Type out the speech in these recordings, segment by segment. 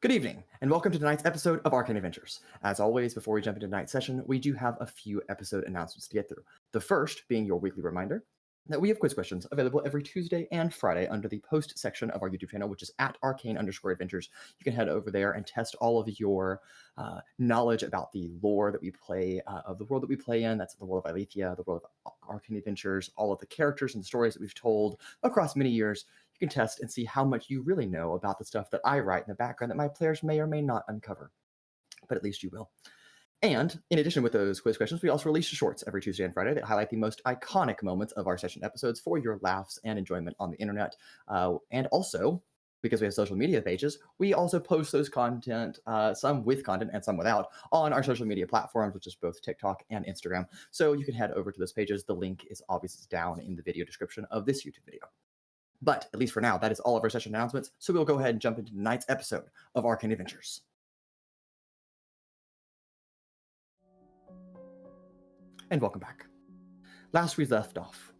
Good evening, and welcome to tonight's episode of Arcane Adventures. As always, before we jump into tonight's session, we do have a few episode announcements to get through. The first being your weekly reminder that we have quiz questions available every Tuesday and Friday under the post section of our YouTube channel, which is at Arcane_Adventures. You can head over there and test all of your knowledge about the lore that we play, of the world that we play in. That's the world of Aletheia, the world of Arcane Adventures, all of the characters and stories that we've told across many years. You can test and see how much you really know about the stuff that I write in the background that my players may or may not uncover, but at least you will. And in addition with those quiz questions, we also release shorts every Tuesday and Friday that highlight the most iconic moments of our session episodes for your laughs and enjoyment on the internet. And also, because we have social media pages, we also post those content, some with content and some without, on our social media platforms, which is both TikTok and Instagram. So you can head over to those pages. The link is obviously down in the video description of this YouTube video. But at least for now, that is all of our session announcements. So we'll go ahead and jump into tonight's episode of Arcane Adventures. And welcome back. Last we left off,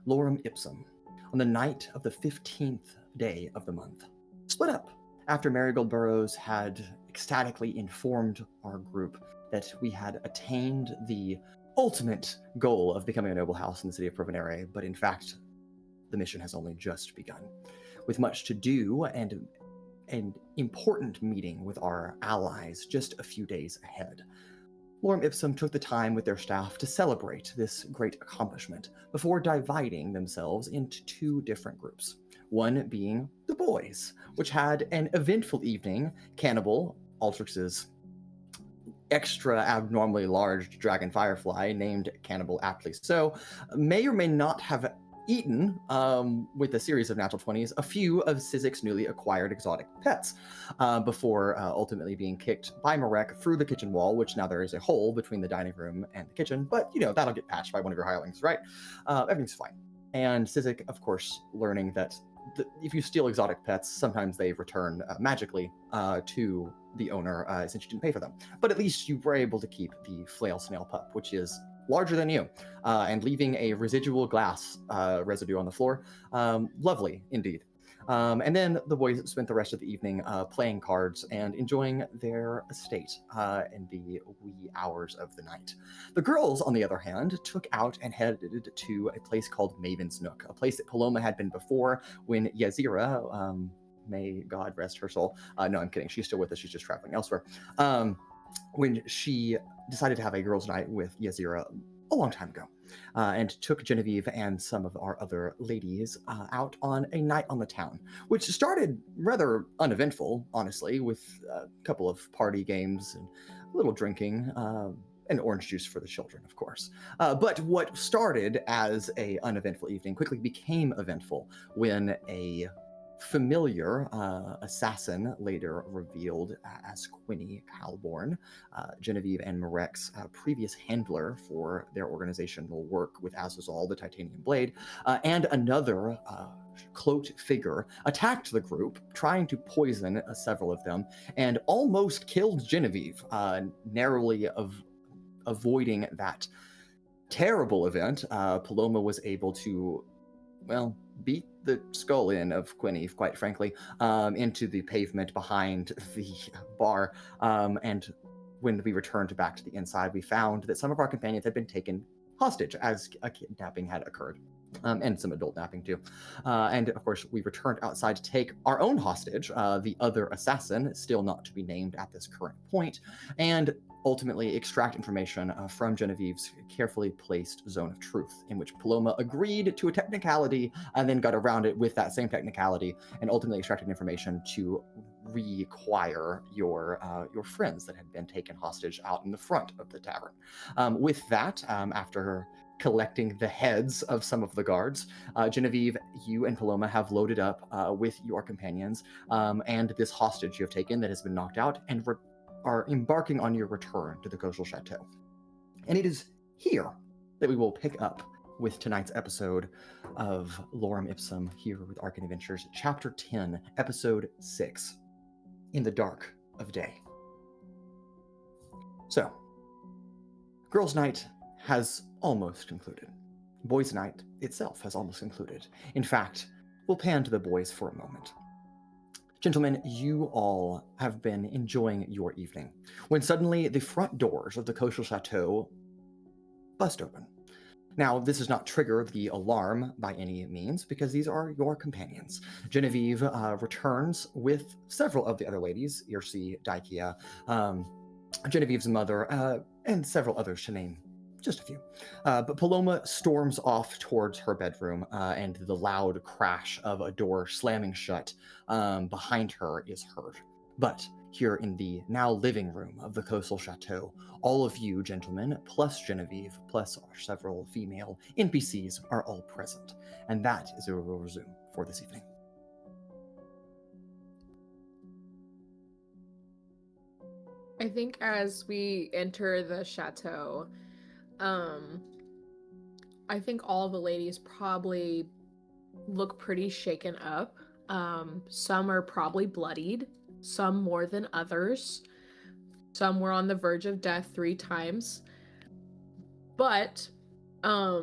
Lorem Ipsum, on the night of the 15th day of the month, split up after Marigold Burrows had ecstatically informed our group that we had attained the ultimate goal of becoming a noble house in the city of Provenere, but in fact, the mission has only just begun. With much to do and an important meeting with our allies just a few days ahead, Lorem Ipsum took the time with their staff to celebrate this great accomplishment before dividing themselves into two different groups. One being the boys, which had an eventful evening. Cannibal, Altrix's extra abnormally large dragon firefly, named Cannibal aptly so, may or may not have eaten, with a series of natural 20s, a few of Sizik's newly acquired exotic pets, before ultimately being kicked by Marek through the kitchen wall, which now there is a hole between the dining room and the kitchen, but that'll get patched by one of your hirelings, right? Everything's fine. And Sizik, of course, learning that if you steal exotic pets, sometimes they return magically to the owner, since you didn't pay for them. But at least you were able to keep the flail snail pup, which is larger than you, and leaving a residual glass residue on the floor. Lovely indeed. And then the boys spent the rest of the evening playing cards and enjoying their estate in the wee hours of the night. The girls, on the other hand, took out and headed to a place called Maven's Nook, a place that Paloma had been before when Yazira, may God rest her soul. No, I'm kidding. She's still with us. She's just traveling elsewhere. When she decided to have a girls' night with Yazira a long time ago, and took Genevieve and some of our other ladies out on a night on the town, which started rather uneventful, honestly, with a couple of party games and a little drinking, and orange juice for the children, of course. But what started as a uneventful evening quickly became eventful when a familiar assassin, later revealed as Quinny Calborn, Genevieve and Marek's previous handler for their organizational work with Azazal, the Titanium Blade, and another cloaked figure attacked the group, trying to poison several of them, and almost killed Genevieve, narrowly avoiding that terrible event. Paloma was able to, beat the skull in of Quinny, quite frankly, into the pavement behind the bar. And when we returned back to the inside, we found that some of our companions had been taken hostage as a kidnapping had occurred. And some adult napping too. And of course, we returned outside to take our own hostage, the other assassin, still not to be named at this current point, and ultimately extract information from Genevieve's carefully placed zone of truth, in which Paloma agreed to a technicality and then got around it with that same technicality, and ultimately extracted information to reacquire your friends that had been taken hostage out in the front of the tavern. With that, after collecting the heads of some of the guards, Genevieve, you and Paloma have loaded up with your companions and this hostage you have taken that has been knocked out, and are embarking on your return to the coastal chateau. And it is here that we will pick up with tonight's episode of Lorem Ipsum here with Arcane Adventures, Chapter 10, Episode 6, In the Dark of Day. So, Girls' Night has almost concluded. Boys' Night itself has almost concluded. In fact, we'll pan to the boys for a moment. Gentlemen, you all have been enjoying your evening when suddenly the front doors of the coastal chateau bust open. Now, this does not trigger the alarm by any means because these are your companions. Genevieve returns with several of the other ladies, Irsi, Daikia, Genevieve's mother, and several others to name just a few. But Paloma storms off towards her bedroom, and the loud crash of a door slamming shut behind her is heard. But here in the now living room of the coastal chateau, all of you gentlemen, plus Genevieve, plus our several female NPCs are all present. And that is where we'll resume for this evening. I think as we enter the chateau, I think all the ladies probably look pretty shaken up. Some are probably bloodied, some more than others. Some were on the verge of death 3 times. But I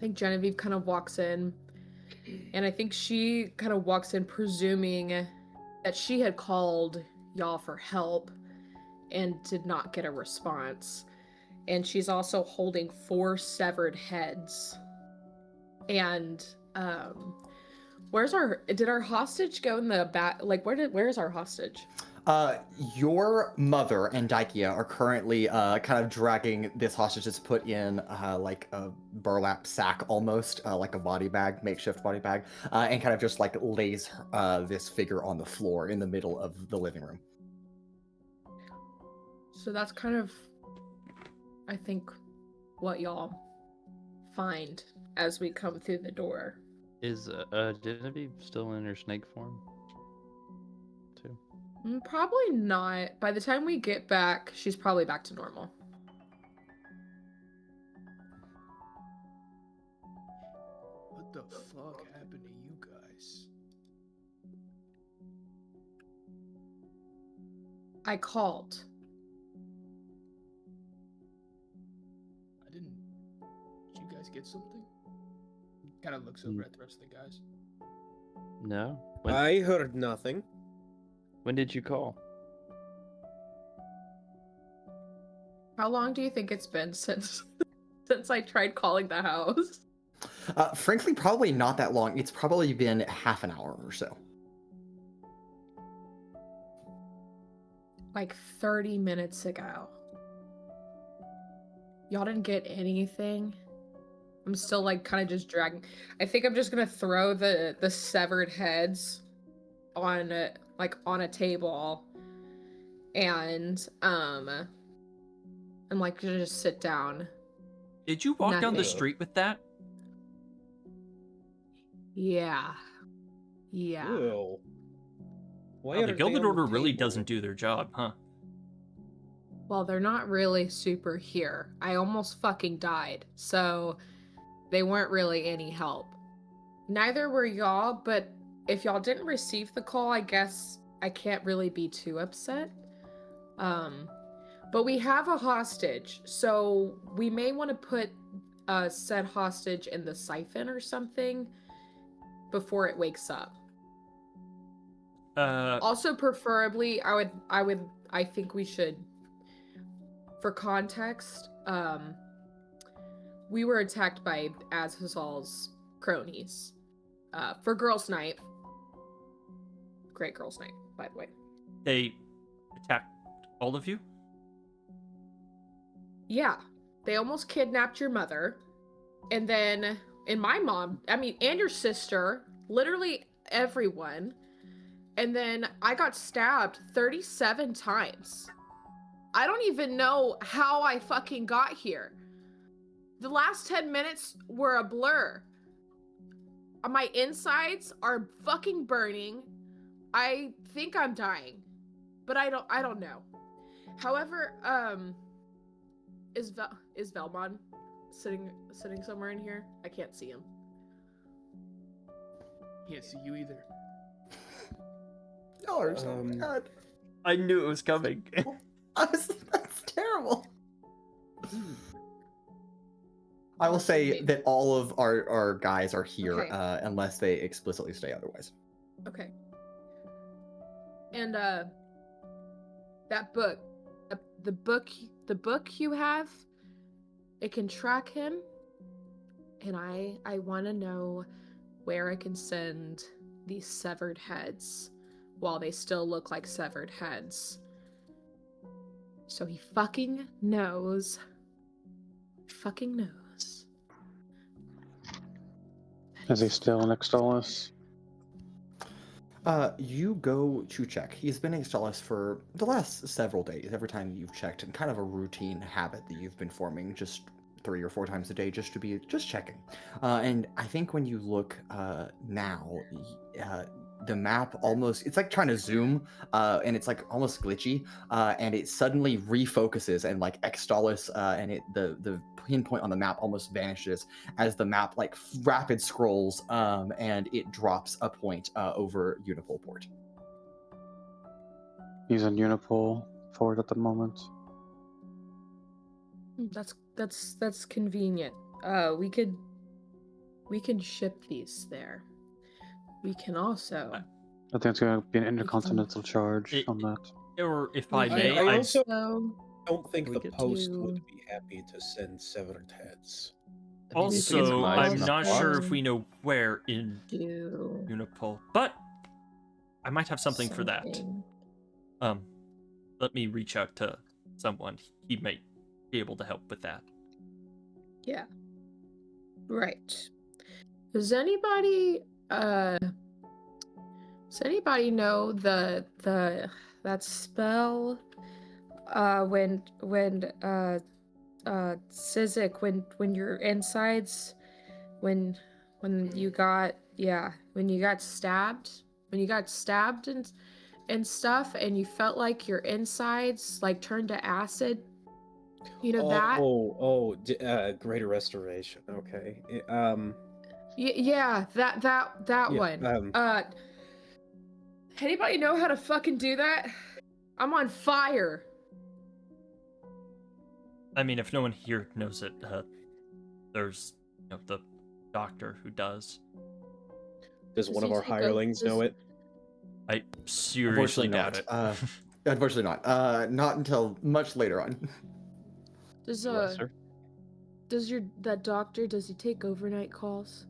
think Genevieve kind of walks in, and I think she kind of walks in presuming that she had called y'all for help and did not get a response. And she's also holding 4 severed heads. And did our hostage go in the back? Like, where's our hostage? Your mother and Daikia are currently kind of dragging this hostage that's put in like a burlap sack almost, like a body bag, makeshift body bag, and kind of just like lays this figure on the floor in the middle of the living room. So that's kind of, I think, what y'all find as we come through the door. Is Genevieve still in her snake form? Too? Probably not. By the time we get back, she's probably back to normal. What the fuck happened to you guys? I called. Did you guys get something? Kind of looks over at the rest of the guys. No. I heard nothing. When did you call? How long do you think it's been since I tried calling the house? Frankly, probably not that long. It's probably been half an hour or so. Like 30 minutes ago. Y'all didn't get anything? I'm still like kind of just dragging. I think I'm just gonna throw the severed heads on a table, and I'm like gonna just sit down. Did you walk down the street with that? Yeah. Ew. Why Well, the are they Gilded on the Order really table? doesn't do their job, huh? Well, they're not really super here. I almost fucking died, so they weren't really any help. Neither were y'all, but if y'all didn't receive the call, I guess I can't really be too upset. But we have a hostage, so we may want to put said hostage in the siphon or something before it wakes up. Also, preferably, I think we should, for context, we were attacked by Azazal's cronies for girls' night. Great girls' night, by the way. They attacked all of you? Yeah, they almost kidnapped your mother, and then, and my mom, and your sister, literally everyone, and then I got stabbed 37 times. I don't even know how I fucking got here. The last 10 minutes were a blur. My insides are fucking burning. I think I'm dying, but I don't know. However, is Vellmon sitting somewhere in here? I can't see him. Can't see you either. Y'all are so bad. I knew it was coming. That's terrible. I will say that all of our guys are here, Okay. unless they explicitly say otherwise. Okay. And that book, the book you have, it can track him, and I want to know where I can send these severed heads while they still look like severed heads. So he fucking knows. Fucking knows. Is he still in Extolus? You go to check. He's been in Extolus for the last several days. Every time you've checked, and kind of a routine habit that you've been forming, just 3 or 4 times a day, just to be checking. And I think when you look now, the map almost, it's like trying to zoom, and it's like almost glitchy, and it suddenly refocuses, and like Extolus, and the pinpoint on the map almost vanishes as the map like rapid scrolls, and it drops a point over Unipol Port. He's in Unipol Fort at the moment. That's convenient. We can ship these there. We can also. I think it's going to be an intercontinental charge on that. Or if I may, I I also don't think We the could post do- would be happy to send severed heads. also nice I'm enough not box. sure if we know where in do Unipol, but I might have something for that. something. Let me reach out to someone. He might be able to help with that. Yeah. Right. Does anybody know that spell when Sizik, when your insides, when you got stabbed and stuff, and you felt like your insides like turned to acid, you know that? Greater Restoration. Okay. Yeah, that Yeah, one. Anybody know how to fucking do that? I'm on fire. I mean, if no one here knows it, there's the doctor who does. Does one he of our take a- hirelings know it? I seriously Unfortunately doubt not. it. Unfortunately not. Not until much later on. Does Bless her. that doctor, does he take overnight calls?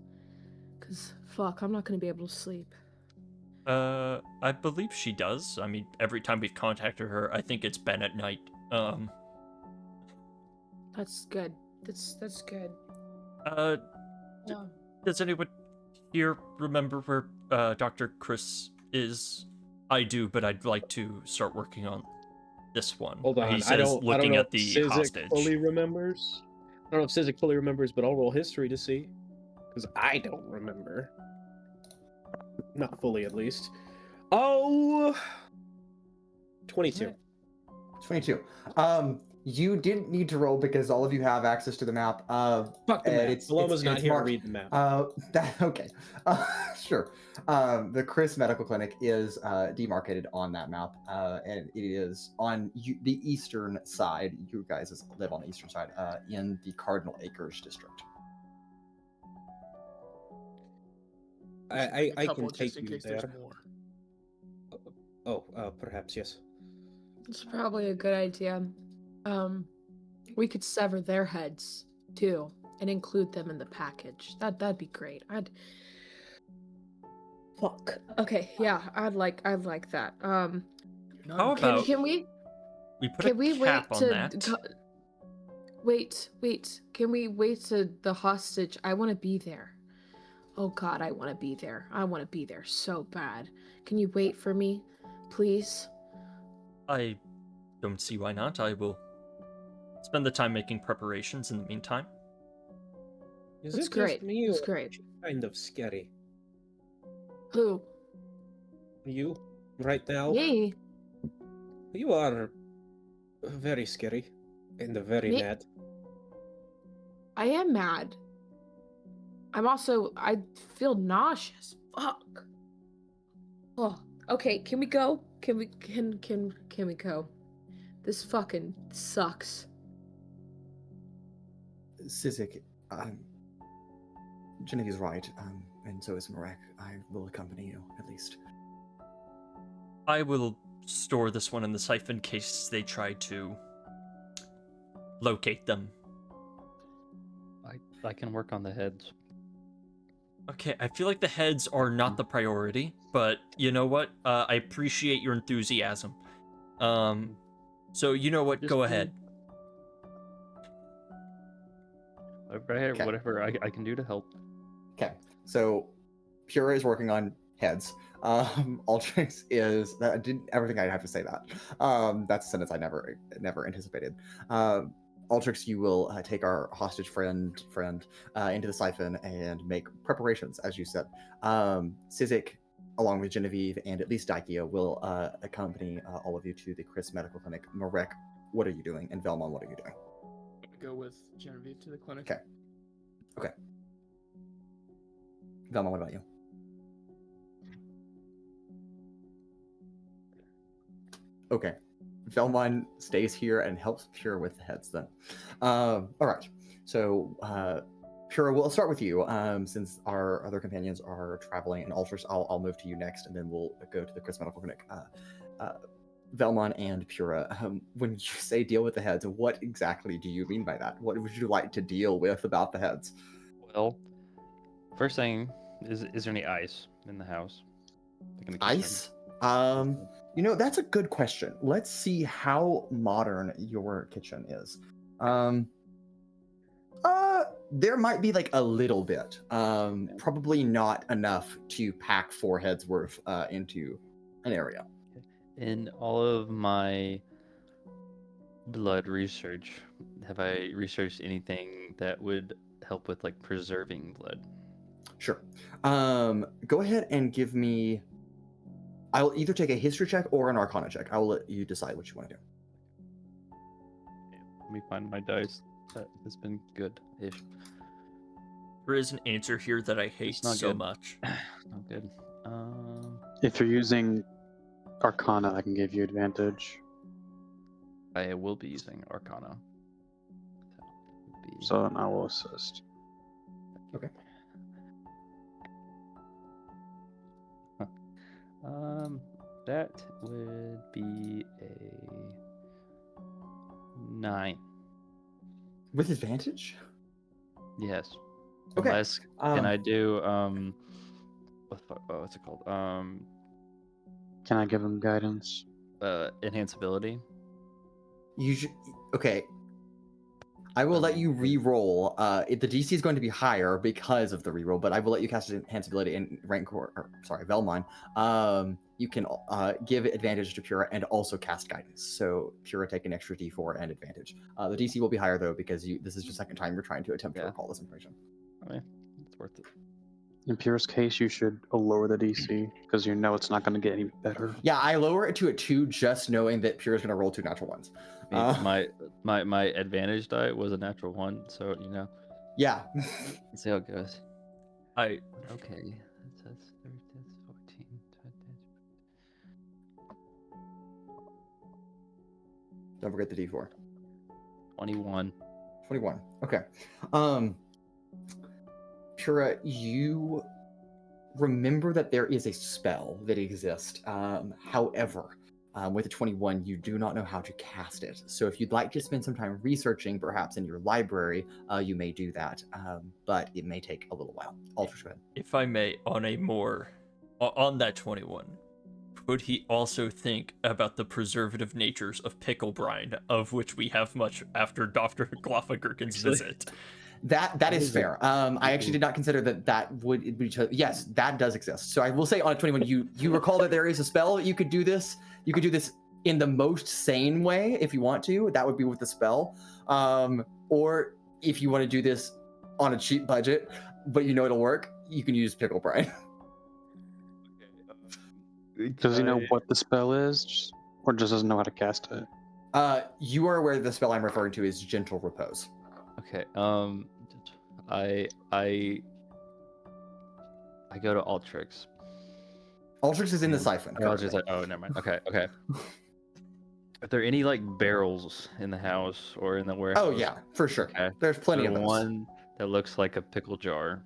Cause fuck, I'm not gonna be able to sleep. I believe she does. I mean, every time we've contacted her, I think it's been at night. That's good. That's good. Does anyone here remember where Dr. Chris is? I do, but I'd like to start working on this one. Hold on. He I says, don't looking know at the if Sizik hostage. fully remembers. I don't know if Sizik fully remembers, but I'll roll history to see. Because I don't remember. Not fully, at least. Oh, 22. 22. You didn't need to roll because all of you have access to the map. Fuck the map. Paloma's not here marked. to read the map. Okay. Sure. The Chris Medical Clinic is demarcated on that map, and it is on the eastern side. You guys live on the eastern side, in the Cardinal Acres district. I couple can just take in you case there's there. more. Perhaps, yes. It's probably a good idea. We could sever their heads too and include them in the package. That'd be great. Fuck. Okay, yeah, I'd like that. How None. about Can we we put can a we cap wait on to that? wait? Can we wait to the hostage? I want to be there. Oh God, I want to be there. I want to be there so bad. Can you wait for me, please? I don't see why not. I will spend the time making preparations in the meantime. Is That's it great. just me, That's or great. is she kind of scary? Who? You, right now? Me? You are very scary and very Me? mad. I am mad. I feel nauseous. Fuck. Oh, okay, can we go? Can we go? This fucking sucks. Sizik, Genevieve's right, and so is Marek. I will accompany you, at least. I will store this one in the siphon in case they try to locate them. I can work on the heads. Okay, I feel like the heads are not the priority, but you know what? I appreciate your enthusiasm. So you know what? Go ahead. Okay. Whatever I can do to help. Okay, so Pura is working on heads. Altrix is. I didn't ever think I'd have to say that. That's a sentence I never anticipated. Altrix, you will take our hostage friend into the siphon and make preparations, as you said. Sizik, along with Genevieve and at least Daikia, will accompany all of you to the Chris Medical Clinic. Marek, what are you doing? And Vellmon, what are you doing? Go with Genevieve to the clinic. Okay. Vellmon, what about you? Okay. Vellmon stays here and helps Pura with the heads then. All right. So, Pura, we'll start with you since our other companions are traveling. And Altrix, I'll move to you next, and then we'll go to the Chris Medical Clinic. Vellmon and Pura, when you say deal with the heads, what exactly do you mean by that? What would you like to deal with about the heads? Well, first thing is there any ice in the house? Like in the kitchen? Ice? You know, that's a good question. Let's see how modern your kitchen is. There might be like a little bit. Probably not enough to pack 4 heads worth into an area. In all of my blood research, have I researched anything that would help with like preserving blood? Sure. Go ahead and give me. I'll either take a history check or an arcana check. I will let you decide what you want to do. Let me find my dice. That has been good-ish. There is an answer here that I hate not so good. much. Not good. If you're using Arcana, I can give you advantage. I will be using Arcana. So then I will assist. Okay. That would be a 9. With advantage? Yes. Okay. Unless can I do what's it called? Can I give him guidance? Enhanceability. Okay. I will let you re-roll. The DC is going to be higher because of the re-roll, but I will let you cast enhanceability in Vellmon. You can give advantage to Pura and also cast guidance. So Pura take an extra D4 and advantage. The DC will be higher though because this is your second time you're trying to attempt to recall this information. I mean, it's worth it. In Pura's case, you should lower the DC because you know it's not going to get any better. Yeah, I lower it to a 2 just knowing that Pura's going to roll 2 natural ones. I mean, my advantage die was a natural 1, so you know. Yeah. Let's see how it goes. Okay. That's 14. Don't forget the D4. 21. 21. Okay. Pura, you remember that there is a spell that exists. However, with a 21, you do not know how to cast it. So if you'd like to spend some time researching, perhaps in your library, you may do that. But it may take a little while. Altrix, go ahead. If I may, on that 21, would he also think about the preservative natures of pickle brine, of which we have much after Dr. Glofagurken's visit? That is fair. I actually did not consider that would be. Yes, that does exist. So I will say on a 21, you recall that there is a spell that you could do this. You could do this in the most sane way if you want to. That would be with the spell. Or if you want to do this on a cheap budget, but you know it'll work, you can use pickle brine. Does he know what the spell is, or just doesn't know how to cast it? You are aware the spell I'm referring to is Gentle Repose. Okay. I go to Altrix. Altrix is in the siphon. Oh, never mind. Okay. Are there any like barrels in the house or in the warehouse? Oh yeah, for sure. Okay. There's plenty of those. One that looks like a pickle jar.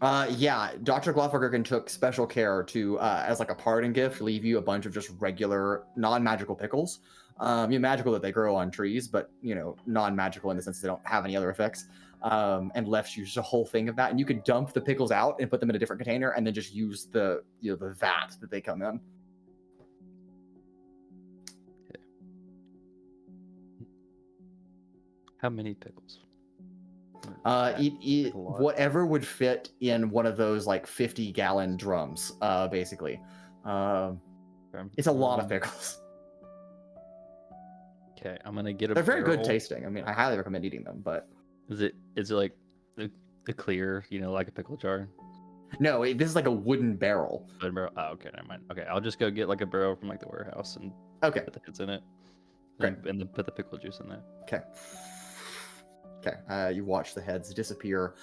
Yeah, Dr. Gloffergergen took special care to, as like a parting gift, leave you a bunch of just regular non-magical pickles. Magical that they grow on trees, but non-magical in the sense they don't have any other effects. And left you just a whole thing of that, and you could dump the pickles out and put them in a different container, and then just use the the vat that they come in. Okay. How many pickles? Eat whatever would fit in one of those like 50-gallon drums, basically. It's a lot of pickles. Okay, I'm gonna get a. They're very good barrel. tasting. I mean, I highly recommend eating them, but Is it like the clear, like a pickle jar? no, this is like a wooden barrel. Wooden barrel. Oh, okay, never mind. Okay, I'll just go get like a barrel from like the warehouse and Okay, put the heads in it. Great. And then put the pickle juice in there. okay. You watch the heads disappear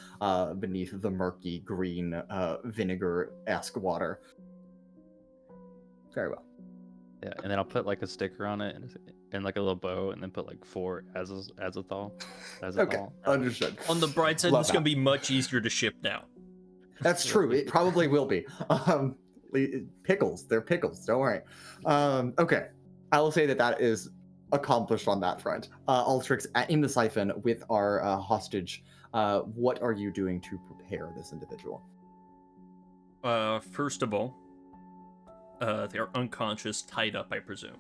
beneath the murky green vinegar-esque water. Very well. Yeah, and then I'll put like a sticker on it and like a little bow, and then put like 4 azethol. Okay, understood. On the bright side, Love it's going that. to be much easier to ship now. That's true. It probably will be. Pickles. They're pickles. Don't worry. Okay. I will say that is accomplished on that front. Altrix, in the siphon with our hostage, what are you doing to prepare this individual? First of all, they are unconscious, tied up, I presume.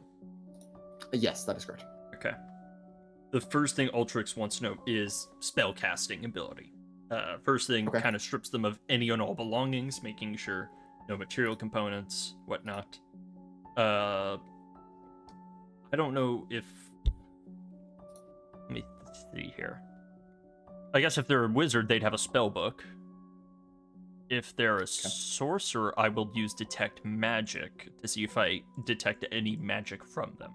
Yes, that is correct. Okay. The first thing Altrix wants to know is spellcasting ability. First thing, Okay. kind of strips them of any and all belongings, making sure no material components, whatnot. I don't know if... Let me see here. I guess if they're a wizard, they'd have a spell book. If they're a sorcerer, I will use detect magic to see if I detect any magic from them.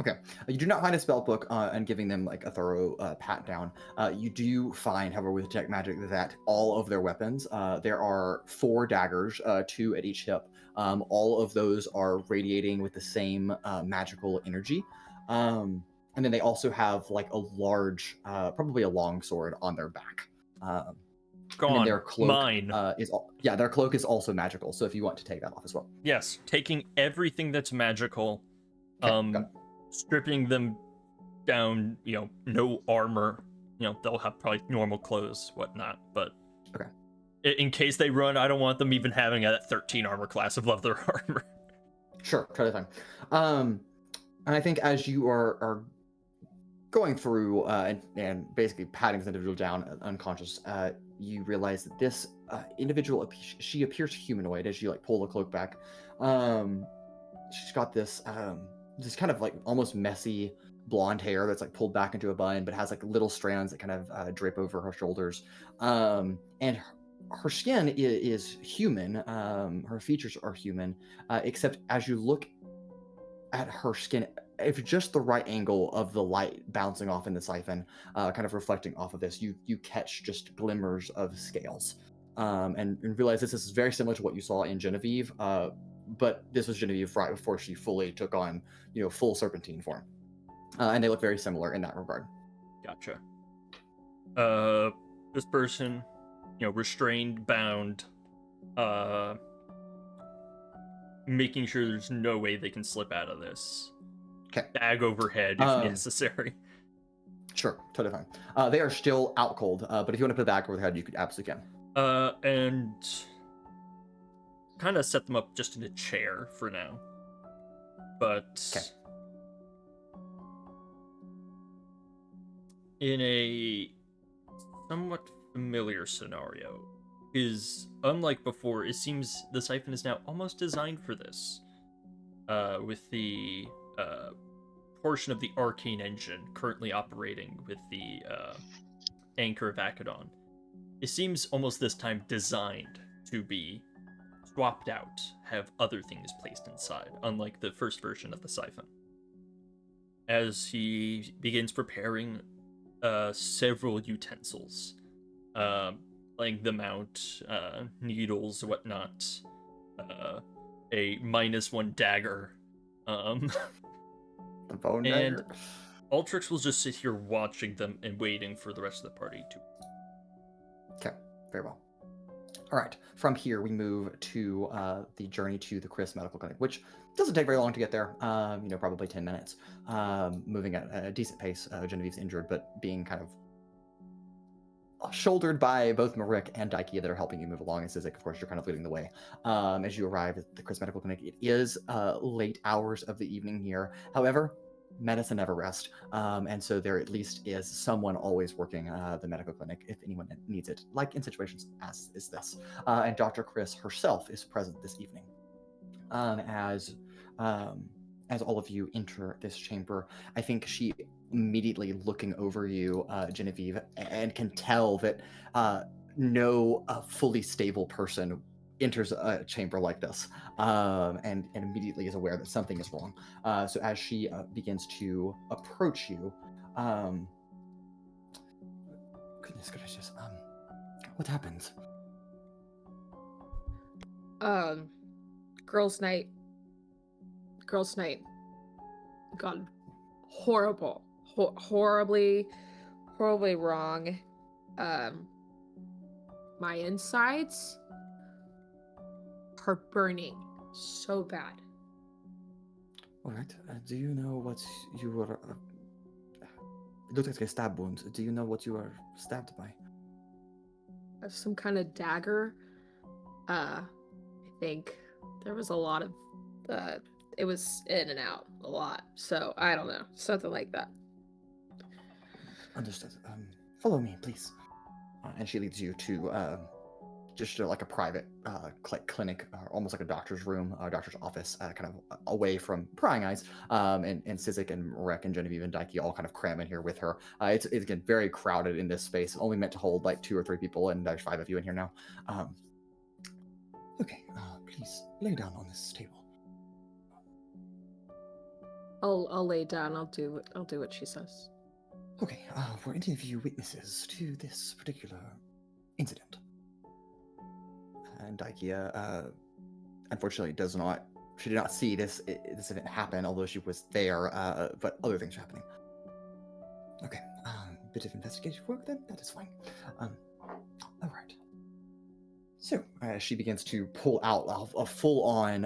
Okay. You do not find a spell book and giving them like a thorough pat down. You do find, however, with detect magic, that all of their weapons, there are 4 daggers, 2 at each hip. All of those are radiating with the same magical energy. And then they also have like a large, probably a long sword on their back. And then Gone. their cloak Mine. their cloak is also magical. So if you want to take that off as well. Yes, taking everything that's magical, Okay, got it. stripping them down, no armor, they'll have probably normal clothes, whatnot, but Okay. in case they run, I don't want them even having a 13 armor class above their armor. Sure, totally fine. And I think as you are going through and basically patting this individual down unconscious, you realize that this individual, she appears humanoid as you like pull the cloak back. She's got this kind of like almost messy blonde hair that's like pulled back into a bun, but has like little strands that kind of drape over her shoulders. And her skin is human. Her features are human, except as you look at her skin, if just the right angle of the light bouncing off in the siphon, kind of reflecting off of this, you catch just glimmers of scales, and realize this is very similar to what you saw in Genevieve, but this was Genevieve right before she fully took on, full serpentine form, and they look very similar in that regard. Gotcha. This person, restrained, bound, making sure there's no way they can slip out of this. Okay. Bag overhead if necessary. Sure, totally fine. They are still out cold, but if you want to put a bag over their head, you could absolutely can. And kind of set them up just in a chair for now. But in a somewhat familiar scenario, is unlike before, it seems the siphon is now almost designed for this. With the portion of the Arcane engine currently operating with the Anchor of Akadon. It seems almost this time designed to be swapped out, have other things placed inside, unlike the first version of the siphon. As he begins preparing several utensils, laying them out, needles, whatnot, a -1 dagger, The bone and dagger. Altrix will just sit here watching them and waiting for the rest of the party to. Okay, very well. All right. From here, we move to the journey to the Chris Medical Clinic, which doesn't take very long to get there. Probably 10 minutes. Moving at a decent pace. Genevieve's injured, but being kind of shouldered by both Marek and Daikia that are helping you move along. And Sizik, of course, you're kind of leading the way. As you arrive at the Chris Medical Clinic, it is late hours of the evening here. However, medicine never rests. And so there at least is someone always working the medical clinic if anyone needs it, like in situations as is this. And Dr. Chris herself is present this evening. As all of you enter this chamber, I think she immediately looking over you, Genevieve, and can tell that no fully stable person enters a chamber like this, and immediately is aware that something is wrong. So as she begins to approach you, goodness gracious, what happened? Girls' night gone horrible, horribly wrong. My insides are burning so bad. All right. Do you know what you were? It looks like a stab wound. Do you know what you were stabbed by? Some kind of dagger. I think there was a lot of. It was in and out a lot. So I don't know, something like that. Understood. Follow me, please. And she leads you to just like a private clinic, almost like a doctor's room, doctor's office, kind of away from prying eyes. And Sizik and Marek and Genevieve and Daiki all kind of cram in here with her. It's again very crowded in this space, only meant to hold like 2 or 3 people, and there's 5 of you in here now. Okay, please lay down on this table. I'll lay down. I'll do what she says. Okay, were any of you witnesses to this particular incident? And Daikia, unfortunately, she did not see this event happen, although she was there, but other things are happening. Okay, bit of investigative work then, that is fine. All right. So, she begins to pull out a full-on,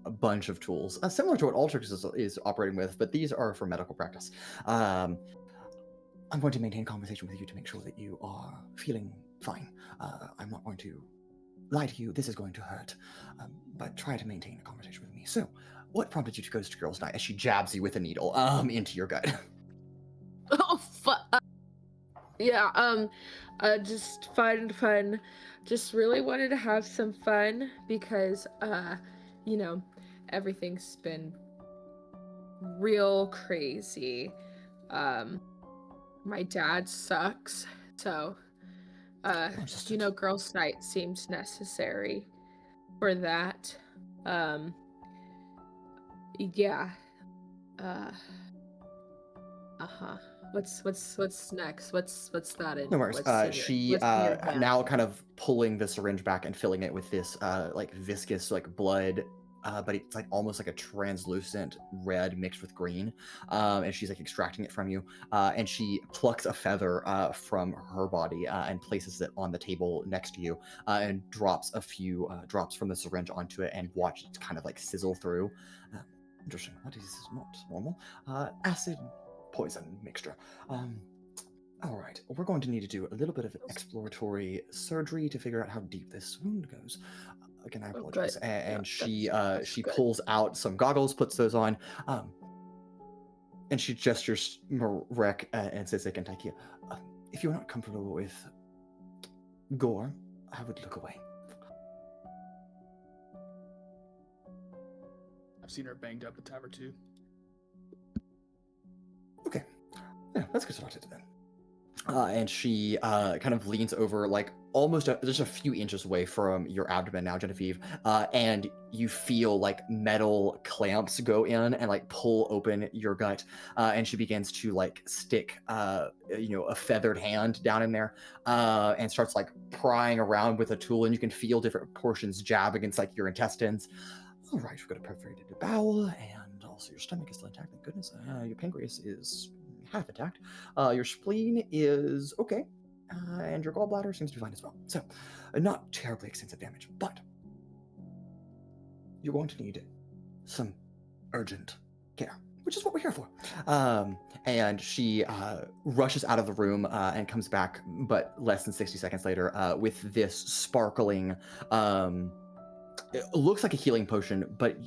a bunch of tools, similar to what Altrix is operating with, but these are for medical practice. I'm going to maintain conversation with you to make sure that you are feeling fine. I'm not going to lie to you. This is going to hurt, but try to maintain a conversation with me. So, what prompted you to go to Girls' Night? As she jabs you with a needle into your gut. Oh, fuck. Yeah, just fun. Just really wanted to have some fun because, everything's been real crazy. My dad sucks, so, Girls' Night seems necessary for that. Yeah. What's next? What's that in? No worries. She now kind of pulling the syringe back and filling it with this like viscous like blood, but it's like almost like a translucent red mixed with green. And she's like extracting it from you. And she plucks a feather from her body and places it on the table next to you, and drops a few drops from the syringe onto it and watch it kind of like sizzle through. Interesting. That is not normal. Acid poison mixture. All right, we're going to need to do a little bit of exploratory surgery to figure out how deep this wound goes. Again, I apologize. And she pulls out some goggles, puts those on, and she gestures Marek and Sizik and Taikia. If you're not comfortable with gore, I would look away. I've seen her banged up a time or two. Okay. Yeah, let's get started then. And she kind of leans over, like almost just a few inches away from your abdomen now, Genevieve, and you feel like metal clamps go in and like pull open your gut, and she begins to like stick, a feathered hand down in there, and starts like prying around with a tool, and you can feel different portions jab against like your intestines. All right, we've got a perforated bowel, and also your stomach is still intact, thank goodness. Your pancreas is half intact. Your spleen is okay. and your gallbladder seems to be fine as well. So, not terribly extensive damage, but you're going to need some urgent care, which is what we're here for. And she rushes out of the room and comes back, but less than 60 seconds later, with this sparkling, it looks like a healing potion, but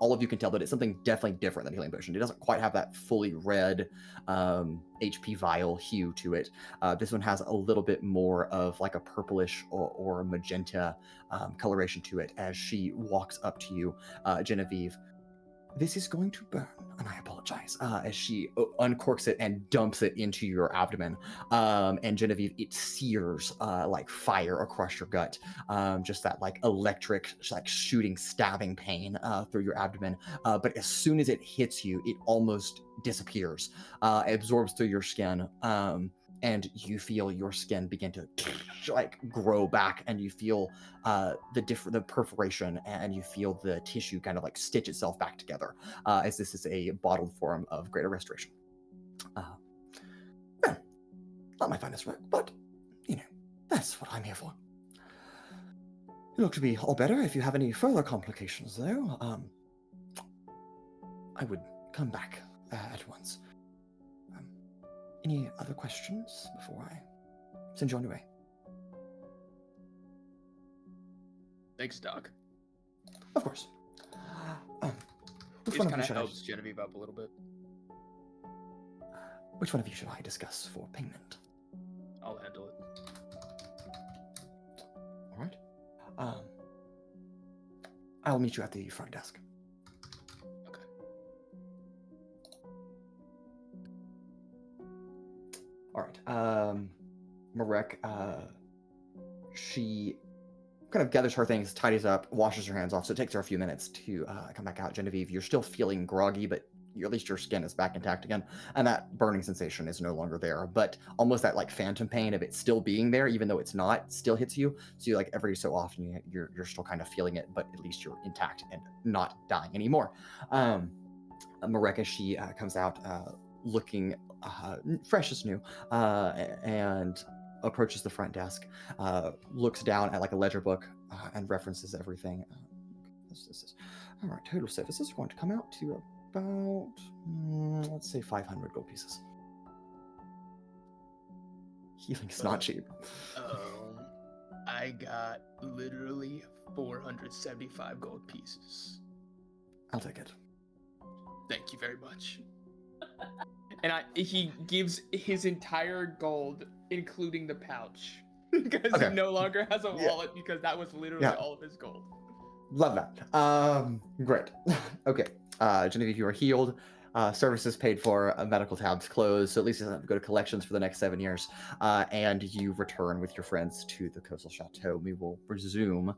all of you can tell that it's something definitely different than a healing potion. It doesn't quite have that fully red HP vial hue to it. This one has a little bit more of like a purplish or magenta coloration to it as she walks up to you, Genevieve. This is going to burn, and I apologize, as she uncorks it and dumps it into your abdomen. And Genevieve, it sears like fire across your gut. Just that like electric, like shooting, stabbing pain through your abdomen. But as soon as it hits you, it almost disappears, absorbs through your skin. And you feel your skin begin to like grow back, and you feel the perforation, and you feel the tissue kind of like stitch itself back together, as this is a bottled form of greater restoration. Well, not my finest work, but that's what I'm here for. You look to be all better. If you have any further complications, though, I would come back at once. Any other questions before I send you on your way? Thanks, Doc. Of course. Which This one of kind you of should helps Genevieve up a little bit. Which one of you should I discuss for payment? I'll handle it. All right. I'll meet you at the front desk. Okay. All right. Marek, she kind of gathers her things, tidies up, washes her hands off. So it takes her a few minutes to come back out. Genevieve, you're still feeling groggy, but at least your skin is back intact again, and that burning sensation is no longer there. But almost that like phantom pain of it still being there, even though it's not, still hits you. So you like every so often you're still kind of feeling it, but at least you're intact and not dying anymore. Mareka, she comes out looking fresh as new, and approaches the front desk, looks down at like a ledger book, and references everything. All right, total services are going to come out to about, let's say 500 gold pieces. Healing's not cheap. I got literally 475 gold pieces. I'll take it. Thank you very much. And he gives his entire gold, including the pouch, because Okay. he no longer has a Yeah. wallet because that was literally all of his gold. Love that. Great. Okay. Genevieve, you are healed. Services paid for, medical tabs closed, so at least you don't have to go to collections for the next 7 years. And you return with your friends to the coastal chateau. We will resume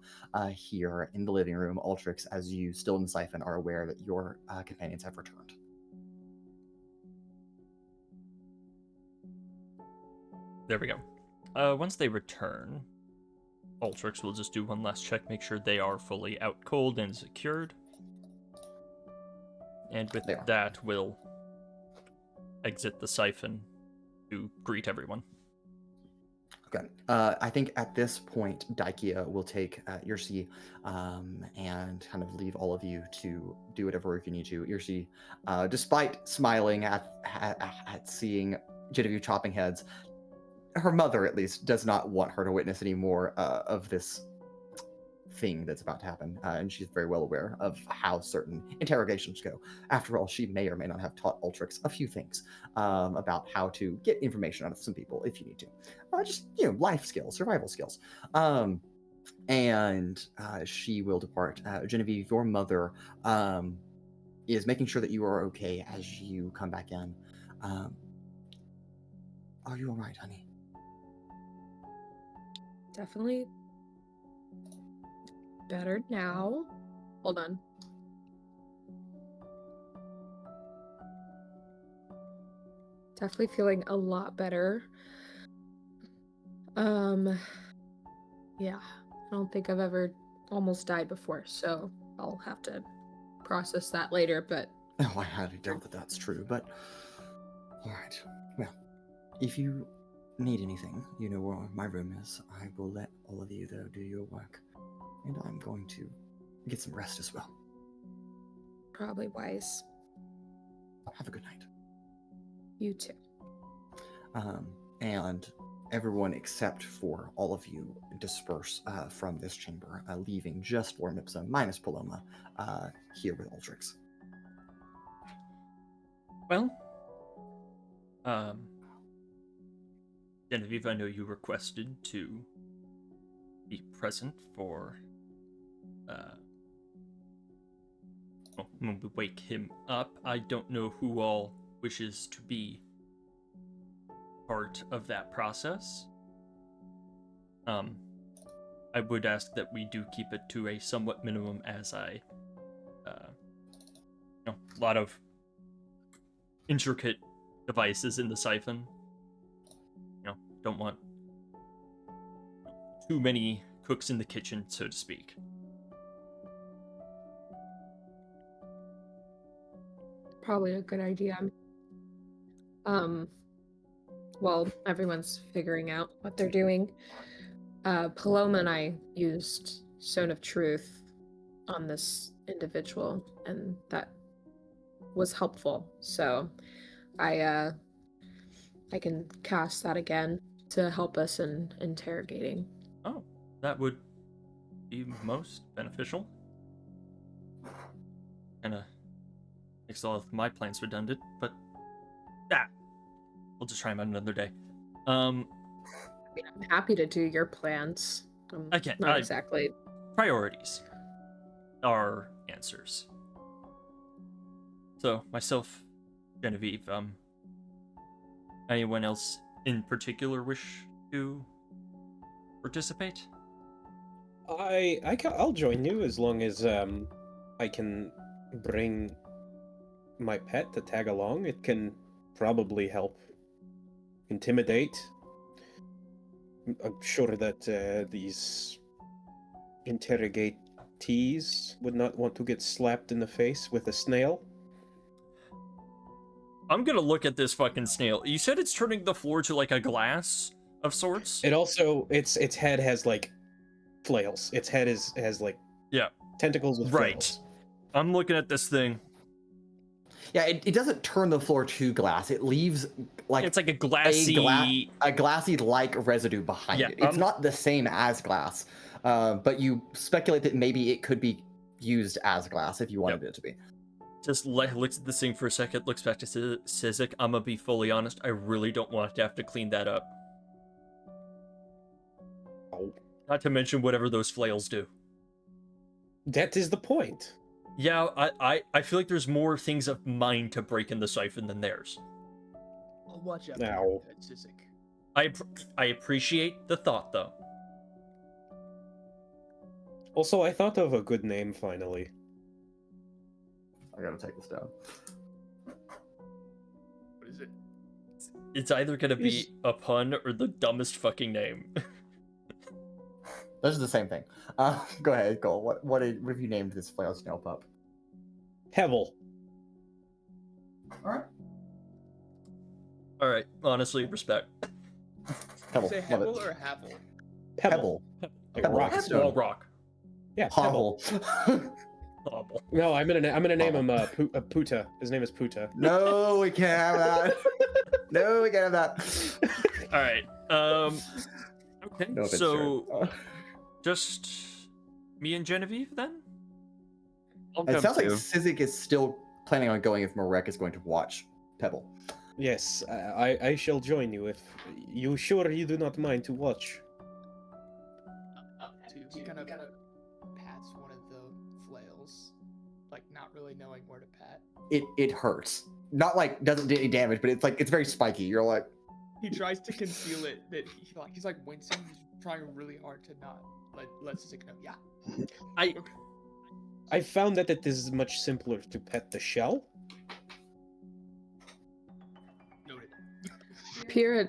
here in the living room. Altrix, as you still in the siphon, are aware that your companions have returned. There we go. Once they return, Altrix will just do one last check, make sure they are fully out cold and secured. And with that, we'll exit the siphon to greet everyone. Okay. I think at this point, Daikia will take Irsi and kind of leave all of you to do whatever work you need to. Irsi, despite smiling at seeing Genevieve chopping heads, her mother, at least, does not want her to witness any more of this thing that's about to happen, and she's very well aware of how certain interrogations go. After all, she may or may not have taught Altrix a few things about how to get information out of some people if you need to. Just, life skills, survival skills. And she will depart. Genevieve, your mother is making sure that you are okay as you come back in. Are you all right, honey? Definitely better now. Hold on. Definitely feeling a lot better. Yeah, I don't think I've ever almost died before, so I'll have to process that later, but... Oh, I highly doubt that that's true, but... Alright. Well, if you need anything, you know where my room is. I will let all of you, though, do your work. And I'm going to get some rest as well. Probably wise. Have a good night. You too. And everyone except for all of you disperse from this chamber, leaving just Lorem Ipsum minus Paloma here with Altrix. Well, Genevieve, I know you requested to be present for when we wake him up. I don't know who all wishes to be part of that process. I would ask that we do keep it to a somewhat minimum, as a lot of intricate devices in the siphon. Don't want too many cooks in the kitchen, so to speak. Probably a good idea. While everyone's figuring out what they're doing, Paloma and I used Stone of Truth on this individual, and that was helpful. So I can cast that again to help us in interrogating. Oh, that would be most beneficial. Kinda makes all of my plans redundant, but we'll just try them out another day. I'm happy to do your plans. Again, not exactly. Priorities are answers. So, myself, Genevieve, anyone else in particular wish to participate? I'll join you as long as I can bring my pet to tag along. It can probably help intimidate. I'm sure that these interrogatees would not want to get slapped in the face with a snail. I'm gonna look at this fucking snail. You said it's turning the floor to like a glass of sorts? It also, its head has like flails. Its head has like tentacles with flails. I'm looking at this thing. Yeah, it doesn't turn the floor to glass. It leaves like it's like a glassy, a glassy like residue behind it. It's not the same as glass, but you speculate that maybe it could be used as glass if you wanted it to be. Just looks at this thing for a second, looks back to Sizik. I'm gonna be fully honest, I really don't want to have to clean that up. Oh. Not to mention whatever those flails do. That is the point. Yeah, I feel like there's more things of mine to break in the siphon than theirs. I'll watch out Now. for your pet, Sizik. I appreciate the thought, though. Also, I thought of a good name finally. I gotta take this down. What is it? It's either gonna be a pun or the dumbest fucking name. Those are the same thing. Go ahead, Cole. What have you named this flail snail pup? Hevel. All right. Honestly, respect. Pebble. Say Love Hevel it. or Havel? Pebble. Like a rock Pebble. stone. Wall rock. Yeah, Pebble. Pebble. Hobble. No, I'm gonna name him Puta. His name is Puta. No, we can't have that. No, we can't have that. All right. Okay. No offense, So, sir. just me and Genevieve then? It sounds like Sizik is still planning on going if Marek is going to watch Pebble. Yes, I shall join you if you sure you do not mind to watch. He kind of pats one of the flails, like not really knowing where to pat. It hurts. Not like doesn't do any damage, but it's very spiky. You're like, He tries to conceal it. That he's like wincing. He's trying really hard to not let Sizik know. Yeah. I found that it is much simpler to pet the shell. Noted. Pura,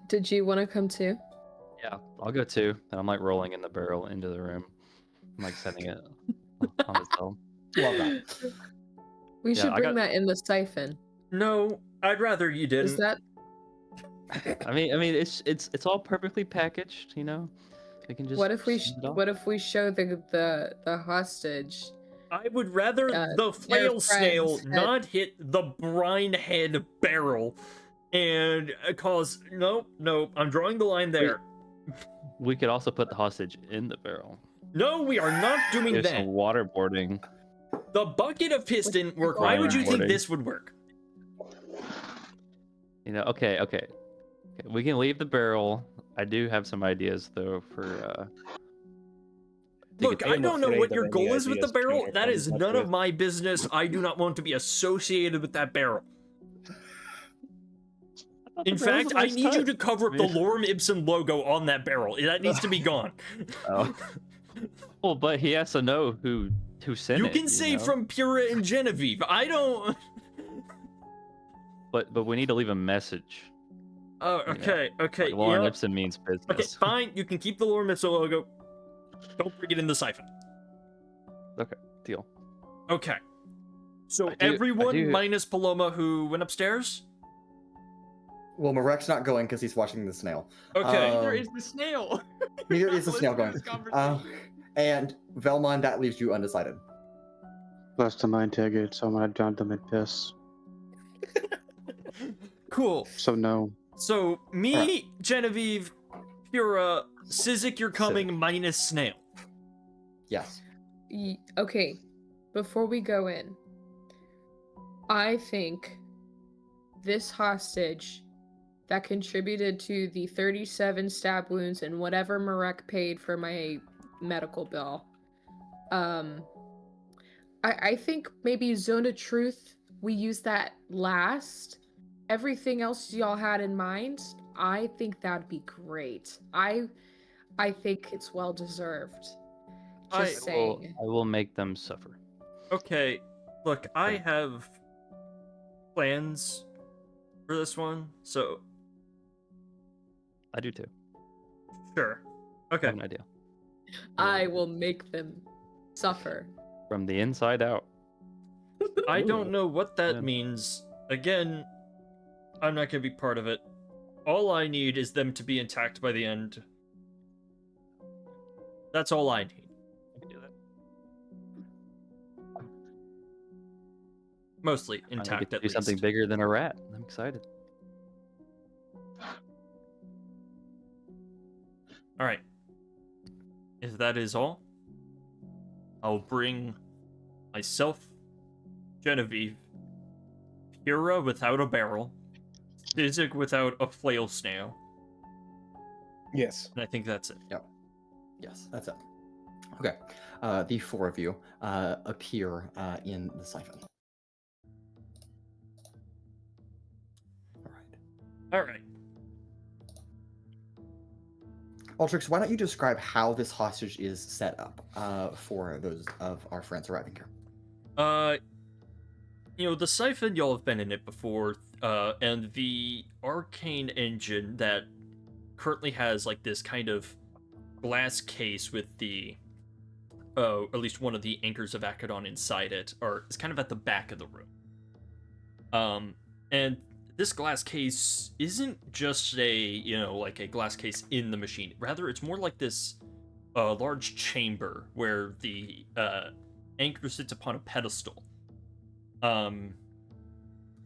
did you want to come too? Yeah, I'll go too. And I'm like rolling in the barrel into the room. I'm like setting it on the cell. love that. We Yeah, should I bring got- that in the siphon. No, I'd rather you didn't. Is that I mean, it's all perfectly packaged, you know. We can just. What if we send it off. what if we show the hostage? I would rather the their flail snail friends not hit the brine head barrel and cause no, I'm drawing the line there. We could also put the hostage in the barrel. No, we are not doing There's that. some waterboarding. The bucket of piss didn't work. Why would you think Waterboarding. this would work? You know, okay. We can leave the barrel. I do have some ideas though for. Look, I am don't know afraid what of your any goal is with the ideas barrel. Peter That is comes up none of with. my business. I do not want to be associated with that barrel. In fact, I need you to cover up the Lorem Ipsum logo on that barrel. That needs to be gone. Oh. Well, but he has to know who sent Oh, You it. can say know? from Pura and Genevieve. I don't. But we need to leave a message. Oh, okay. Like Lorem Yeah. Ipsum means business. Okay, fine. You can keep the Lorem Ipsum logo. Don't bring it in the siphon. Okay, deal. Okay. So I everyone do- minus Paloma who went upstairs? Well, Marek's not going because he's watching the snail. Okay. Neither is the snail. Neither is the Listen snail to going. this conversation. And Vellmon, that leaves you undecided. Last time I interrogated someone, I drowned them in piss. Cool. So no. So me, Genevieve, Pura, Sizik, you're coming minus Snail. Yes. Okay, before we go in, I think this hostage that contributed to the 37 stab wounds and whatever Marek paid for my medical bill, I think maybe Zone of Truth, we use that last. Everything else y'all had in mind, I think that'd be great. I think it's well deserved. Just saying. I will make them suffer. Okay, look, I have plans for this one, so I do too. sure. I Okay. have an idea. I will make them suffer. From the inside out. I don't know what that Yeah. means. Again, I'm not gonna be part of it. All I need is them to be intact by the end. That's all I need. I can do that. Mostly I intact get to at do least. something bigger than a rat. I'm excited. All right. If that is all, I'll bring myself, Genevieve, Pura without a barrel, Sizik without a flail snail, Yes. and I think that's it. Yes, that's it. Okay. The four of you appear in the siphon. All right. All right. Altrix, why don't you describe how this hostage is set up for those of our friends arriving here? The siphon, y'all have been in it before, and the arcane engine that currently has like this kind of glass case with the at least one of the anchors of Akadon inside it, or it's kind of at the back of the room. And this glass case isn't just like a glass case in the machine. Rather, it's more like this large chamber where the anchor sits upon a pedestal. And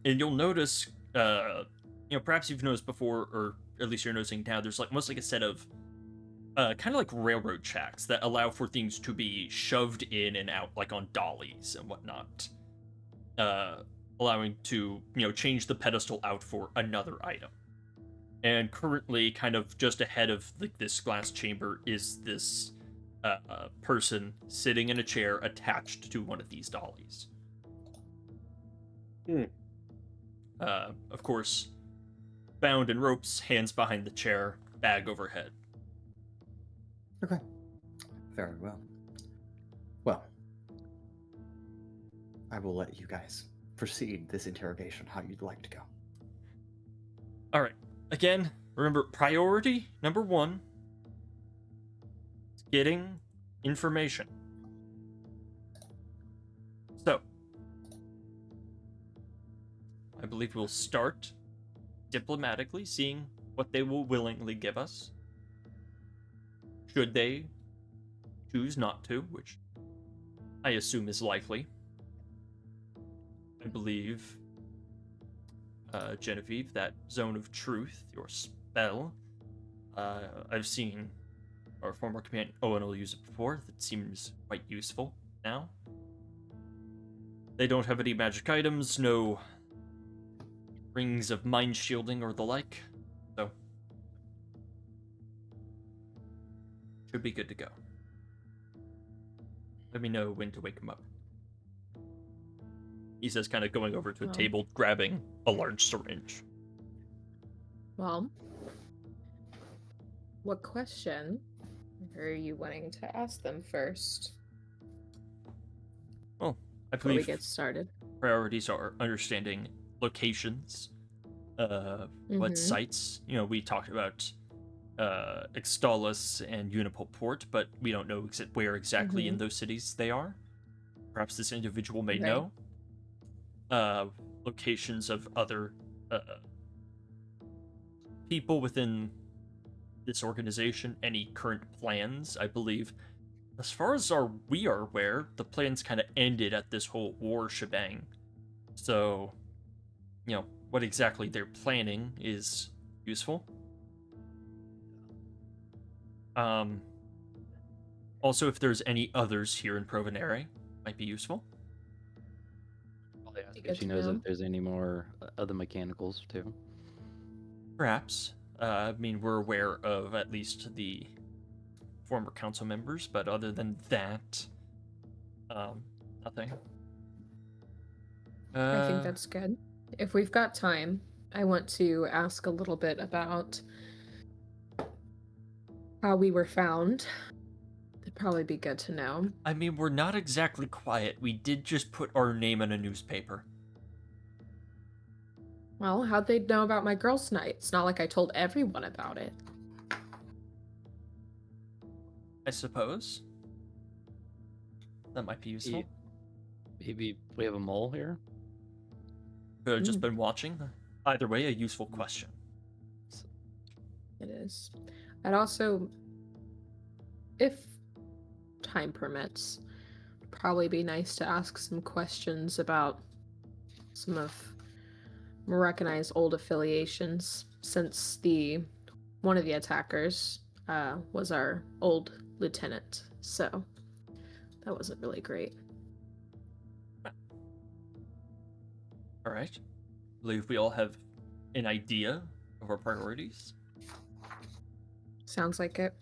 you'll notice, perhaps you've noticed before, or at least you're noticing now, there's like almost like a set of kind of like railroad tracks that allow for things to be shoved in and out, like on dollies and whatnot, allowing to change the pedestal out for another item. And currently, kind of just ahead of like this glass chamber is this person sitting in a chair attached to one of these dollies. Of course, bound in ropes, hands behind the chair, bag overhead. Okay. Very well. Well, I will let you guys proceed this interrogation how you'd like to go. All right. Again, remember, priority number 1 is getting information. So, I believe we'll start diplomatically, seeing what they will willingly give us. Should they choose not to, which I assume is likely. I believe, Genevieve, that Zone of Truth, your spell, I've seen our former companion Owen will use it before. That seems quite useful now. They don't have any magic items, no rings of mind shielding or the like, so should be good to go. Let me know when to wake him up. He says, kind of going over to a table, grabbing a large syringe. Well, what question are you wanting to ask them first? Well, I Before we believe get started. priorities are understanding locations, what sites. You know, we talked about Extalis and Unipol Port, but we don't know where exactly in those cities they are. Perhaps this individual may know. Locations of other people within this organization, any current plans. I believe, as far as we are aware, the plans kind of ended at this whole war shebang. So, you know, what exactly they're planning is useful. Also, if there's any others here in Provenere, might be useful. Probably ask if she knows if there's any more other mechanicals too. Perhaps. I mean, we're aware of at least the former council members, but other than that, nothing. I think that's good. If we've got time, I want to ask a little bit about how we were found. It'd probably be good to know. I mean, we're not exactly quiet. We did just put our name in a newspaper. Well, how'd they know about my girls' night? It's not like I told everyone about it. I suppose. That might be useful. Maybe we have a mole here? Could have just been watching. Either way, a useful question. It is. I'd also, if time permits, probably be nice to ask some questions about some of Marakanai's old affiliations, since one of the attackers was our old lieutenant, so that wasn't really great. All right. I believe we all have an idea of our priorities. Sounds like it.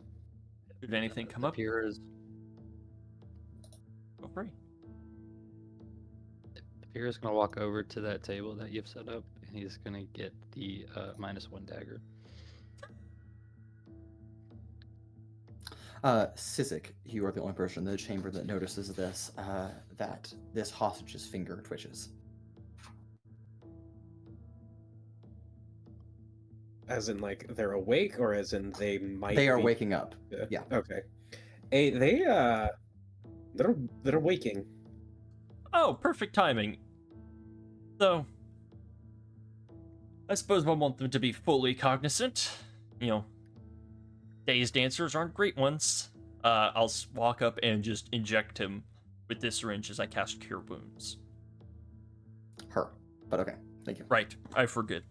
Did anything come up? Pura's Go free. Pura's gonna walk over to that table that you've set up, and he's gonna get the -1 dagger. Sizik, you are the only person in the chamber that notices this, that this hostage's finger twitches. As in, like, they're awake, or as in they might They are be... waking up. Yeah. Okay. Hey, they're waking. Oh, perfect timing. So, I suppose I want them to be fully cognizant. You know, dazed dancers aren't great ones. I'll walk up and just inject him with this syringe as I cast Cure Wounds. Her. But okay. Thank you. Right, I forget.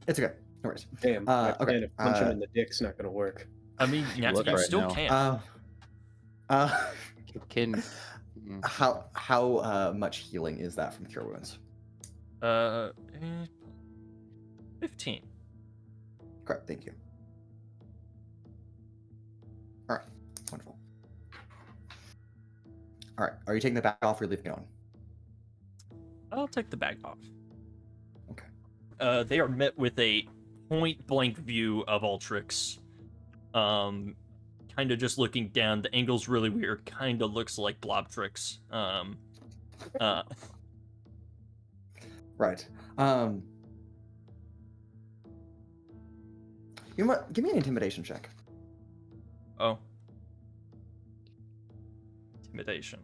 It's okay. No worries. Damn, okay. plan to punch him in the dick's not gonna work. I mean, yeah, Look you right still now. can. Can How much healing is that from Cure Wounds? 15. Correct. Thank you. All right. Wonderful. All right. Are you taking the bag off or leaving it on? I'll take the bag off. Okay. They are met with a point-blank view of Altrix. Kind of just looking down. The angle's really weird. Kind of looks like Blobtrix. Right. You know what? Give me an intimidation check. Oh. Intimidation.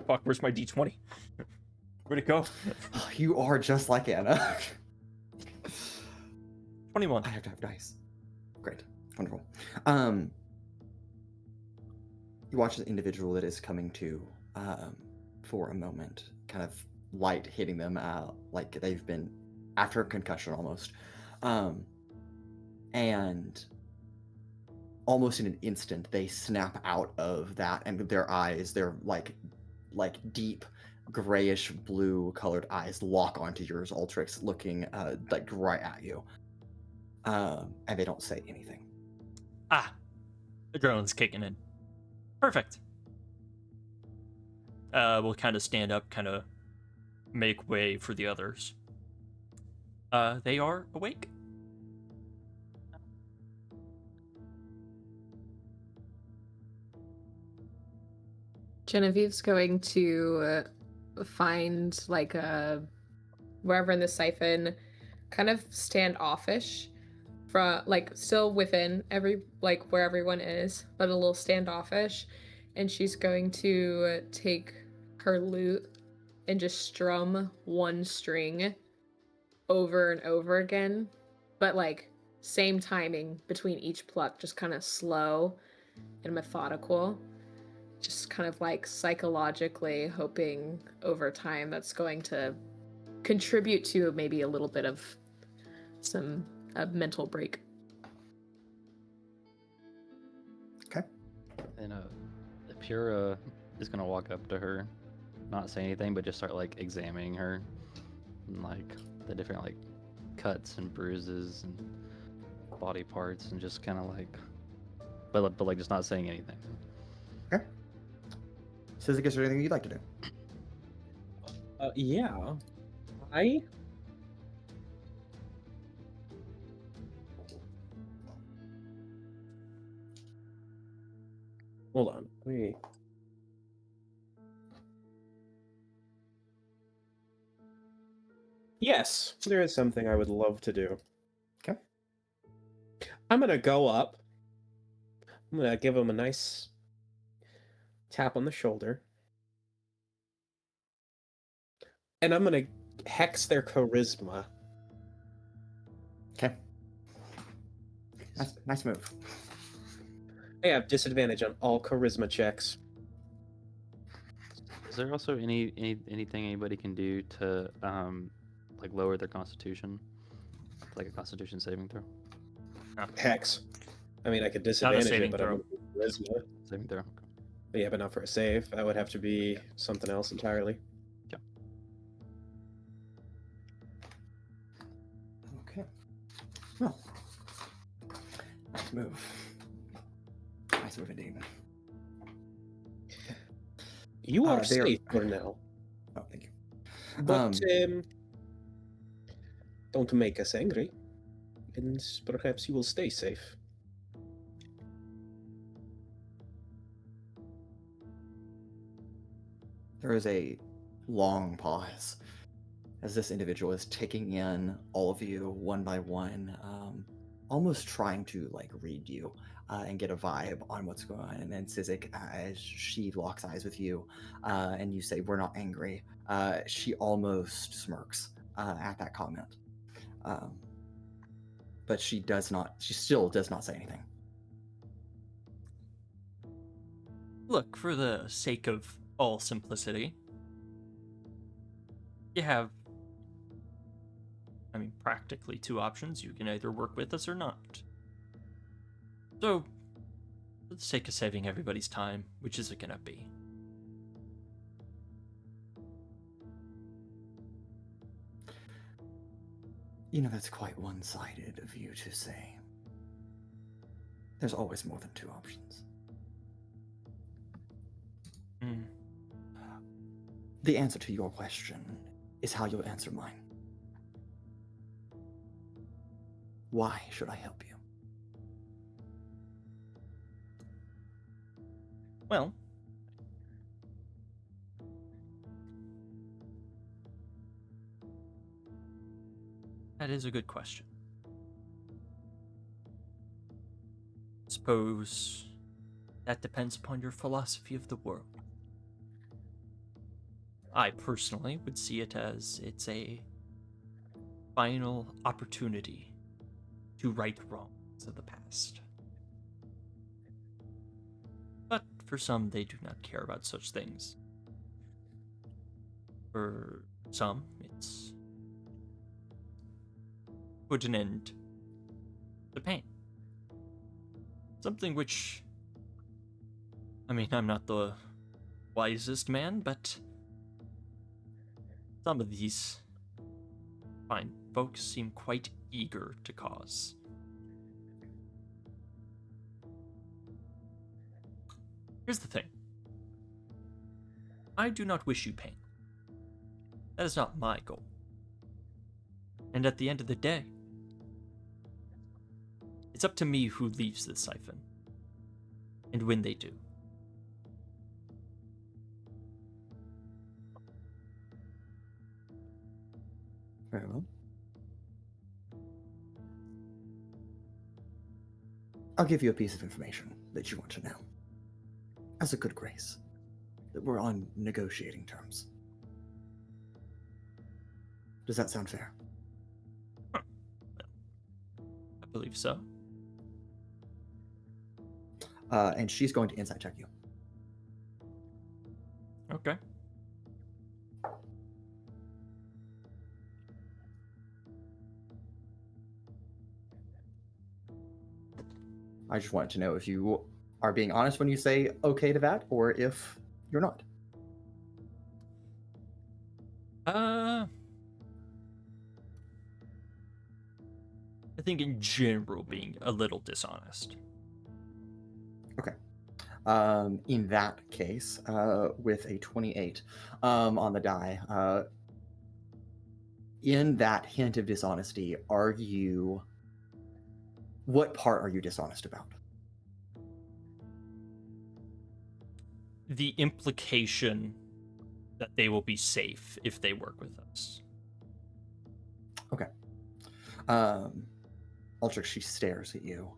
Fuck, where's my d20? Where'd it go? You are just like Anna. 21. I have to have dice. Great. Wonderful. You watch an individual that is coming to for a moment, kind of light hitting them like they've been after a concussion almost. And almost in an instant, they snap out of that, and their eyes, they're like deep grayish blue colored eyes lock onto yours, Altrix, looking like right at you. And they don't say anything. Ah, adrenaline's kicking in. Perfect. We'll kind of stand up, kind of make way for the others. They are awake. Genevieve's going to find like a wherever in the siphon, kind of standoffish, from like still within where everyone is, but a little standoffish, and she's going to take her lute and just strum one string over and over again, but like same timing between each pluck, just kind of slow and methodical. Just kind of like psychologically hoping over time that's going to contribute to maybe a little bit of a mental break. Okay. And Pura is gonna walk up to her, not say anything, but just start like examining her, and like the different like cuts and bruises and body parts, and just kind of like, but like just not saying anything. Okay. Sizik, is there anything you'd like to do? Yeah. Hold on. Wait. Yes, there is something I would love to do. Okay. I'm gonna go up. I'm gonna give him a nice tap on the shoulder. And I'm gonna hex their charisma. Okay. Nice move. I have disadvantage on all charisma checks. Is there also anything anybody can do to like lower their constitution, like a constitution saving throw? Hex. I mean, I could Not a disadvantage saving it, but throw. I'm charisma. Saving throw. But yeah, but not for a save. That would have to be something else entirely. Okay. Well, nice move. Nice move indeed. You are they are- safe for now. Oh, thank you. But don't make us angry. And perhaps you will stay safe. There is a long pause as this individual is taking in all of you one by one, almost trying to like read you and get a vibe on what's going on. And then Sizik, as she locks eyes with you and you say, "We're not angry," she almost smirks at that comment. But she still does not say anything. Look, for the sake of all simplicity, you have, practically two options. You can either work with us or not. So, for the sake of saving everybody's time, which is it gonna be? You know, that's quite one-sided of you to say. There's always more than two options. The answer to your question is how you'll answer mine. Why should I help you? Well, that is a good question. Suppose that depends upon your philosophy of the world. I personally would see it as it's a final opportunity to right wrongs of the past. But for some, they do not care about such things. For some, it's put an end to pain. Something which, I mean, I'm not the wisest man, but some of these fine folks seem quite eager to cause. Here's the thing. I do not wish you pain. That is not my goal. And at the end of the day, it's up to me who leaves this siphon. And when they do. Very well. I'll give you a piece of information that you want to know. As a good grace, that we're on negotiating terms. Does that sound fair? I believe so. And she's going to insight check you. Okay. I just wanted to know if you are being honest when you say okay to that, or if you're not. I think in general being a little dishonest. Okay. In that case, with a 28 on the die, in that hint of dishonesty, what part are you dishonest about? The implication that they will be safe if they work with us. Okay. Altrix, she stares at you.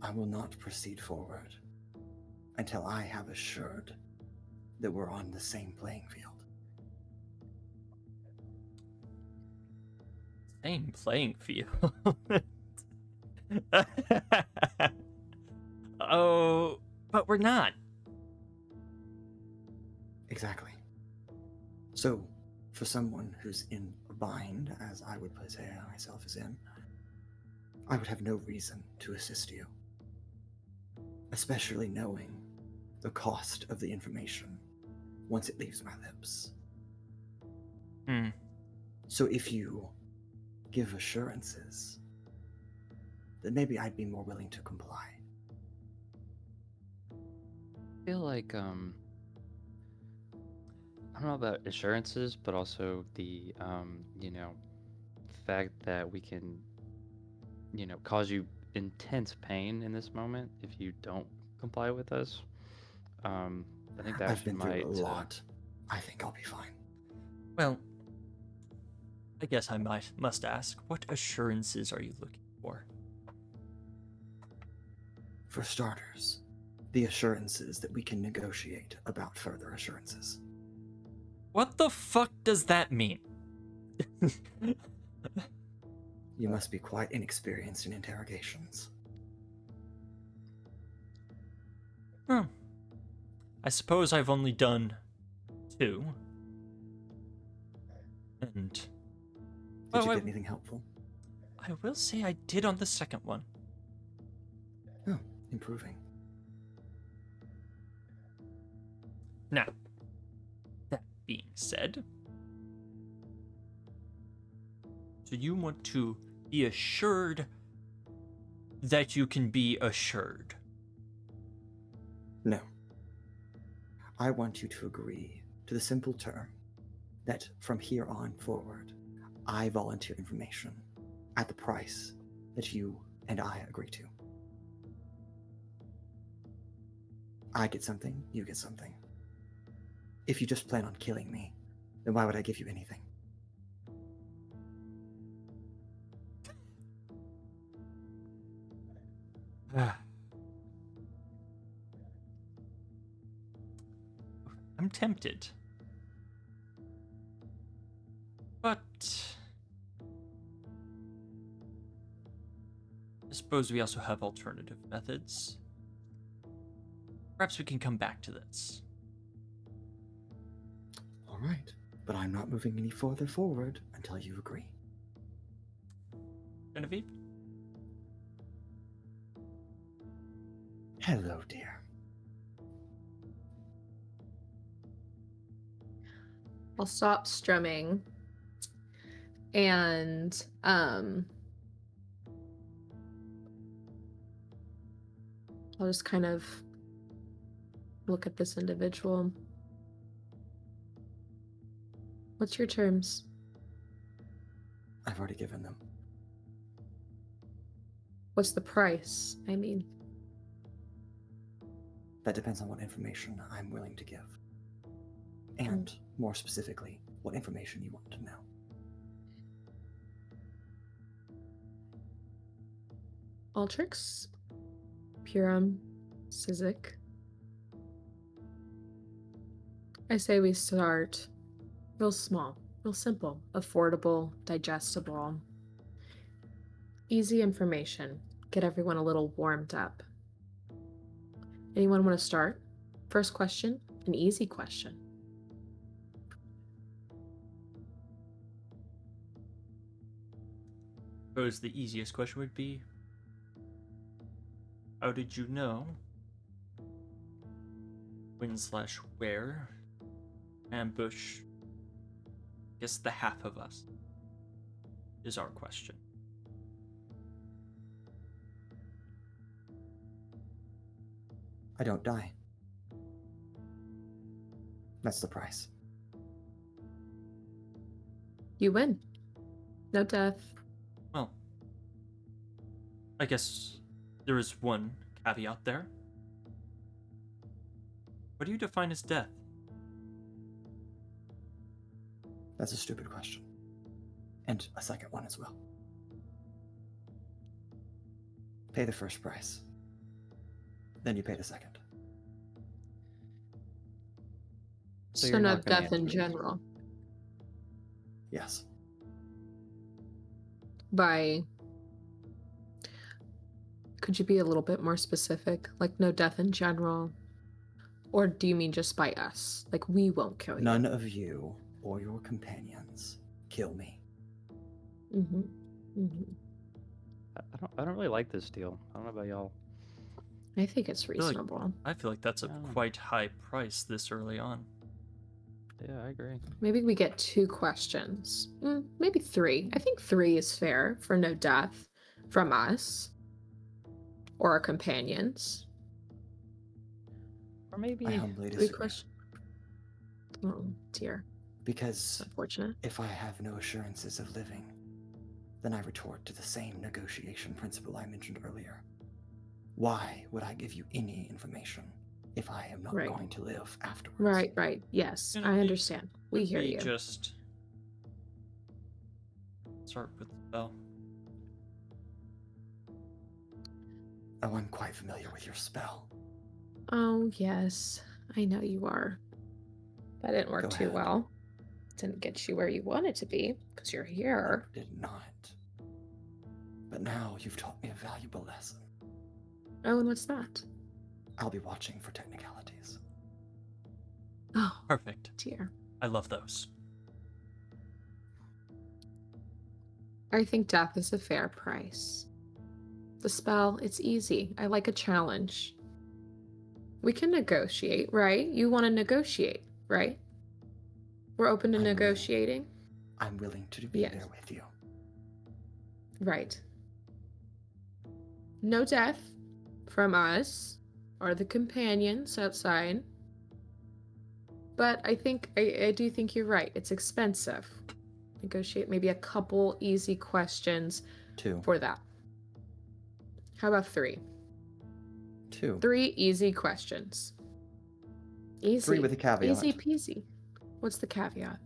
I will not proceed forward until I have assured that we're on the same playing field. Same playing field. Oh, but we're not. Exactly. So, for someone who's in a bind, as I would say myself is in, I would have no reason to assist you. Especially knowing the cost of the information once it leaves my lips. So if you give assurances, then maybe I'd be more willing to comply. I feel like I don't know about assurances, but also the fact that we can cause you intense pain in this moment if you don't comply with us. I think that I've been might through a lot. I think I'll be fine. Well, I guess I must ask, what assurances are you looking for? For starters, the assurances that we can negotiate about further assurances. What the fuck does that mean? You must be quite inexperienced in interrogations. I suppose I've only done 2. And Did well, you get anything helpful? I will say I did on the second one. Oh, improving. Now, that being said, so you want to be assured that you can be assured? No. I want you to agree to the simple term that from here on forward, I volunteer information at the price that you and I agree to. I get something, you get something. If you just plan on killing me, then why would I give you anything? I'm tempted. But I suppose we also have alternative methods. Perhaps we can come back to this. All right, but I'm not moving any further forward until you agree. Genevieve? Hello, dear. I'll stop strumming and I'll just kind of look at this individual. What's your terms? I've already given them. What's the price? I mean, That depends on what information I'm willing to give. And, more specifically, what information you want to know. Altrix, Pura, Sizik. I say we start real small, real simple, affordable, digestible, easy information. Get everyone a little warmed up. Anyone want to start? First question, an easy question. Suppose the easiest question would be, how did you know when/where ambush, I guess the half of us, is our question. I don't die. That's the price. You win. No death. Well, I guess there is one caveat there. What do you define as death? That's a stupid question. And a second one as well. Pay the first price. Then you pay the second. So So you're no not gonna death in answer. general. Yes. Could you be a little bit more specific? Like no death in general? Or do you mean just by us? Like we won't kill you? None of you or your companions kill me. Mm-hmm. Mm-hmm. I don't really like this deal. I don't know about y'all. I think it's feel like- reasonable. I feel like that's a Yeah. quite high price this early on. Yeah, I agree. Maybe we get 2 questions. Maybe 3. I think 3 is fair for no death from us or our companions. Or maybe I humbly 3 disagree. questions. Oh dear, Because it's unfortunate. if I have no assurances of living, then I retort to the same negotiation principle I mentioned earlier. Why would I give you any information if I am not Right. going to live afterwards? Right. Yes, Could I we- understand. We Could hear we you. just start with the spell? Oh, I'm quite familiar with your spell. Oh yes, I know you are. That didn't work Go too ahead. well. Didn't get you where you wanted to be because you're here. It did not. But now you've taught me a valuable lesson. Oh, and what's that? I'll be watching for technicalities. Oh Perfect. dear. I love those. I think death is a fair price. The spell, it's easy. I like a challenge. We can negotiate, right? You want to negotiate, right? We're open to I'm willing. negotiating? I'm willing to be Yes. there with you. Right. No death from us or the companions outside. But I think, I do think you're right. It's expensive. Negotiate maybe a couple easy questions 2. for that. How about 3? 2. 3 easy questions. Easy. 3 with a caveat. Easy peasy. What's the caveat?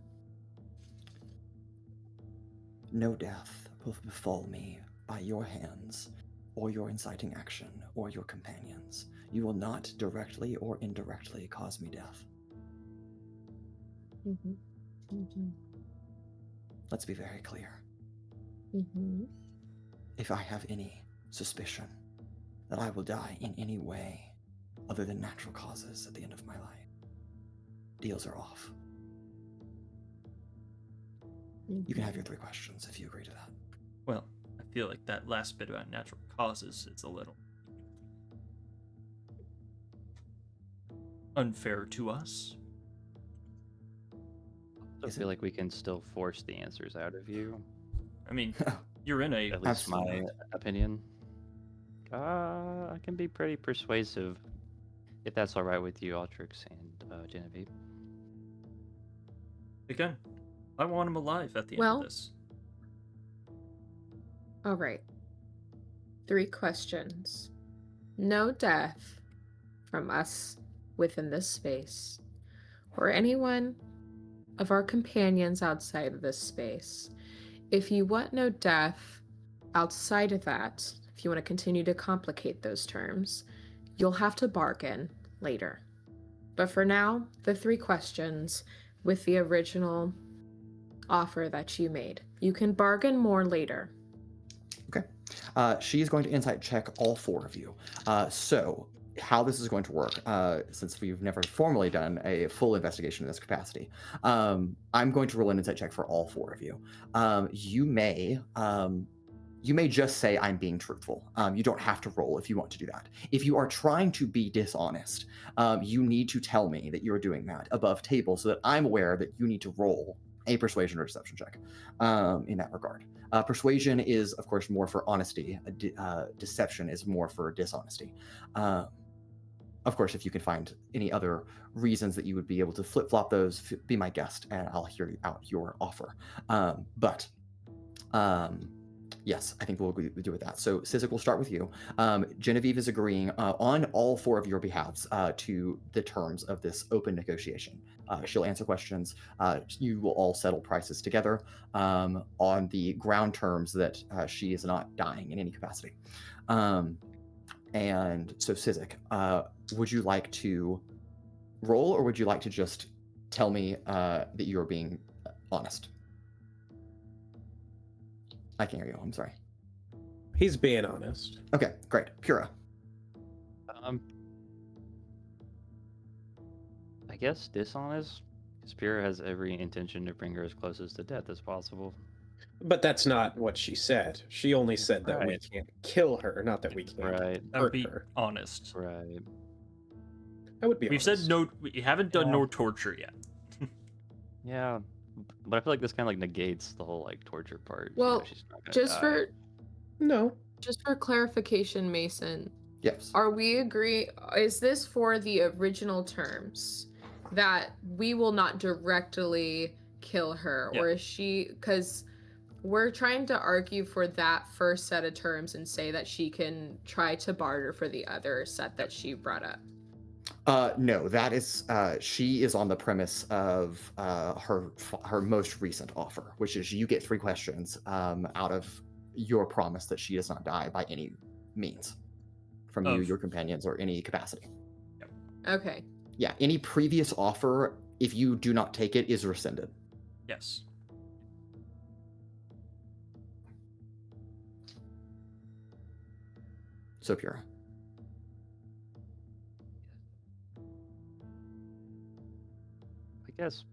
No death will befall me by your hands, or your inciting action, or your companions. You will not directly or indirectly cause me death. Mhm. Mhm. Let's be very clear. Mhm. If I have any suspicion that I will die in any way other than natural causes at the end of my life, deals are off. You can have your 3 questions if you agree to that. Well, I feel like that last bit about natural causes is a little unfair to us. I Is feel it? like we can still force the answers out of you. I mean, you're in a At least Absolutely my not. opinion. I can be pretty persuasive, if that's all right with you, Altrix and Genevieve. again. I want him alive at the end Well- of this. All right. 3 questions. No death from us within this space, or anyone of our companions outside of this space. If you want no death outside of that, if you want to continue to complicate those terms, you'll have to bargain later. But for now, the 3 questions with the original offer that you made. You can bargain more later. Okay. She is going to insight check all 4 of you. So, how this is going to work, since we've never formally done a full investigation in this capacity, I'm going to roll an insight check for all 4 of you. You may just say I'm being truthful. You don't have to roll if you want to do that. If you are trying to be dishonest, you need to tell me that you're doing that above table so that I'm aware that you need to roll a persuasion or deception check in that regard. Persuasion is, of course, more for honesty. Deception is more for dishonesty. Of course, if you can find any other reasons that you would be able to flip-flop those, be my guest, and I'll hear out your offer. Yes, I think we'll do with that. So, Sizik, we'll start with you. Genevieve is agreeing on all 4 of your behalves to the terms of this open negotiation. She'll answer questions. You will all settle prices together on the ground terms that she is not dying in any capacity. And so, Sizik, would you like to roll, or would you like to just tell me that you're being honest? I can't hear you. I'm sorry. He's being honest. Okay, great. Pura. I guess dishonest, because Pura has every intention to bring her as close to death as possible. But that's not what she said. She only said that we Right. can't kill her, not that we can't Right. I would hurt be her. honest. Right. I would be We've honest. said no. We haven't done Yeah. no torture yet. Yeah, but I feel like this kind of like negates the whole like torture part. Well, she's not gonna Just die. for No. just for clarification, Mason, Yes. are we agree? Is this for the original terms that we will not directly kill her, Yeah. or is she? Because we're trying to argue for that first set of terms and say that she can try to barter for the other set that she brought up. No, that is she is on the premise of her most recent offer, which is you get 3 questions out of your promise that she does not die by any means from you, Of- your companions, or any capacity. Okay. Yeah, any previous offer, if you do not take it, is rescinded. Yes. So Pura. I guess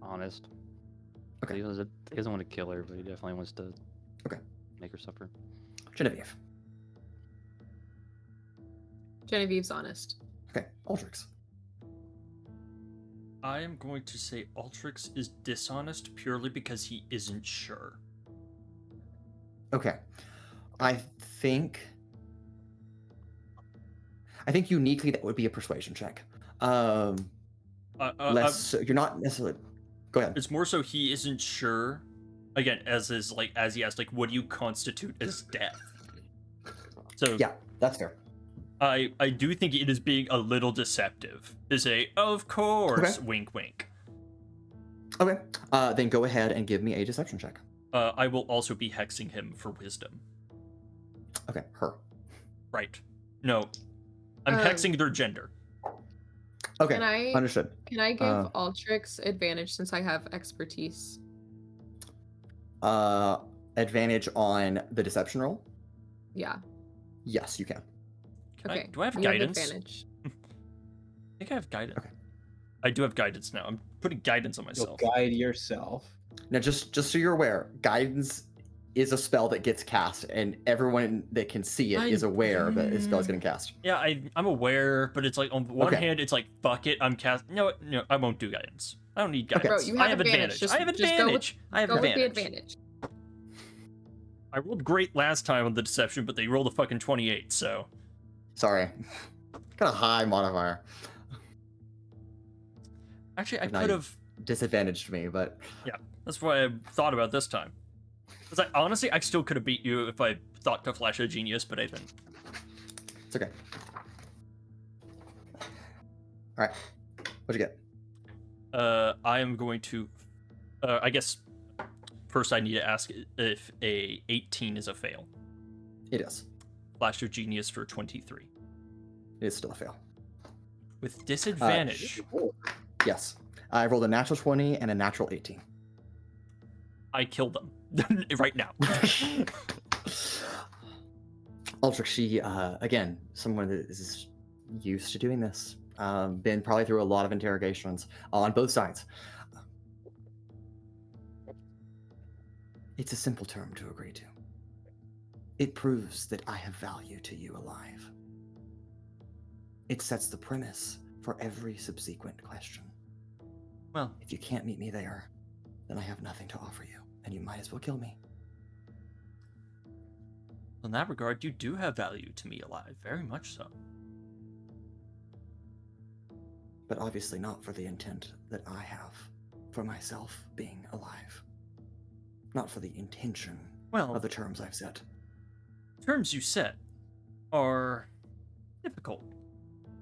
honest. Okay. He doesn't want to kill her, but he definitely wants to Okay. make her suffer. Genevieve. Genevieve's honest. Okay. Altrix. I am going to say Altrix is dishonest purely because he isn't sure. Okay. I think uniquely that would be a persuasion check. You're not necessarily. Go ahead. It's more so he isn't sure. Again, as he asked, like, what do you constitute as death? So Yeah, that's fair. I do think it is being a little deceptive to say, of course, Okay. wink, wink. Okay. Then go ahead and give me a deception check. I will also be hexing him for wisdom. Okay, her. Right. No. I'm hexing their gender. Okay, Can I understood. can I give Altrix advantage since I have expertise? Advantage on the deception roll? Yeah. Yes, you can. Okay. Do I have you guidance? advantage. I think I have guidance. Okay. I do have guidance now. I'm putting guidance on You'll myself. guide yourself. Now, just so you're aware, guidance is a spell that gets cast, and everyone that can see it is aware that this spell is getting cast. Yeah, I'm aware, but it's like on one Okay. hand, it's like fuck it, I'm cast. No, I won't do guidance. I don't need guidance. Bro, you I have have advantage. advantage. I have advantage. I have Go with the advantage. advantage. I rolled great last time on the deception, but they rolled a fucking 28. So Sorry. Got a high modifier. actually, I Now could you- have. Disadvantaged me, but That's what I thought about this time. Because honestly, I still could have beat you if I thought to flash a genius, but I didn't. it's okay. All right. What'd you get? I am going to. I guess first I need to ask if a 18 is a fail. It is. Flash of genius for 23 It is still a fail. with disadvantage. Yes. I rolled a natural 20 and a natural 18. I killed them right now. Altrix, she, again, someone that is used to doing this. Been probably through a lot of interrogations on both sides. It's a simple term to agree to. It proves that I have value to you alive. It sets the premise for every subsequent question. Well, If you can't meet me there, then I have nothing to offer you, and you might as well kill me. in that regard, you do have value to me alive, very much so. But obviously not for the intent that I have for myself being alive. Not for the intention Well, of the terms I've set. terms you set are difficult.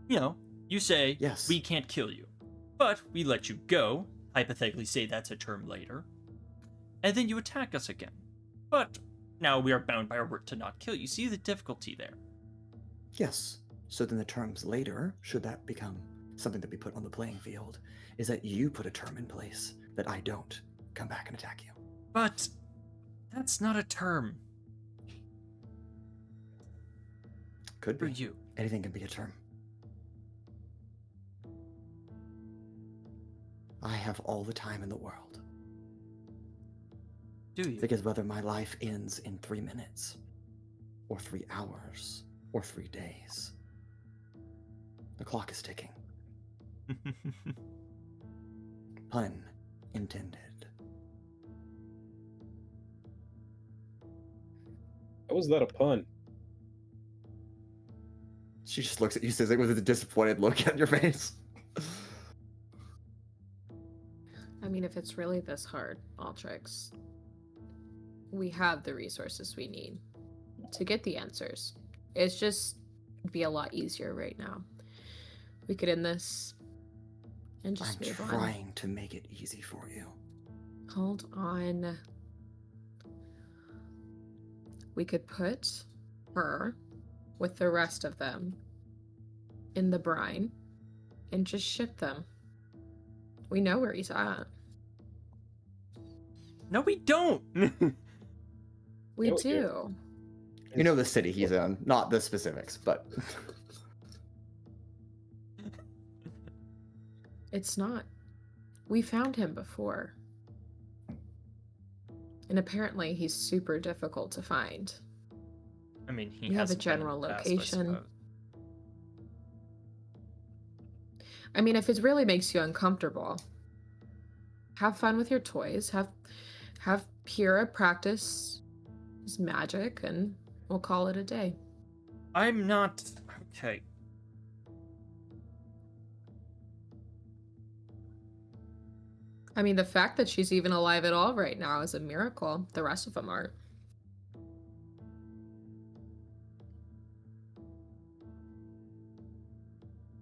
You know, you say, Yes. we can't kill you, but we let you go, hypothetically say that's a term later, and then you attack us again. But now we are bound by our word to not kill you. See the difficulty there? Yes. So then the terms later, should that become something that we put on the playing field, is that you put a term in place that I don't come back and attack you. But that's not a term Could for be. you. Anything can be a term. I have all the time in the world. Do you? Because whether my life ends in 3 minutes, or 3 hours, or 3 days, the clock is ticking. Pun intended. How was that a pun? She just looks at you, Sizik, with a disappointed look on your face. I mean, if it's really this hard, Altrix, we have the resources we need to get the answers. It's just be a lot easier right now. We could end this and just I'm move on. trying to make it easy for you. Hold on. We could put her with the rest of them in the brine and just ship them. We know where he's at. No, we don't. We Yeah, we do. do. You know the city he's in, not the specifics, but It's not. We found him before. And apparently he's super difficult to find. I mean, he We have a hasn't been in general the past, I location. suppose. I mean, if it really makes you uncomfortable, have fun with your toys. Have Pura practice his magic, and we'll call it a day. I'm not okay. I mean, the fact that she's even alive at all right now is a miracle. The rest of them aren't.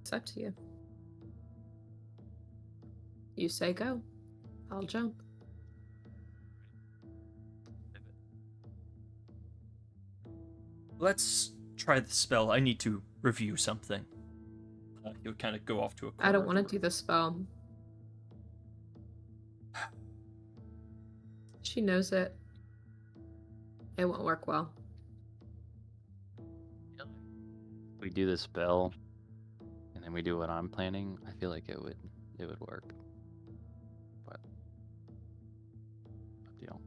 It's up to you. You say go. I'll jump. Let's try the spell. I need to review something. He'll kind of go off to a corner. I don't want to do the spell. She knows it. It won't work well. We do the spell, and then we do what I'm planning. I feel like it would work. But deal.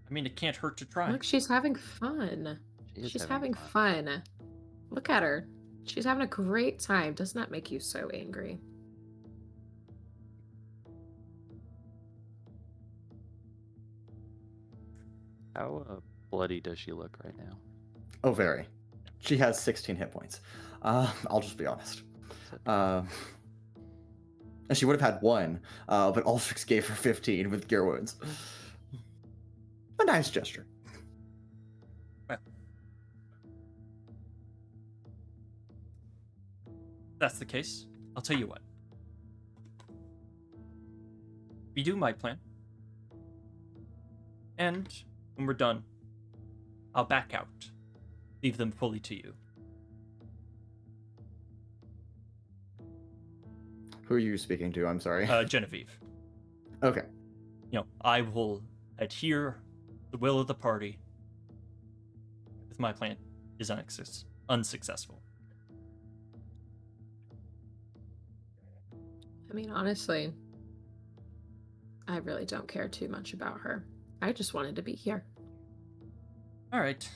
I mean, it can't hurt to try. Look, she's having fun. She's having fun. Look at her. She's having a great time. Doesn't that make you so angry? How bloody does she look right now? Oh, very. She has 16 hit points. I'll just be honest. And she would have had 1, but Altrix gave her 15 with gear wounds. A nice gesture. Well, if that's the case, I'll tell you what. We do my plan. And when we're done, I'll back out. Leave them fully to you. Who are you speaking to? I'm sorry. Genevieve. Okay. You know, I will adhere the will of the party if my plan is unsuccessful. I mean, honestly, I really don't care too much about her. I just wanted to be here. All right.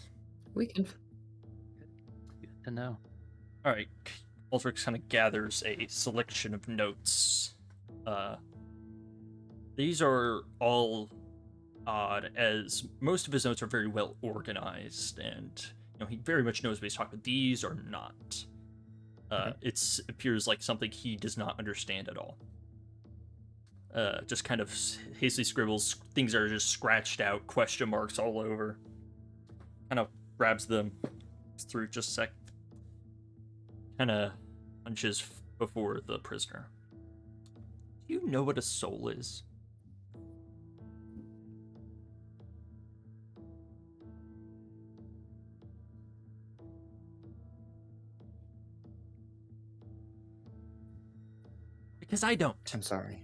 We can... Good to know. All right. Altrix kind of gathers a selection of notes. These are all odd, as most of his notes are very well organized, and he very much knows what he's talking about. These are not. It appears like something he does not understand at all. Just kind of hastily scribbles. Things are just scratched out, question marks all over. Kind of grabs them through just a sec. Kind of hunches before the prisoner. Do you know what a soul is? Because I don't. I'm sorry.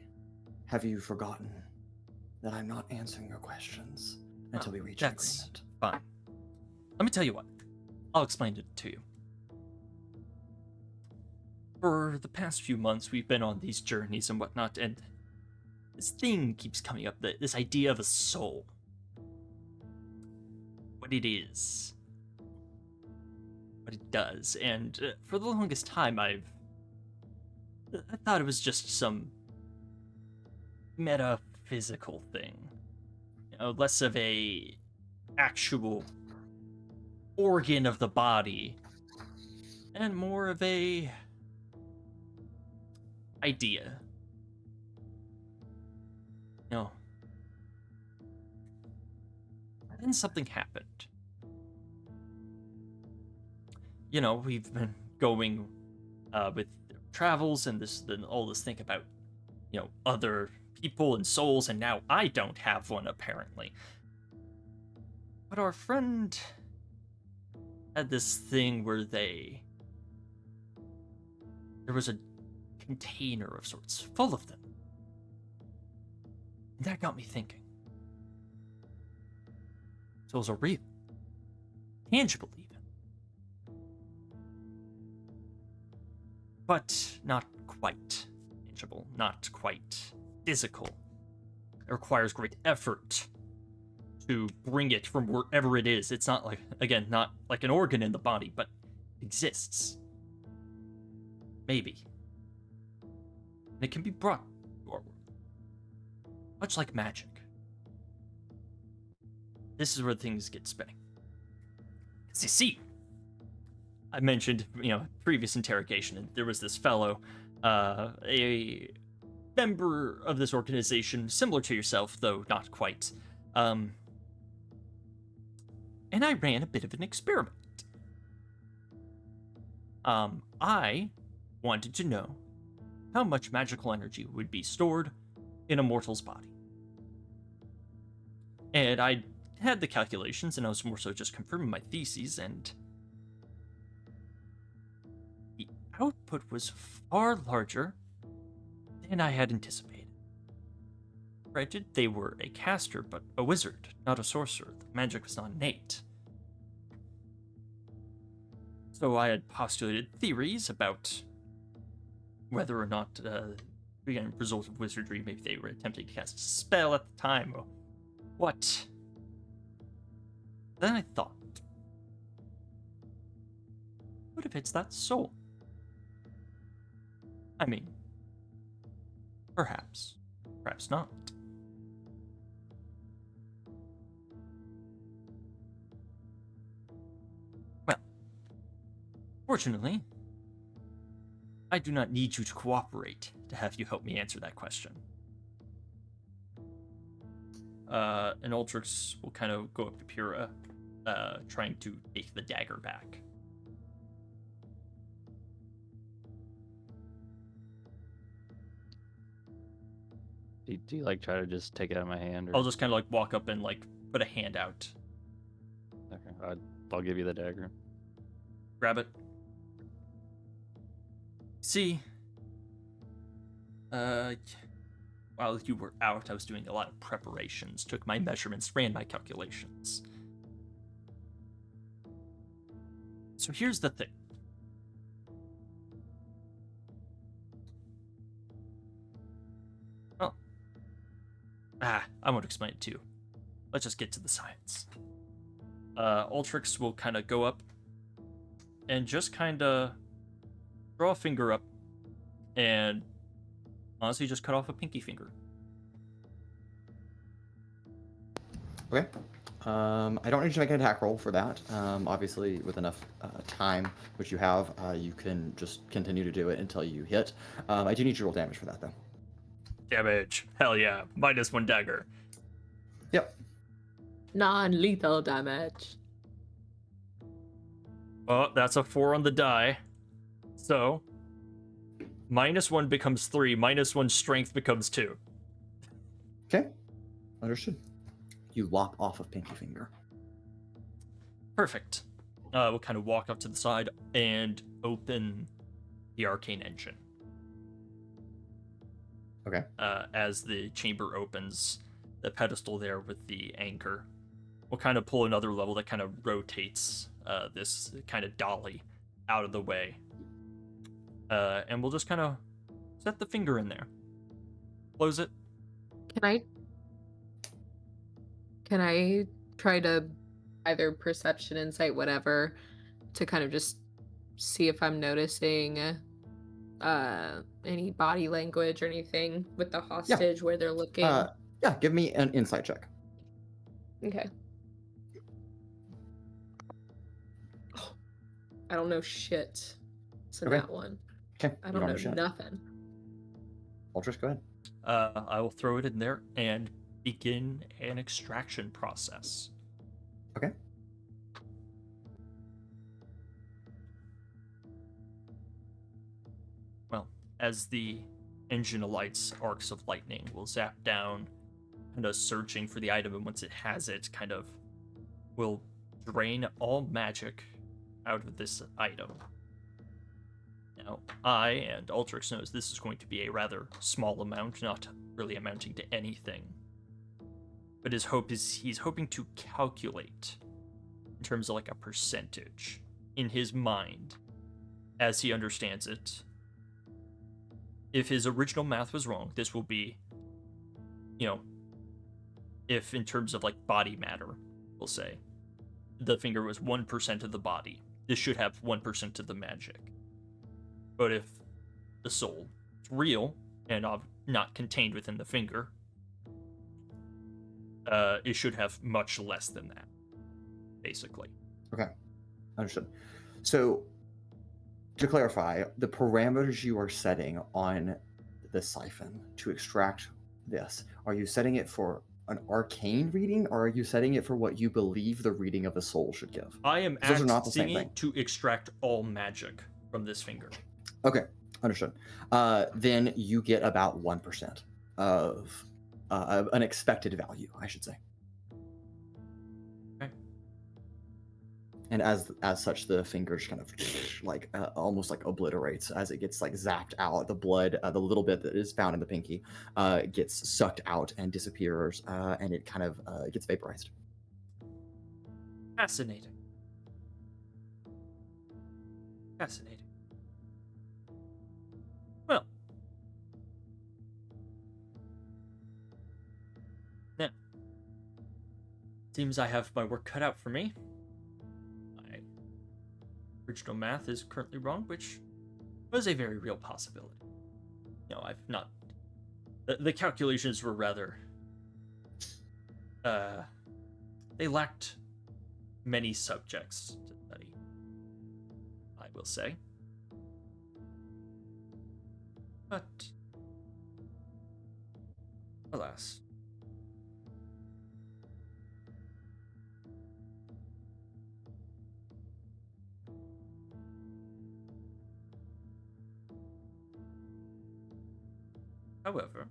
Have you forgotten that I'm not answering your questions until we reach an agreement? Fine. Let me tell you what. I'll explain it to you. For the past few months, we've been on these journeys and whatnot, and this thing keeps coming up, this idea of a soul. What it is. What it does. And for the longest time, I thought it was just some metaphysical thing. Less of a actual organ of the body, and more of a idea. Then something happened. We've been going with travels and all this thing about other people and souls, and now I don't have one, apparently. But our friend had this thing where there was a container of sorts full of them. And that got me thinking. Souls are real. Tangible, even. But not quite tangible, not quite physical. It requires great effort to bring it from wherever it is. It's not like, again, not like an organ in the body, but exists. Maybe. And it can be brought to our world. Much like magic. This is where things get spinning. Because you see, I mentioned, previous interrogation, and there was this fellow, a member of this organization, similar to yourself, though not quite. And I ran a bit of an experiment. I wanted to know how much magical energy would be stored in a mortal's body. And I had the calculations, and I was more so just confirming my theses, and the output was far larger than I had anticipated. Granted, they were a caster, but a wizard, not a sorcerer. The magic was not innate. So I had postulated theories about whether or not, again, result of wizardry, maybe they were attempting to cast a spell at the time, or what. Then I thought, what if it's that soul? I mean, perhaps not. Well, fortunately, I do not need you to cooperate to have you help me answer that question. And Altrix will kind of go up to Pura, trying to take the dagger back. Do you like try to just take it out of my hand? Or... I'll just kind of like walk up and like put a hand out. Okay, I'll give you the dagger. Grab it. See, while you were out, I was doing a lot of preparations, took my measurements, ran my calculations. So here's the thing. Oh. I won't explain it to you. Let's just get to the science. Altrix will kind of go up and just kind of draw a finger up and honestly just cut off a pinky finger. Okay. I don't need you to make an attack roll for that. Obviously, with enough time, which you have, you can just continue to do it until you hit. I do need you to roll damage for that, though. Damage. Hell yeah. -1 dagger. Yep. Non-lethal damage. Well, that's a 4 on the die. So, -1 becomes 3, -1 strength becomes 2. Okay. Understood. You lop off of pinky finger. Perfect. We'll kind of walk up to the side and open the arcane engine. Okay. As the chamber opens, the pedestal there with the anchor, we'll kind of pull another level that kind of rotates this kind of dolly out of the way. And we'll just kind of set the finger in there. Close it. Can I try to either perception, insight, whatever, to kind of just see if I'm noticing any body language or anything with the hostage where they're looking? Yeah, give me an insight check. Okay. I don't know shit. So Okay. that one. Okay. I don't know nothing. Altrix, go ahead. I will throw it in there and begin an extraction process. Okay. Well, as the engine alights, arcs of lightning will zap down, kind of searching for the item, and once it has it, kind of will drain all magic out of this item. Now, I and Altrix knows this is going to be a rather small amount, not really amounting to anything. But his hope is he's hoping to calculate in terms of like a percentage in his mind as he understands it. If his original math was wrong, this will be, if in terms of like body matter, we'll say, the finger was 1% of the body, this should have 1% of the magic. But if the soul is real and not contained within the finger, it should have much less than that, basically. Okay. Understood. So, to clarify, the parameters you are setting on the siphon to extract this, are you setting it for an arcane reading, or are you setting it for what you believe the reading of the soul should give? I am Those are not the same acting thing. to extract all magic from this finger. Okay, understood. Then you get about 1% of an expected value, I should say. Okay. And as such, the fingers kind of like almost like obliterates as it gets like zapped out. The blood, the little bit that is found in the pinky, gets sucked out and disappears, and it kind of gets vaporized. Fascinating. Fascinating. Well. Now. Seems I have my work cut out for me. My original math is currently wrong, which was a very real possibility. No, I've not... The calculations were rather... they lacked many subjects to study, I will say. But, alas. However,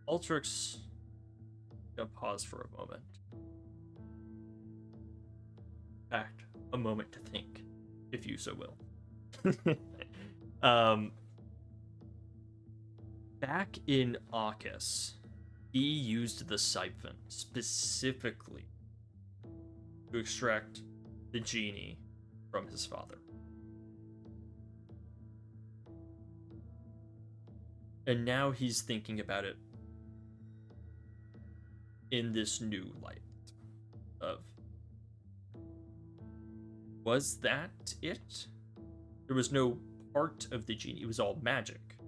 Altrix, gonna pause for a moment. In fact, a moment to think, if you so will. Back in Arcus, he used the siphon specifically to extract the genie from his father. And now he's thinking about it in this new light of, was that it? There was no part of the genie, it was all magic.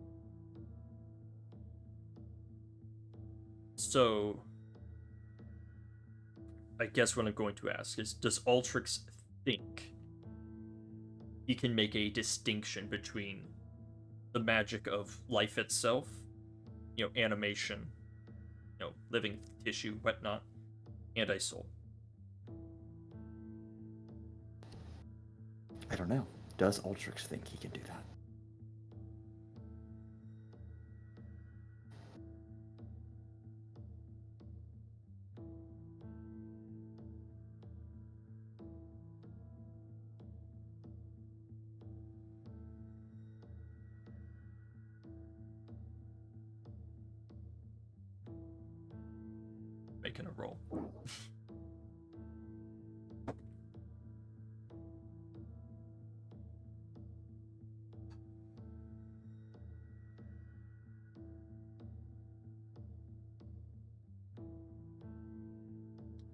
So, I guess what I'm going to ask is, does Altrix think he can make a distinction between the magic of life itself, animation, living tissue, whatnot, and a soul? I don't know. Does Altrix think he can do that? Making a roll.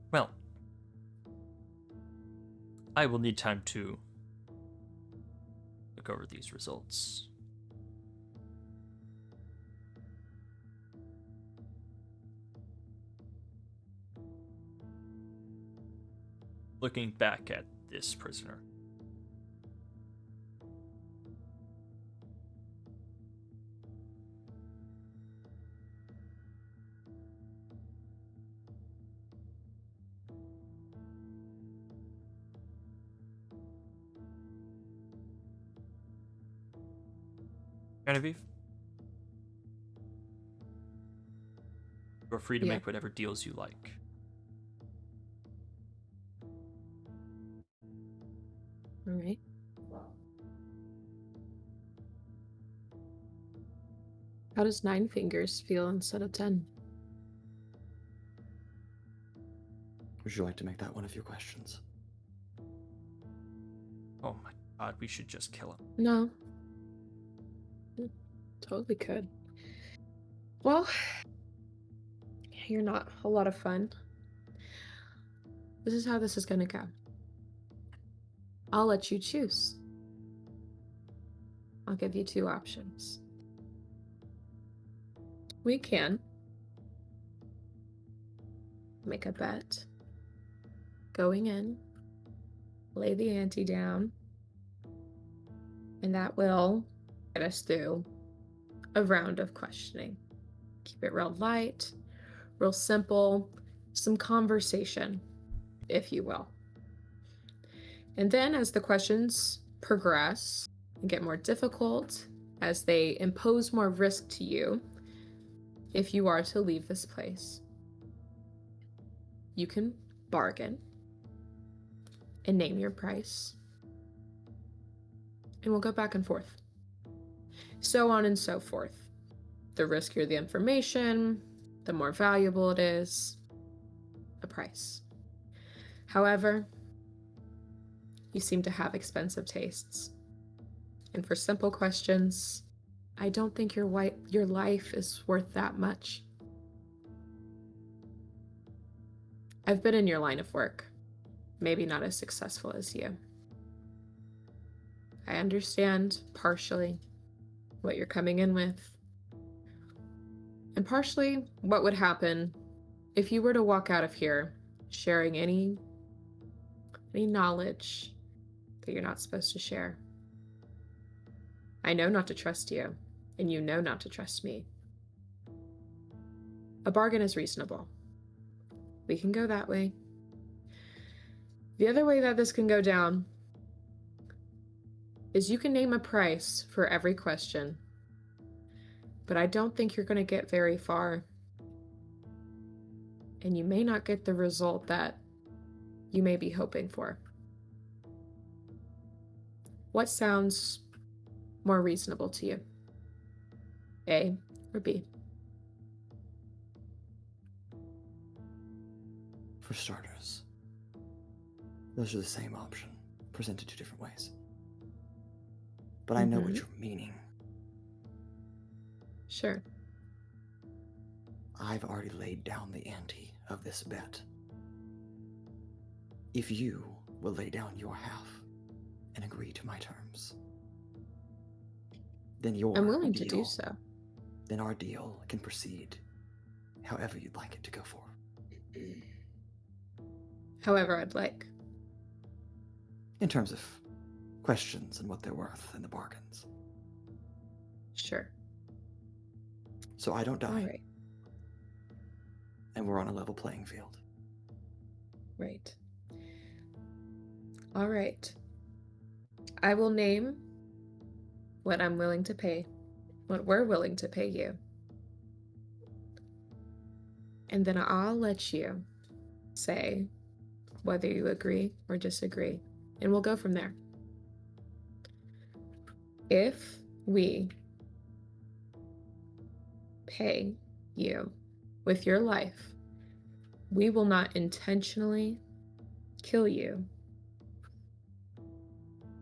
Well, I will need time to look over these results. Looking back at this prisoner. Genevieve? You're free to make whatever deals you like. All right. How does 9 fingers feel instead of 10? Would you like to make that one of your questions? Oh my god, we should just kill him. No. Totally could. Well, you're not a lot of fun. This is how this is gonna go. I'll let you choose. I'll give you 2 options. We can make a bet going in, lay the ante down, and that will get us through a round of questioning. Keep it real light, real simple, some conversation, if you will. And then as the questions progress and get more difficult, as they impose more risk to you, if you are to leave this place, you can bargain and name your price. And we'll go back and forth. So on and so forth. The riskier the information, the more valuable it is, the price. However, you seem to have expensive tastes. And for simple questions, I don't think your life is worth that much. I've been in your line of work, maybe not as successful as you. I understand partially what you're coming in with, and partially what would happen if you were to walk out of here sharing any knowledge that you're not supposed to share. I know not to trust you, and you know not to trust me. A bargain is reasonable. We can go that way. The other way that this can go down is you can name a price for every question, but I don't think you're going to get very far. And you may not get the result that you may be hoping for. What sounds more reasonable to you? A or B? For starters, those are the same option, presented two different ways. But I know what you're meaning. Sure. I've already laid down the ante of this bet. If you will lay down your half and agree to my terms, then I'm willing to do so. Then our deal can proceed however you'd like it to go for. However I'd like. In terms of questions and what they're worth and the bargains. Sure. So I don't die. All right. And we're on a level playing field. Right. All right. I will name what I'm willing to pay, what we're willing to pay you. And then I'll let you say whether you agree or disagree, and we'll go from there. If we pay you with your life, we will not intentionally kill you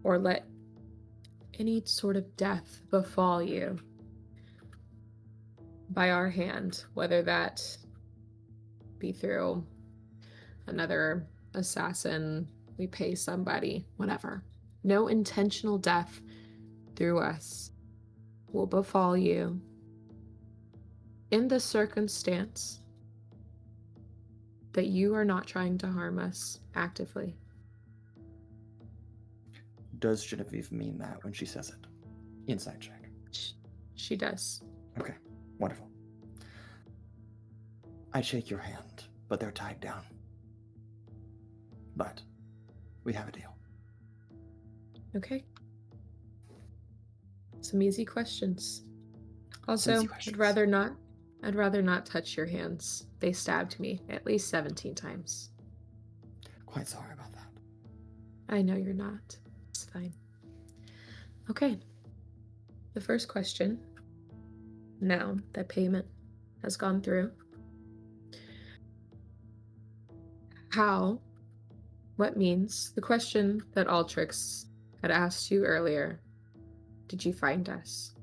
or let any sort of death befall you by our hand, whether that be through another assassin, we pay somebody, whatever. No intentional death through us will befall you in the circumstance that you are not trying to harm us actively. Does Genevieve mean that when she says it? Insight check. She does. Okay, wonderful. I shake your hand, but they're tied down. But we have a deal. Okay. Some easy questions. Also, Easy questions. I'd rather not touch your hands. They stabbed me at least 17 times. Quite sorry about that. I know you're not. It's fine. Okay. The first question, now that payment has gone through. What means, the question that Altrix had asked you earlier, did you find us?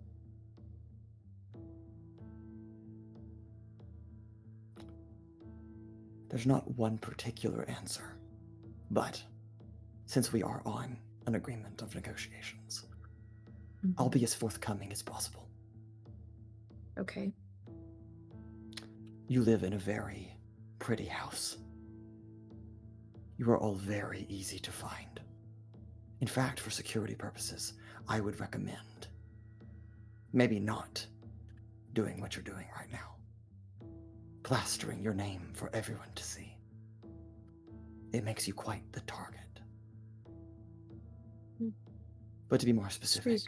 There's not one particular answer, but since we are on an agreement of negotiations, I'll be as forthcoming as possible. Okay. You live in a very pretty house. You are all very easy to find. In fact, for security purposes, I would recommend maybe not doing what you're doing right now. Plastering your name for everyone to see. It makes you quite the target. But to be more specific,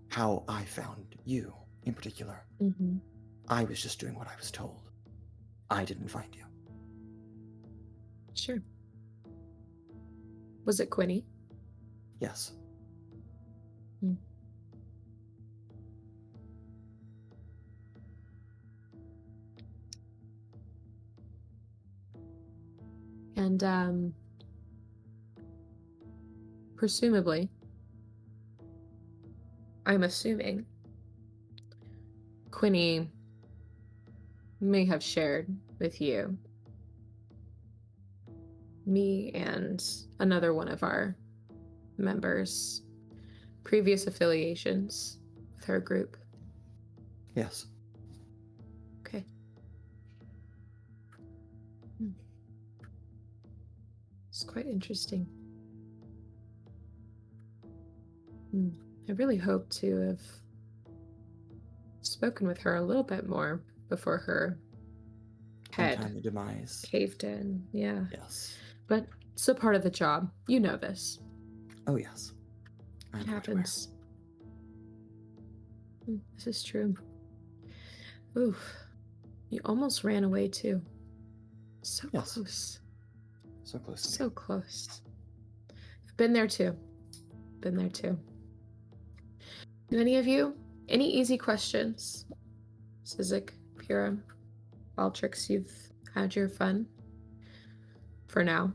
how I found you in particular, I was just doing what I was told. I didn't find you. Sure. Was it Quinny? Yes. And presumably, I'm assuming, Quinny may have shared with you me and another one of our members' previous affiliations with her group. Yes. Okay. It's quite interesting. I really hope to have spoken with her a little bit more before her head Untimely demise. caved in. Yeah. Yes. But it's a part of the job. You know this. Oh, yes. It happens. This is true. Oof. You almost ran away too. So Yes. close. So close to me. So close. Been there too. Been there too. Do any of you, any easy questions? Sizik, Pura, Altrix, you've had your fun for now.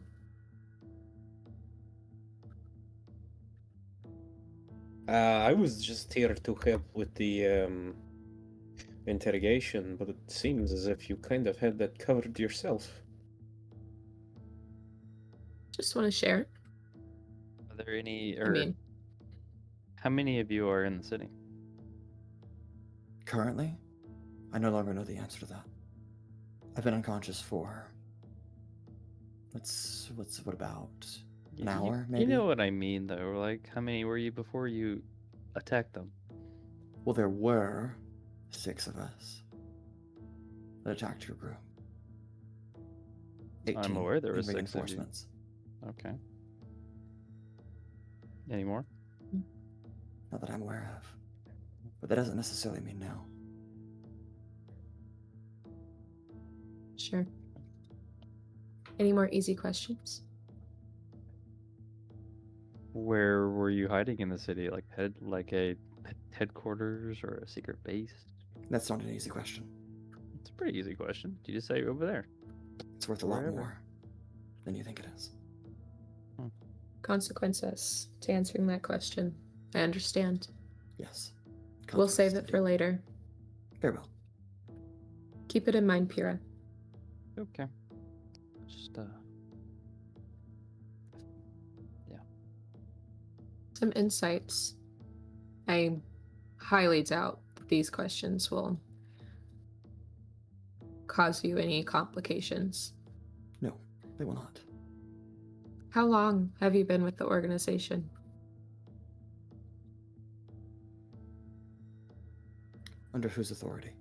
I was just here to help with the interrogation, but it seems as if you kind of had that covered yourself. Just want to share. Are there any, I mean, how many of you are in the city? Currently, I no longer know the answer to that. I've been unconscious for... what about... an hour, maybe? You know what I mean, though. Like, how many were you before you attacked them? Well, there were 6 of us that attacked your group. 18 I'm aware there were in 6 of you. reinforcements. Okay. Any more? Not that I'm aware of. But that doesn't necessarily mean no. sure. Any more easy questions? Where were you hiding in the city? Like a headquarters or a secret base? That's not an easy question. It's a pretty easy question. You just say over there. It's worth a lot Wherever. more than you think it is. Consequences to answering that question. I understand. Yes. We'll save it for later. Very well. Keep it in mind, Pura. Okay. Just yeah. Some insights. I highly doubt these questions will cause you any complications. No, they will not. How long have you been with the organization? Under whose authority?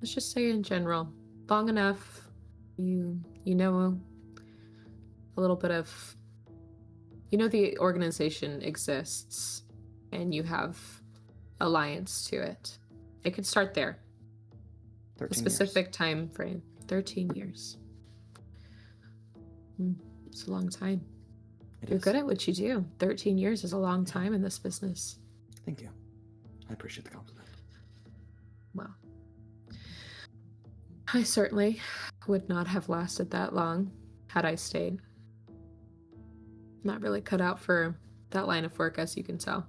Let's just say in general. Long enough, you know a little bit of... You know the organization exists, and you have alliance to it. It could start there. 13 A specific time frame. 13 years. It's a long time. It You're is. good at what you do. 13 years is a long time in this business. Thank you. I appreciate the compliment. Well, I certainly would not have lasted that long had I stayed. Not really cut out for that line of work, as you can tell.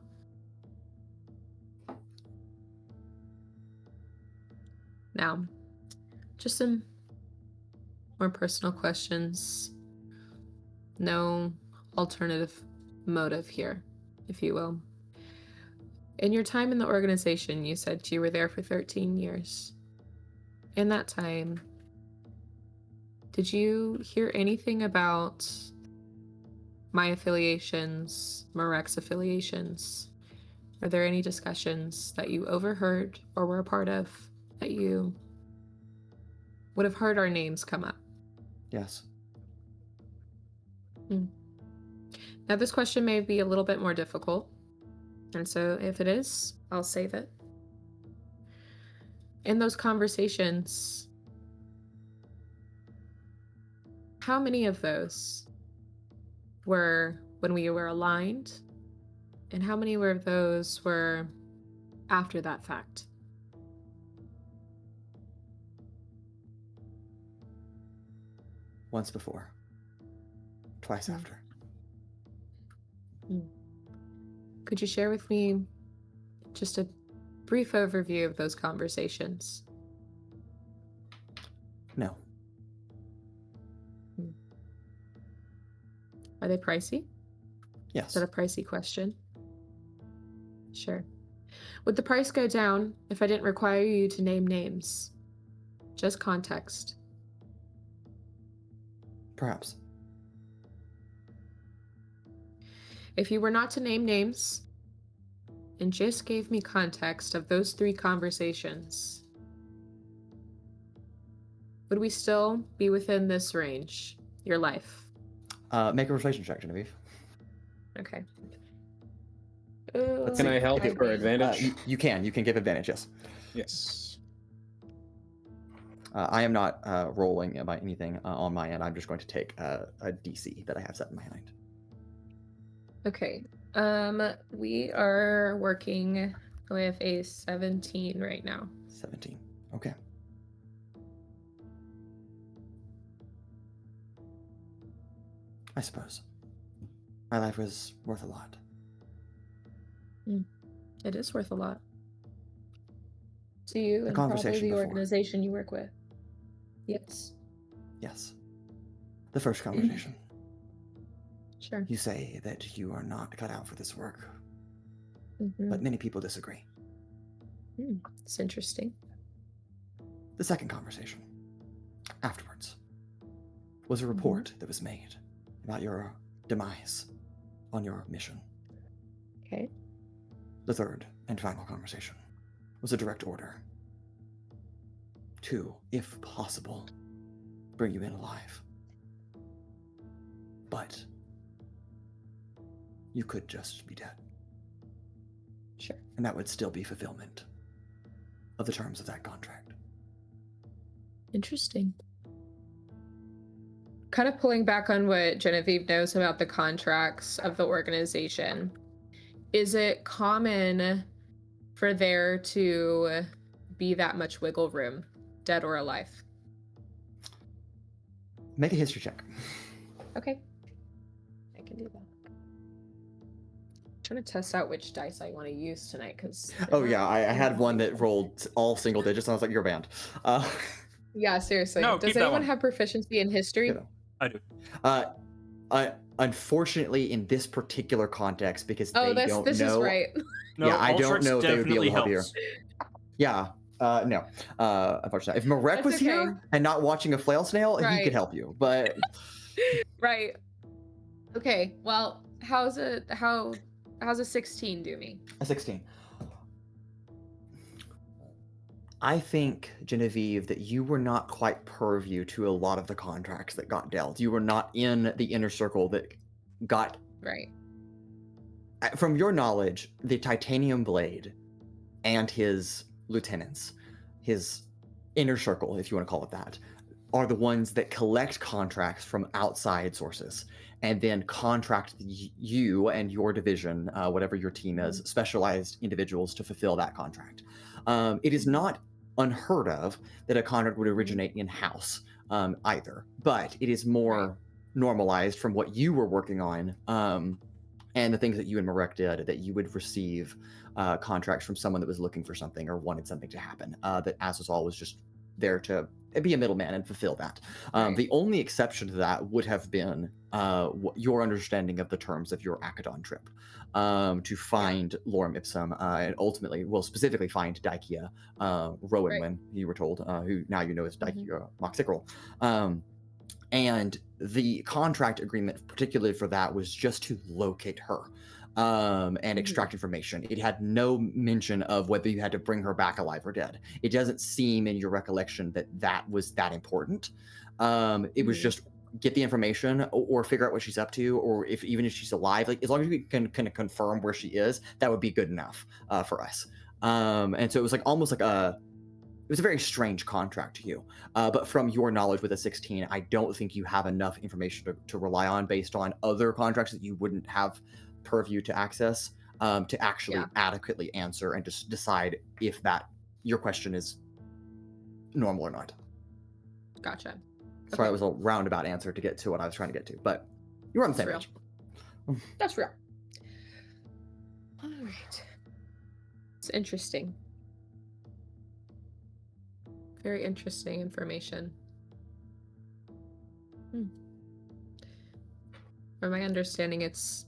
Now, just some more personal questions. No alternative motive here, if you will. In your time in the organization, you said you were there for 13 years. In that time, did you hear anything about my affiliations, Marek's affiliations? Are there any discussions that you overheard or were a part of that you would have heard our names come up? Yes. Now, this question may be a little bit more difficult, and so if it is, I'll save it. in those conversations, how many of those were when we were aligned, and how many of those were after that fact? Once before. Twice after. Could you share with me just a brief overview of those conversations? No. Are they pricey? Yes. Is that a pricey question? Sure. Would the price go down if I didn't require you to name names? Just context. Perhaps. If you were not to name names and just gave me context of those 3 conversations, would we still be within this range? Your life? Make a persuasion check, Genevieve. Okay. Can I help for advantage? You can give advantage, yes. Yes. I am not rolling by anything on my end. I'm just going to take a DC that I have set in my mind. Okay. We are working with a 17 right now. 17. Okay. I suppose. My life was worth a lot. It is worth a lot. To you The and probably conversation the before. organization you work with. Yes. Yes. The first conversation. Sure. You say that you are not cut out for this work, Mhm. but many people disagree. It's interesting. The second conversation, afterwards, was a report that was made about your demise on your mission. Okay. The third and final conversation was a direct order to, if possible, bring you in alive. But you could just be dead. Sure. And that would still be fulfillment of the terms of that contract. Interesting. Kind of pulling back on what Genevieve knows about the contracts of the organization. Is it common for there to be that much wiggle room, dead or alive? Make a history check. Okay. I can do that. Trying to test out which dice I want to use tonight, because Oh yeah, I had one that rolled all single digits, and I was like, "You're banned." Yeah, seriously. No, Does keep that anyone one. have proficiency in history? You know. I do. Unfortunately, in this particular context, because they don't this know. is right. No, Yeah, I don't Altrix know if they would be able to help definitely you. helps. Yeah, no. Unfortunately, if Marek That's was okay. here and not watching a flail snail, he Right. could help you. But Right. Okay. Well, how's a 16 do me? a 16. I think, Genevieve, that you were not quite purview to a lot of the contracts that got dealt. You were not in the inner circle that got. Right. From your knowledge, the titanium blade and his lieutenants, his inner circle, if you want to call it that, are the ones that collect contracts from outside sources and then contract you and your division, whatever your team is, specialized individuals to fulfill that contract. It is not unheard of that a contract would originate in-house either, but it is more normalized from what you were working on and the things that you and Marek did, that you would receive contracts from someone that was looking for something or wanted something to happen, that Azazal was just there to be a middleman and fulfill that. The only exception to that would have been your understanding of the terms of your Akadon trip to find Lorem Ipsum and ultimately, well, specifically find Daikia Rowan, you were told, who now you know is Daikia Moxicorol. And the contract agreement, particularly for that, was just to locate her and extract information. It had no mention of whether you had to bring her back alive or dead. It doesn't seem in your recollection that that was that important. It was just get the information or figure out what she's up to, or even if she's alive, like as long as we can confirm where she is, that would be good enough for us. And so it was like almost like it was a very strange contract to you. But from your knowledge with a 16, I don't think you have enough information to rely on based on other contracts that you wouldn't have purview to access to actually adequately answer and just decide if your question is normal or not. Gotcha. Sorry, that was a roundabout answer to get to what I was trying to get to, but you're on the same page. That's real. All right. It's interesting. Very interesting information. From my understanding, it's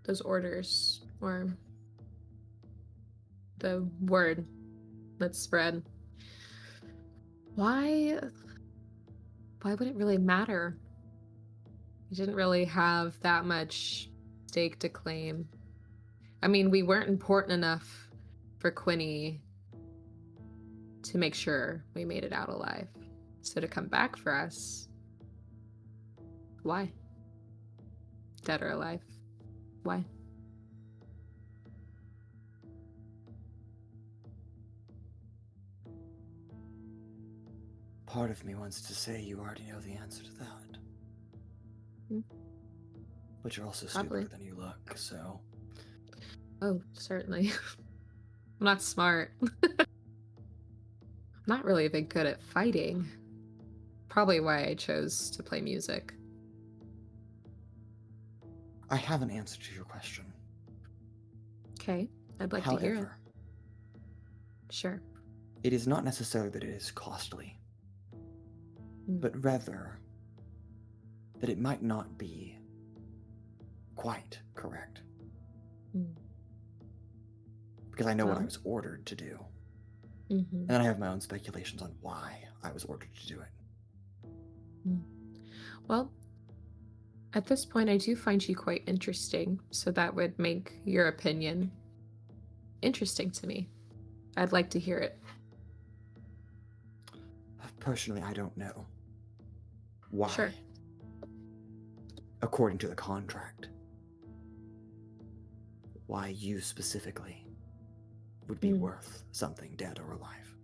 those orders or the word that's spread. Why would it really matter? We didn't really have that much stake to claim. I mean, we weren't important enough for Quinny to make sure we made it out alive. So to come back for us, why? Dead or alive? Why? Part of me wants to say you already know the answer to that. But you're also stupider than you look, so... Oh, certainly. I'm not smart. I'm not really even good at fighting. Probably why I chose to play music. I have an answer to your question. Okay, I'd like to hear it. Sure. It is not necessarily that it is costly, but rather that it might not be quite correct. Because I know what I was ordered to do. And I have my own speculations on why I was ordered to do it. Well, at this point, I do find you quite interesting, so that would make your opinion interesting to me. I'd like to hear it. Personally, I don't know why. Sure. According to the contract, why you specifically would be worth something dead or alive.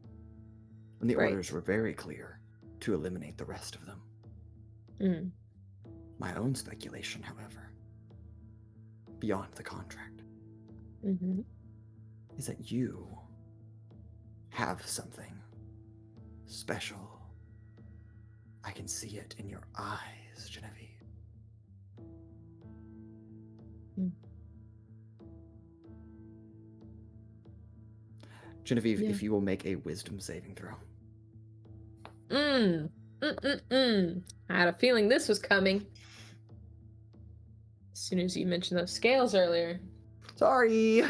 And the orders were very clear to eliminate the rest of them. My own speculation, however, beyond the contract, is that you have something special. I can see it in your eyes, Genevieve. Genevieve, if you will make a wisdom saving throw. I had a feeling this was coming. As soon as you mentioned those scales earlier. Sorry.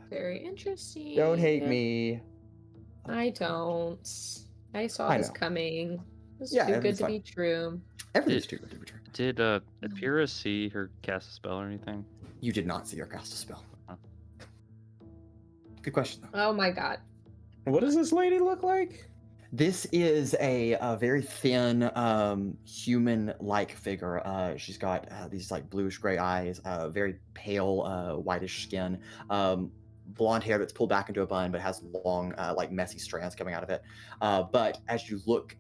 Very interesting. Don't hate me. I don't. I saw this coming. It was too good to be true. Everything's too good to be true. Did Pura see her cast a spell or anything? You did not see her cast a spell. Good question, though. Oh my god. What does this lady look like? This is a very thin, human-like figure. She's got these like bluish-gray eyes, very pale, whitish skin, blonde hair that's pulled back into a bun, but has long, like messy strands coming out of it. But as you look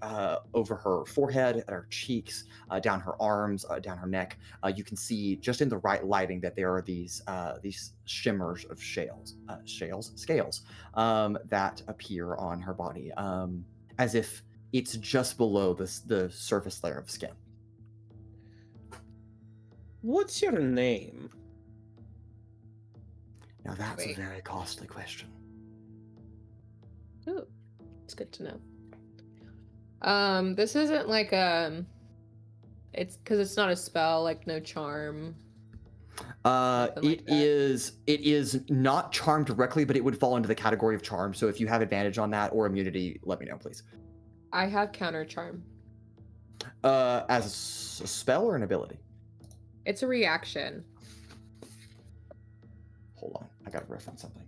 over her forehead, at her cheeks, down her arms, down her neck, you can see just in the right lighting that there are these shimmers of scales that appear on her body, as if it's just below the surface layer of skin. What's your name? Now that's a very costly question. Ooh, it's good to know. This isn't like it's because it's not a spell, like no charm. It is not charmed directly, but it would fall into the category of charm. So if you have advantage on that or immunity, let me know, please. I have counter charm. As a spell or an ability? It's a reaction. Hold on, I gotta reference something.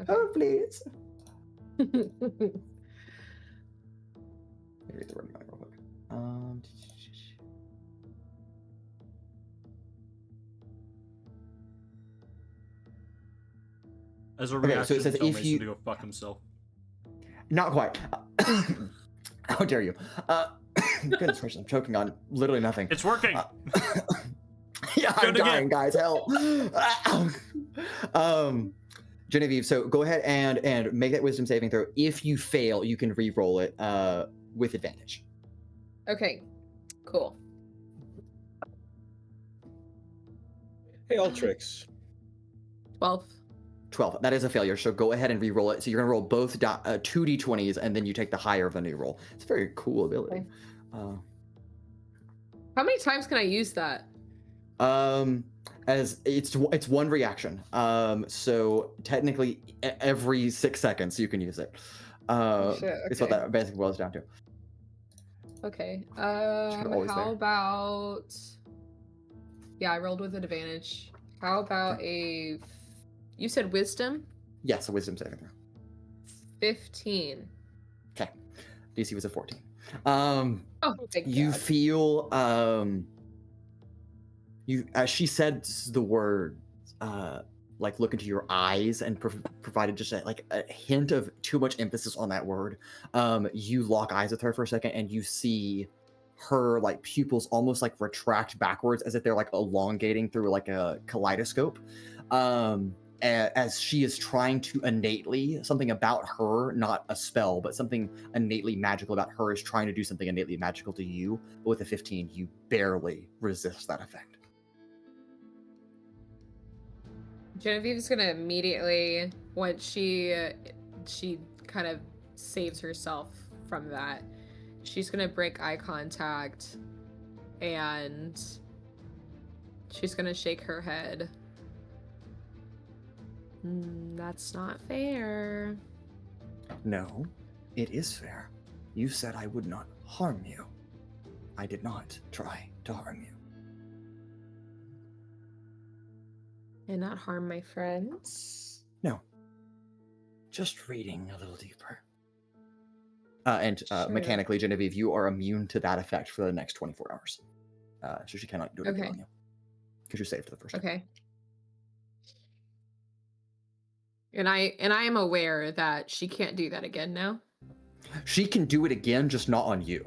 Okay. Oh, please. Let me read the word real quick. As a Okay, reaction, so it says tell if Mason you- to go fuck himself. Not quite. How dare you? Goodness gracious, I'm choking on literally nothing. It's working. Yeah, I'm Good dying, again. guys. Help. Genevieve, so go ahead and make that wisdom saving throw. If you fail, you can re-roll it with advantage. Okay, cool. Hey, Altrix. 12. 12. That is a failure, so go ahead and re-roll it. So you're going to roll both 2 d20s, and then you take the higher of the new roll. It's a very cool ability. How many times can I use that? As it's one reaction. So technically every 6 seconds you can use it. Shit, It's what okay. that basically boils down to. Okay. always How there. about? Yeah, I rolled with an advantage. How about a? You said wisdom. Yes, a wisdom saving throw. 15. Okay. DC was a 14. Oh, thank You God. feel you as she said the word like look into your eyes and provided just a hint of too much emphasis on that word. You lock eyes with her for a second and you see her like pupils almost like retract backwards as if they're like elongating through like a kaleidoscope. As she is trying to innately, something about her, not a spell, but something innately magical about her is trying to do something innately magical to you. But with a 15, you barely resist that effect. Genevieve's gonna immediately, once she kind of saves herself from that, she's gonna break eye contact, and she's gonna shake her head. That's not fair. No, it is fair. You said I would not harm you. I did not try to harm you. And not harm my friends. No. Just reading a little deeper. And Sure. mechanically, Genevieve, you are immune to that effect for the next 24 hours. So she cannot do it again Okay. on you. Because you're saved for the first time. Okay. And I am aware that she can't do that again now. She can do it again, just not on you.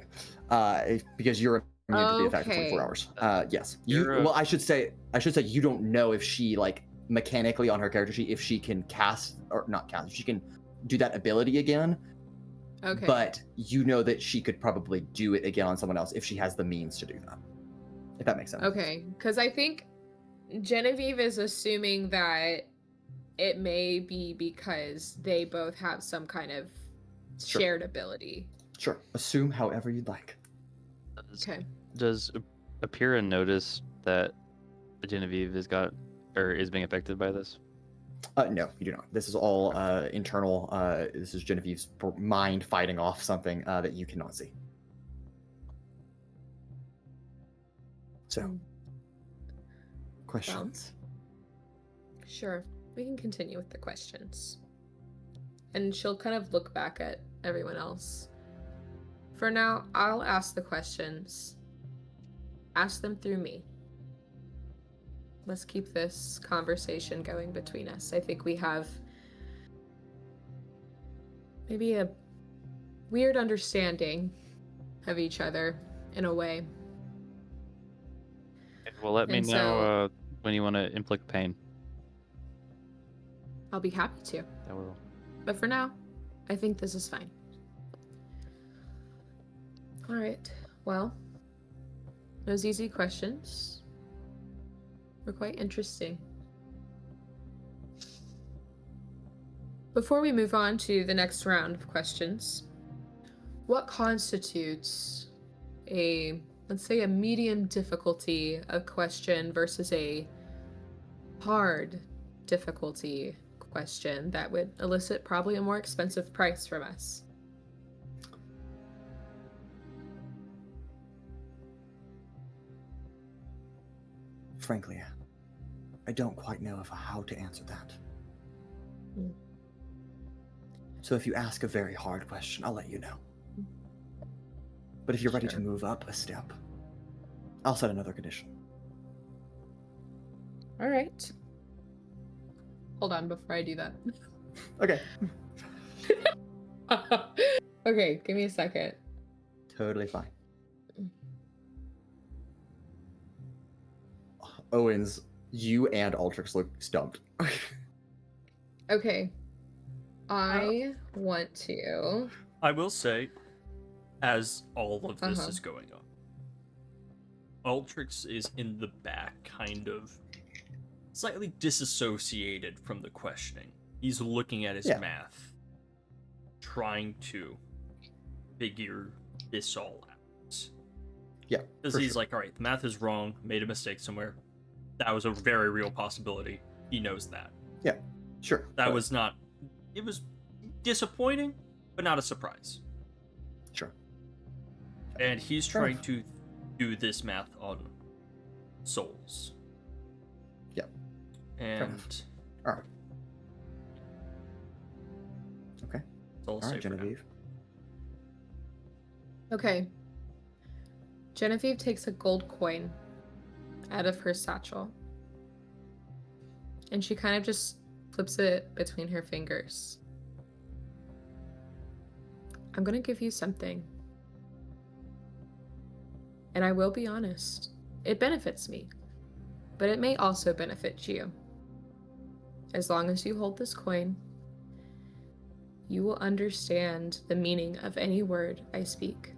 Because you're immune to the effect for 24 Okay. hours. Yes. Well, I should say you don't know if she, like, mechanically on her character sheet, if she can cast, or not cast, if she can do that ability again. Okay. But you know that she could probably do it again on someone else if she has the means to do that. If that makes sense. Okay, because I think Genevieve is assuming that it may be because they both have some kind of Sure. shared ability. Sure. Assume however you'd like. Okay. Does Pura notice that Genevieve is being affected by this? No, you do not. This is all internal. This is Genevieve's mind fighting off something that you cannot see. So, questions? Sure. We can continue with the questions. And she'll kind of look back at everyone else. For now, I'll ask the questions. Ask them through me. Let's keep this conversation going between us. I think we have maybe a weird understanding of each other in a way. Well, let me And know when you want to inflict pain. I'll be happy to. That will. But for now, I think this is fine. All right. Well, those easy questions were quite interesting. Before we move on to the next round of questions, what constitutes let's say a medium difficulty of question versus a hard difficulty question that would elicit probably a more expensive price from us? Frankly, I don't quite know how to answer that. So if you ask a very hard question, I'll let you know. But if you're ready to Sure. move up a step, I'll set another condition. All right. Hold on before I do that. Okay. Okay, give me a second. Totally fine. Owens, you and Altrix look stumped. Okay. I want to. I will say, as all of this Uh-huh. is going on, Altrix is in the back, kind of slightly disassociated from the questioning. He's looking at his math, trying to figure this all out. Yeah. Because he's like, all right, the math is wrong, made a mistake somewhere. That was a very real possibility. He knows that. Yeah, sure. That was not... It was disappointing, but not a surprise. Sure. And he's trying to do this math on souls. Yeah. And... All right. Okay. All right, Genevieve. Okay. Genevieve takes a gold coin out of her satchel. And she kind of just flips it between her fingers. I'm gonna give you something. And I will be honest, it benefits me, but it may also benefit you. As long as you hold this coin, you will understand the meaning of any word I speak,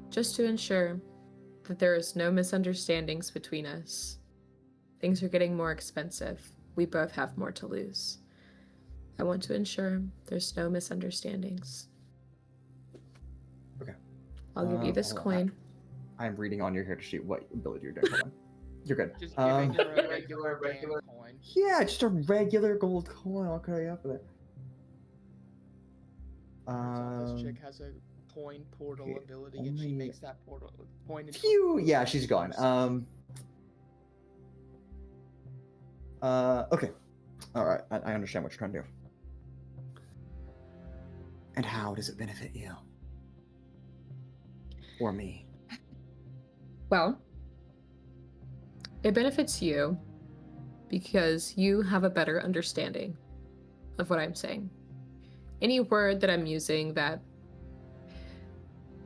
just to ensure that there is no misunderstandings between us. Things are getting more expensive. We both have more to lose. I want to ensure there's no misunderstandings. Okay. I'll give you this coin. I'm reading on your character sheet what ability you're doing. Hold on. You're good. Just giving her a regular coin. Yeah, just a regular gold coin. I'll cut you up with it. This chick has a coin portal ability, and she makes that portal coin. Phew! Yeah, she's gone. Okay. All right. I understand what you're trying to do. And how does it benefit you? Or me? Well, it benefits you because you have a better understanding of what I'm saying. Any word that I'm using that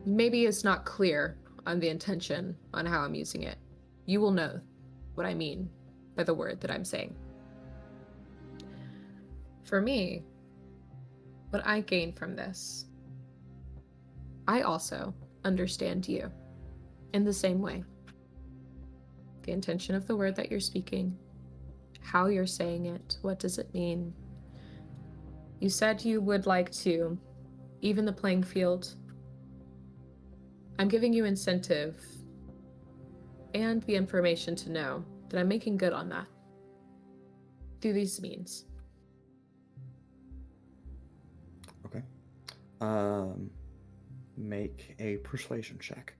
maybe is not clear on the intention on how I'm using it, you will know what I mean by the word that I'm saying. For me, what I gain from this, I also understand you in the same way. The intention of the word that you're speaking, how you're saying it, what does it mean? You said you would like to even the playing field. I'm giving you incentive and the information to know that I'm making good on that through these means. Okay. Make a persuasion check.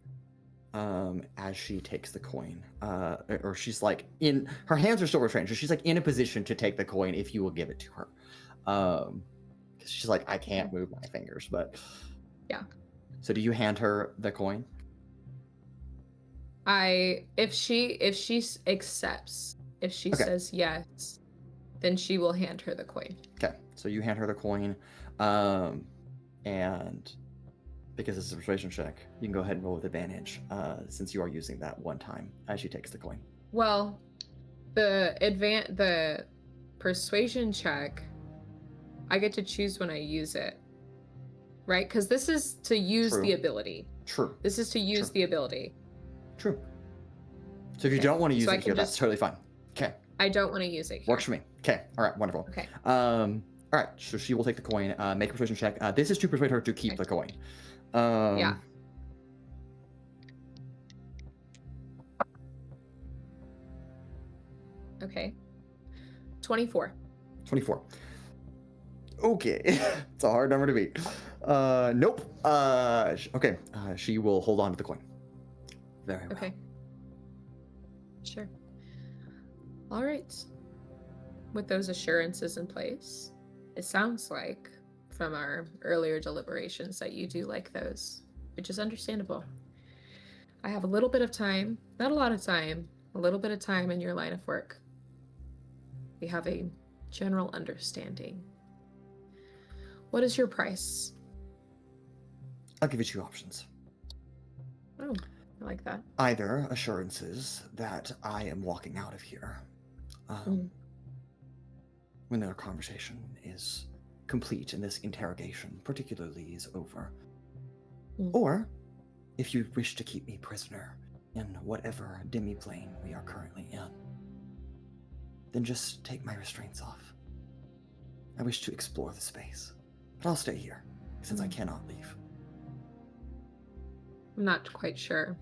As she takes the coin, or she's like in her hands are still restrained, so she's like in a position to take the coin if you will give it to her. Because she's like, I can't move my fingers, but yeah. So do you hand her the coin? If she accepts, if she says yes, then she will hand her the coin. Okay, so you hand her the coin, and because it's a persuasion check, you can go ahead and roll with advantage, since you are using that one time as she takes the coin. Well, the persuasion check, I get to choose when I use it, right? Because this is to use the ability. True. This is to use the ability. True. So if you don't want to use it here, that's totally fine. Okay. I don't want to use it here. Works for me. Okay. All right. Wonderful. Okay. All right. So she will take the coin, make a persuasion check. This is to persuade her to keep the coin. Yeah. Okay. 24. 24. Okay. It's a hard number to beat. Nope. Okay. She will hold on to the coin. Very well. Okay. Sure. All right. With those assurances in place, it sounds like from our earlier deliberations that you do like those, which is understandable. I have a little bit of time, not a lot of time, a little bit of time in your line of work. We have a general understanding. What is your price? I'll give you two options. Oh, I like that. Either assurances that I am walking out of here when our conversation is complete and this interrogation particularly is over. Or, if you wish to keep me prisoner in whatever demi-plane we are currently in, then just take my restraints off. I wish to explore the space, but I'll stay here since I cannot leave. I'm not quite sure.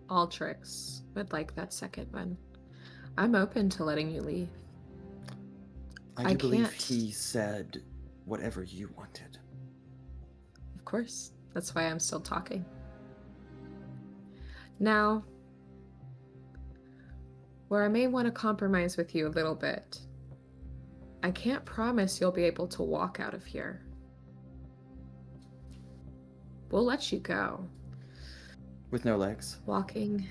Altrix would like that second one. I'm open to letting you leave. I believe can't. he said whatever you wanted. Of course. That's why I'm still talking. Now, where I may want to compromise with you a little bit, I can't promise you'll be able to walk out of here. We'll let you go. With no legs? Walking.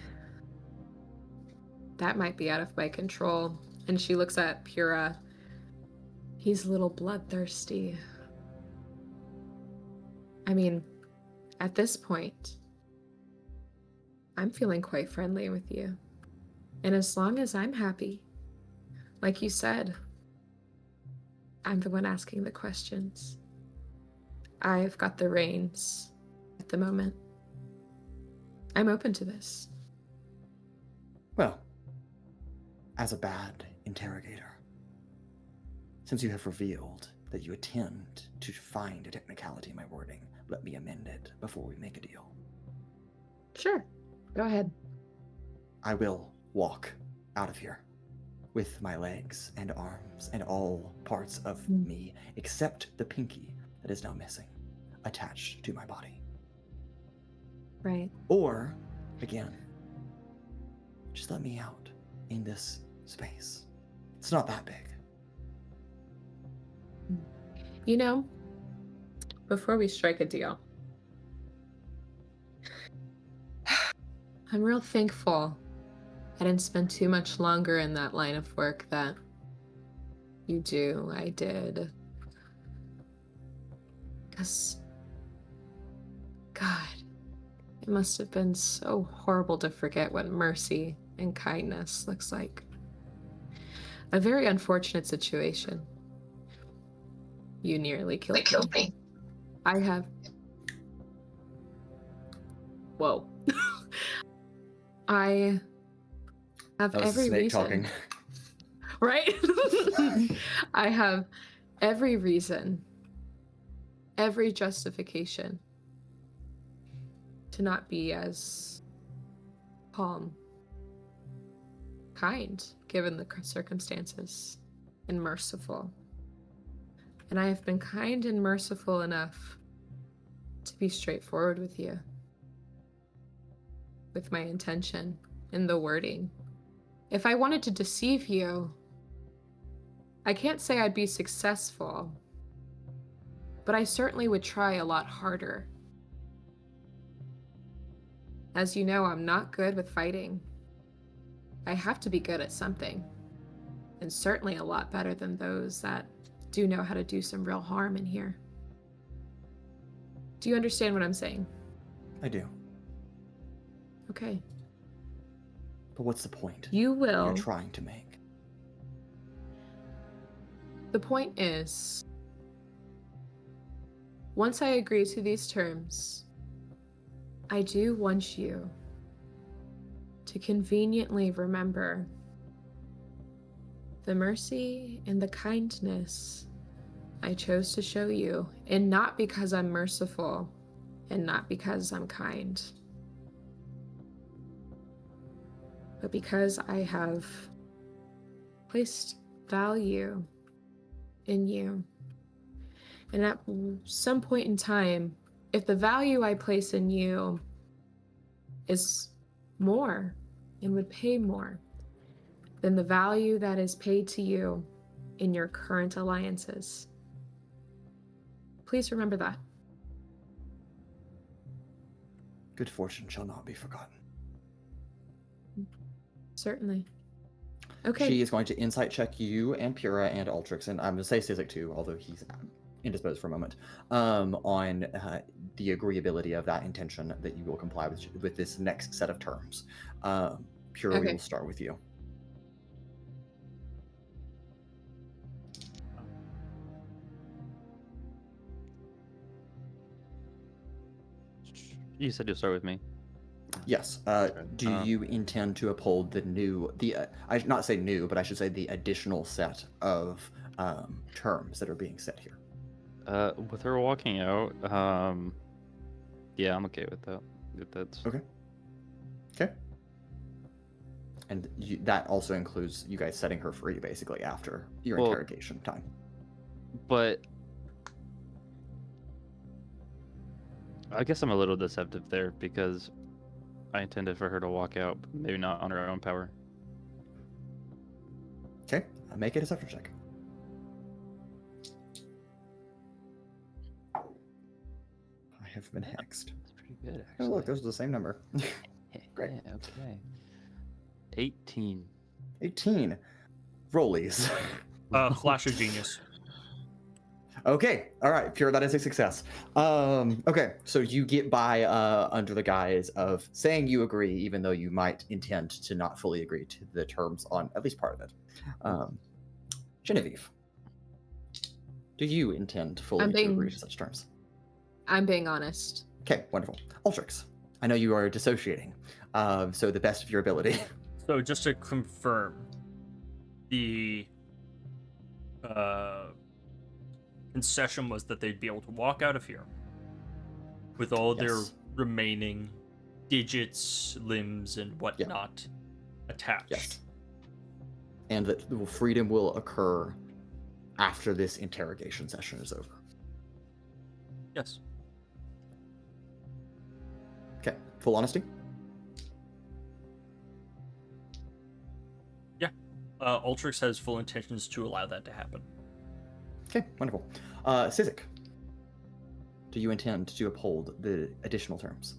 That might be out of my control. And she looks at Pura. He's a little bloodthirsty. I mean, at this point, I'm feeling quite friendly with you. And as long as I'm happy, like you said, I'm the one asking the questions. I've got the reins at the moment. I'm open to this. Well, as a bad interrogator, since you have revealed that you intend to find a technicality in my wording, let me amend it before we make a deal. Sure. Go ahead. I will walk out of here with my legs and arms and all parts of me except the pinky that is now missing, attached to my body. Right. Or, again, just let me out in this space. It's not that big. You know, before we strike a deal, I'm real thankful I didn't spend too much longer in that line of work that you do. I did. Because, God, it must have been so horrible to forget what mercy and kindness looks like. A very unfortunate situation. You nearly killed me. I have... Whoa. I have That was every a snake reason. talking. Right? I have every reason, every justification to not be as calm, kind, given the circumstances, and merciful. And I have been kind and merciful enough to be straightforward with you, with my intention and the wording. If I wanted to deceive you, I can't say I'd be successful, but I certainly would try a lot harder. As you know, I'm not good with fighting. I have to be good at something, and certainly a lot better than those that do know how to do some real harm in here. Do you understand what I'm saying? I do. Okay. But what's the point You will. you're trying to make? The point is, once I agree to these terms, I do want you to conveniently remember the mercy and the kindness I chose to show you, and not because I'm merciful and not because I'm kind, but because I have placed value in you. And at some point in time, if the value I place in you is more and would pay more than the value that is paid to you in your current alliances, please remember that. Good fortune shall not be forgotten. Certainly. Okay. She is going to insight check you and Pura and Altrix, and I'm going to say Sizik too, although he's indisposed for a moment, on the agreeability of that intention that you will comply with this next set of terms. Pura, we Okay. will start with you. You said you'll start with me. Yes. Do you intend to uphold I should not say new, but I should say the additional set of terms that are being set here? With her walking out, yeah, I'm okay with that. If that's Okay. Okay. And that also includes you guys setting her free, basically, after your interrogation time. But I guess I'm a little deceptive there because I intended for her to walk out, but maybe not on her own power. Okay. Make a deception check. I have been hexed. That's pretty good, Oh, actually. look, those are the same number. Great. Yeah, okay. 18. 18. Rollies. Flash of genius. Okay, all right, Pure, that is a success. Okay, so you get by under the guise of saying you agree, even though you might intend to not fully agree to the terms on at least part of it. Genevieve, do you intend to fully agree to such terms? I'm being honest. Okay, wonderful. Altrix, I know you are dissociating, so the best of your ability. So just to confirm, the concession was that they'd be able to walk out of here with all their remaining digits, limbs, and whatnot attached. Yes. And that freedom will occur after this interrogation session is over. Yes. Okay, full honesty? Yeah. Altrix has full intentions to allow that to happen. Okay, wonderful. Sizik, do you intend to uphold the additional terms?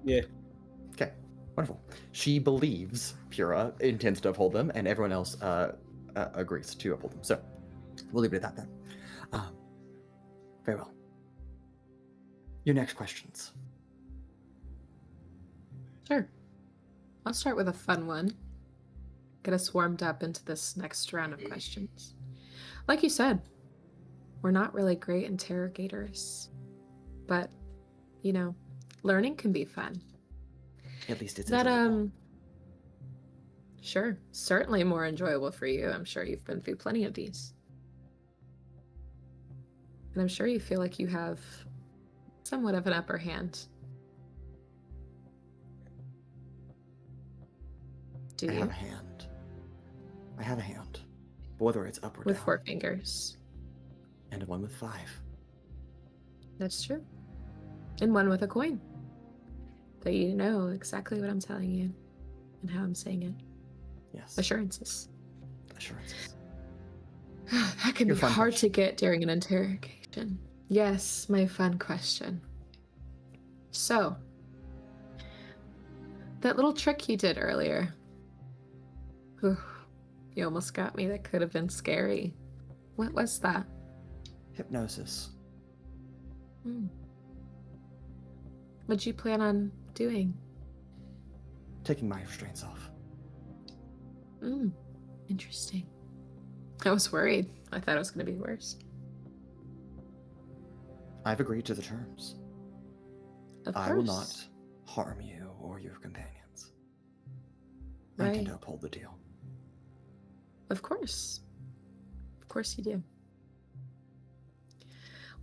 Yeah. Okay, wonderful. She believes Pura intends to uphold them, and everyone else agrees to uphold them. So we'll leave it at that then. Very well. Your next questions. Sure. I'll start with a fun one. Get us warmed up into this next round of questions. Like you said, we're not really great interrogators, but, you know, learning can be fun. At least it's That, enjoyable. Sure, certainly more enjoyable for you. I'm sure you've been through plenty of these. And I'm sure you feel like you have somewhat of an upper hand. Do I you? have a hand. I have a hand. But whether it's up or With down. 4 fingers. And one with 5. That's true. And one with a coin. But you know exactly what I'm telling you and how I'm saying it. Yes. Assurances. Assurances. That can Your be fun hard question. to get during an interrogation. Yes, my fun question. So, that little trick you did earlier. Whew, you almost got me. That could have been scary. What was that? Hypnosis. What'd you plan on doing? Taking my restraints off. Interesting. I was worried. I thought it was going to be worse. I've agreed to the terms. Of course. I will not harm you or your companions. I intend to uphold the deal. Of course. Of course you do.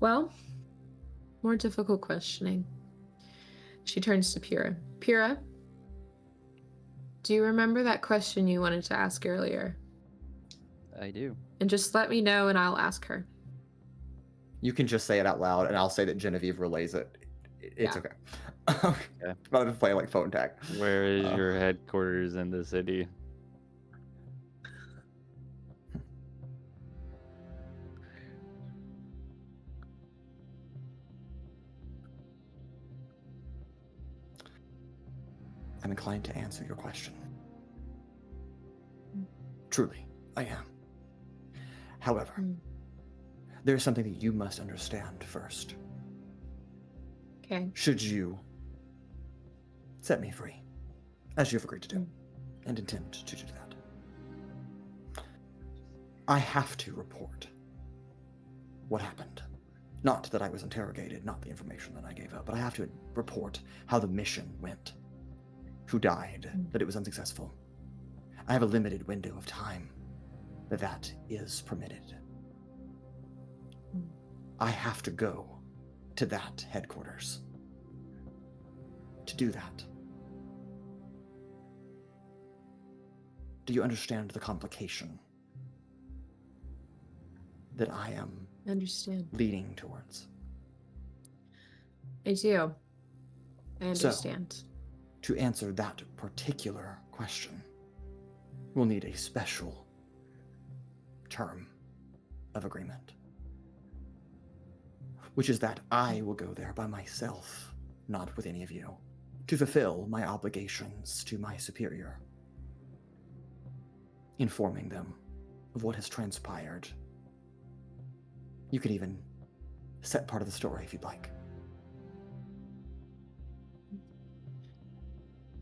Well, more difficult questioning. She turns to Pura. Pura, do you remember that question you wanted to ask earlier? I do. And just let me know and I'll ask her. You can just say it out loud, and I'll say that Genevieve relays it. It's okay. Okay. Rather than play like phone tag. Where is your headquarters in the city? I'm inclined to answer your question. Truly, I am. However, there's something that you must understand first. Okay. Should you set me free, as you've agreed to do, and intend to do that, I have to report what happened. Not that I was interrogated, not the information that I gave up, but I have to report how the mission went, who died, that it was unsuccessful. I have a limited window of time that is permitted. I have to go to that headquarters to do that. Do you understand the complication that I am leading towards? I do. I understand. So, to answer that particular question, we'll need a special term of agreement, which is that I will go there by myself, not with any of you, to fulfill my obligations to my superior, informing them of what has transpired. You could even set part of the story if you'd like.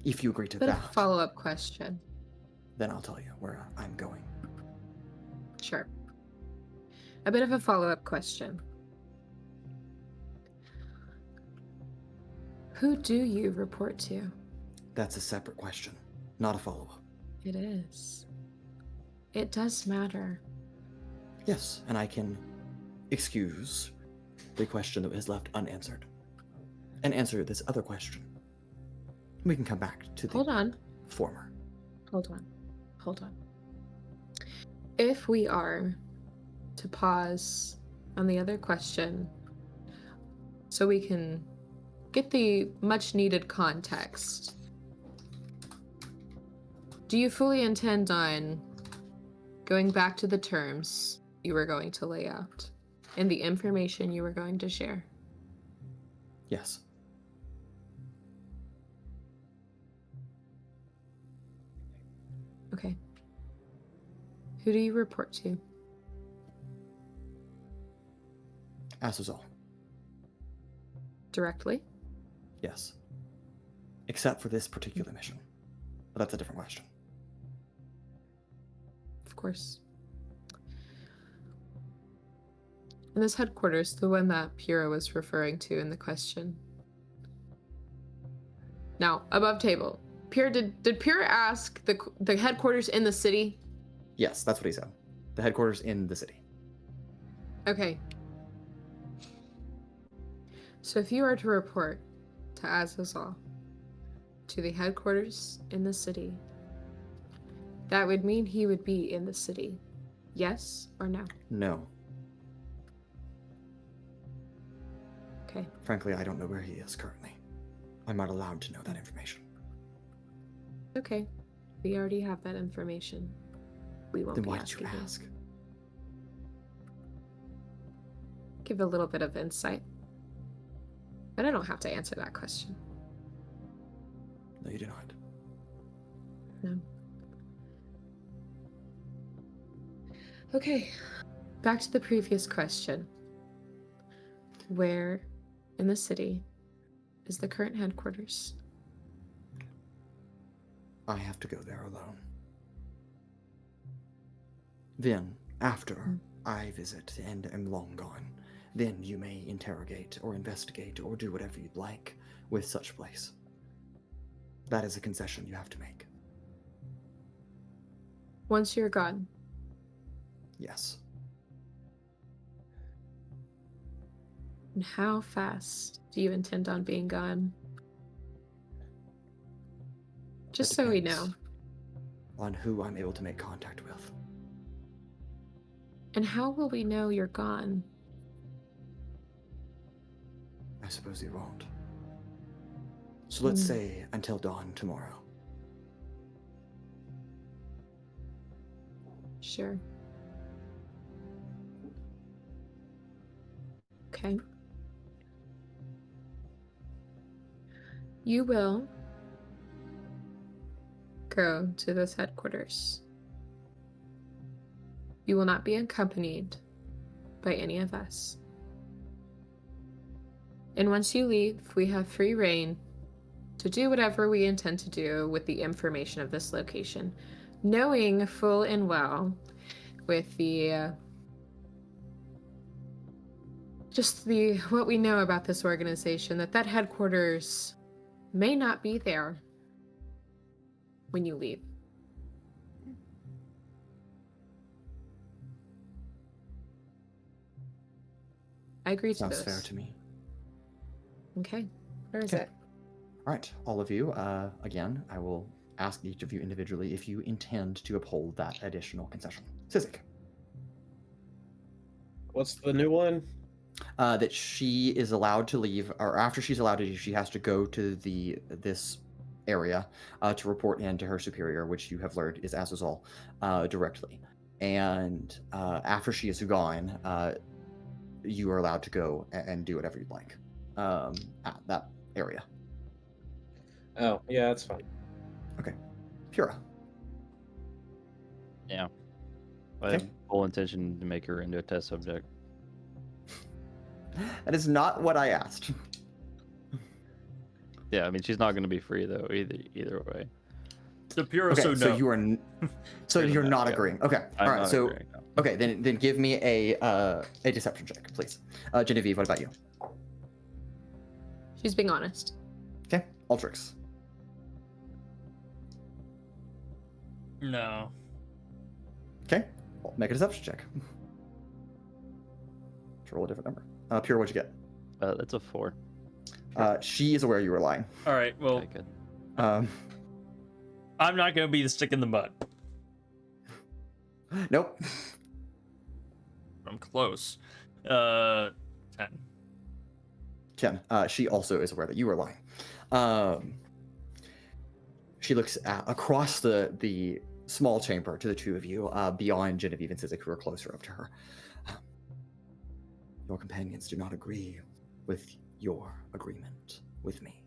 If you agree to But that, a follow-up question. then I'll tell you where I'm going. Sure. A bit of a follow-up question. Who do you report to? That's a separate question, not a follow-up. It is. It does matter. Yes, and I can excuse the question that was left unanswered and answer this other question. We can come back to the Hold on. former. Hold on. If we are to pause on the other question so we can get the much needed context, do you fully intend on going back to the terms you were going to lay out and the information you were going to share? Yes. Okay. Who do you report to? As is all. Directly? Yes. Except for this particular mission. But that's a different question. Of course. And this headquarters, the one that Pura was referring to in the question. Now, above table. Pura, did Pura ask the headquarters in the city? Yes, that's what he said. The headquarters in the city. Okay. So if you are to report to Azazel, to the headquarters in the city, that would mean he would be in the city. Yes or no? No. Okay. Frankly, I don't know where he is currently. I'm not allowed to know that information. Okay. We already have that information. We won't Then be why did you asking him. ask? Give a little bit of insight. But I don't have to answer that question. No, you do not. No. Okay. Back to the previous question. Where in the city is the current headquarters? I have to go there alone. Then, after I visit and am long gone, then you may interrogate or investigate or do whatever you'd like with such place. That is a concession you have to make. Once you're gone. Yes. And how fast do you intend on being gone? Just That so we depends know. on who I'm able to make contact with. And how will we know you're gone? I suppose you won't. So let's say until dawn tomorrow. Sure. Okay. You will go to this headquarters. You will not be accompanied by any of us. And once you leave, we have free reign to do whatever we intend to do with the information of this location, knowing full and well with the what we know about this organization, that headquarters may not be there when you leave. I agree to Sounds this. fair to me. Okay. Where is Okay. it? All right, all of you. Again, I will ask each of you individually if you intend to uphold that additional concession. Sizik. What's the new one? That she is allowed to leave, or after she's allowed to leave, she has to go to this area to report in to her superior, which you have learned is Azazul, directly. And after she is gone, you are allowed to go and do whatever you'd like at that area. Oh, yeah, that's fine. Pura. Yeah. I Okay. have full intention to make her into a test subject. That is not what I asked. Yeah, I mean she's not going to be free though either way. The Pura, Okay, so no. so you are so Fair you're enough, not yeah. agreeing. Okay, I'm all right. not So agreeing, no. okay, then give me a deception check, please. Genevieve, what about you? She's being honest. Okay, Altrix. No. Okay, well, make a deception check. To roll a different number. Pure, what'd you get? That's a 4. She is aware you were lying. All right. Well, Okay, good. I'm not gonna be the stick in the mud. Nope. I'm close. 10. 10. She also is aware that you were lying. She looks across the small chamber to the two of you, beyond Genevieve and Sizik, who are closer up to her. Your companions do not agree with your agreement with me.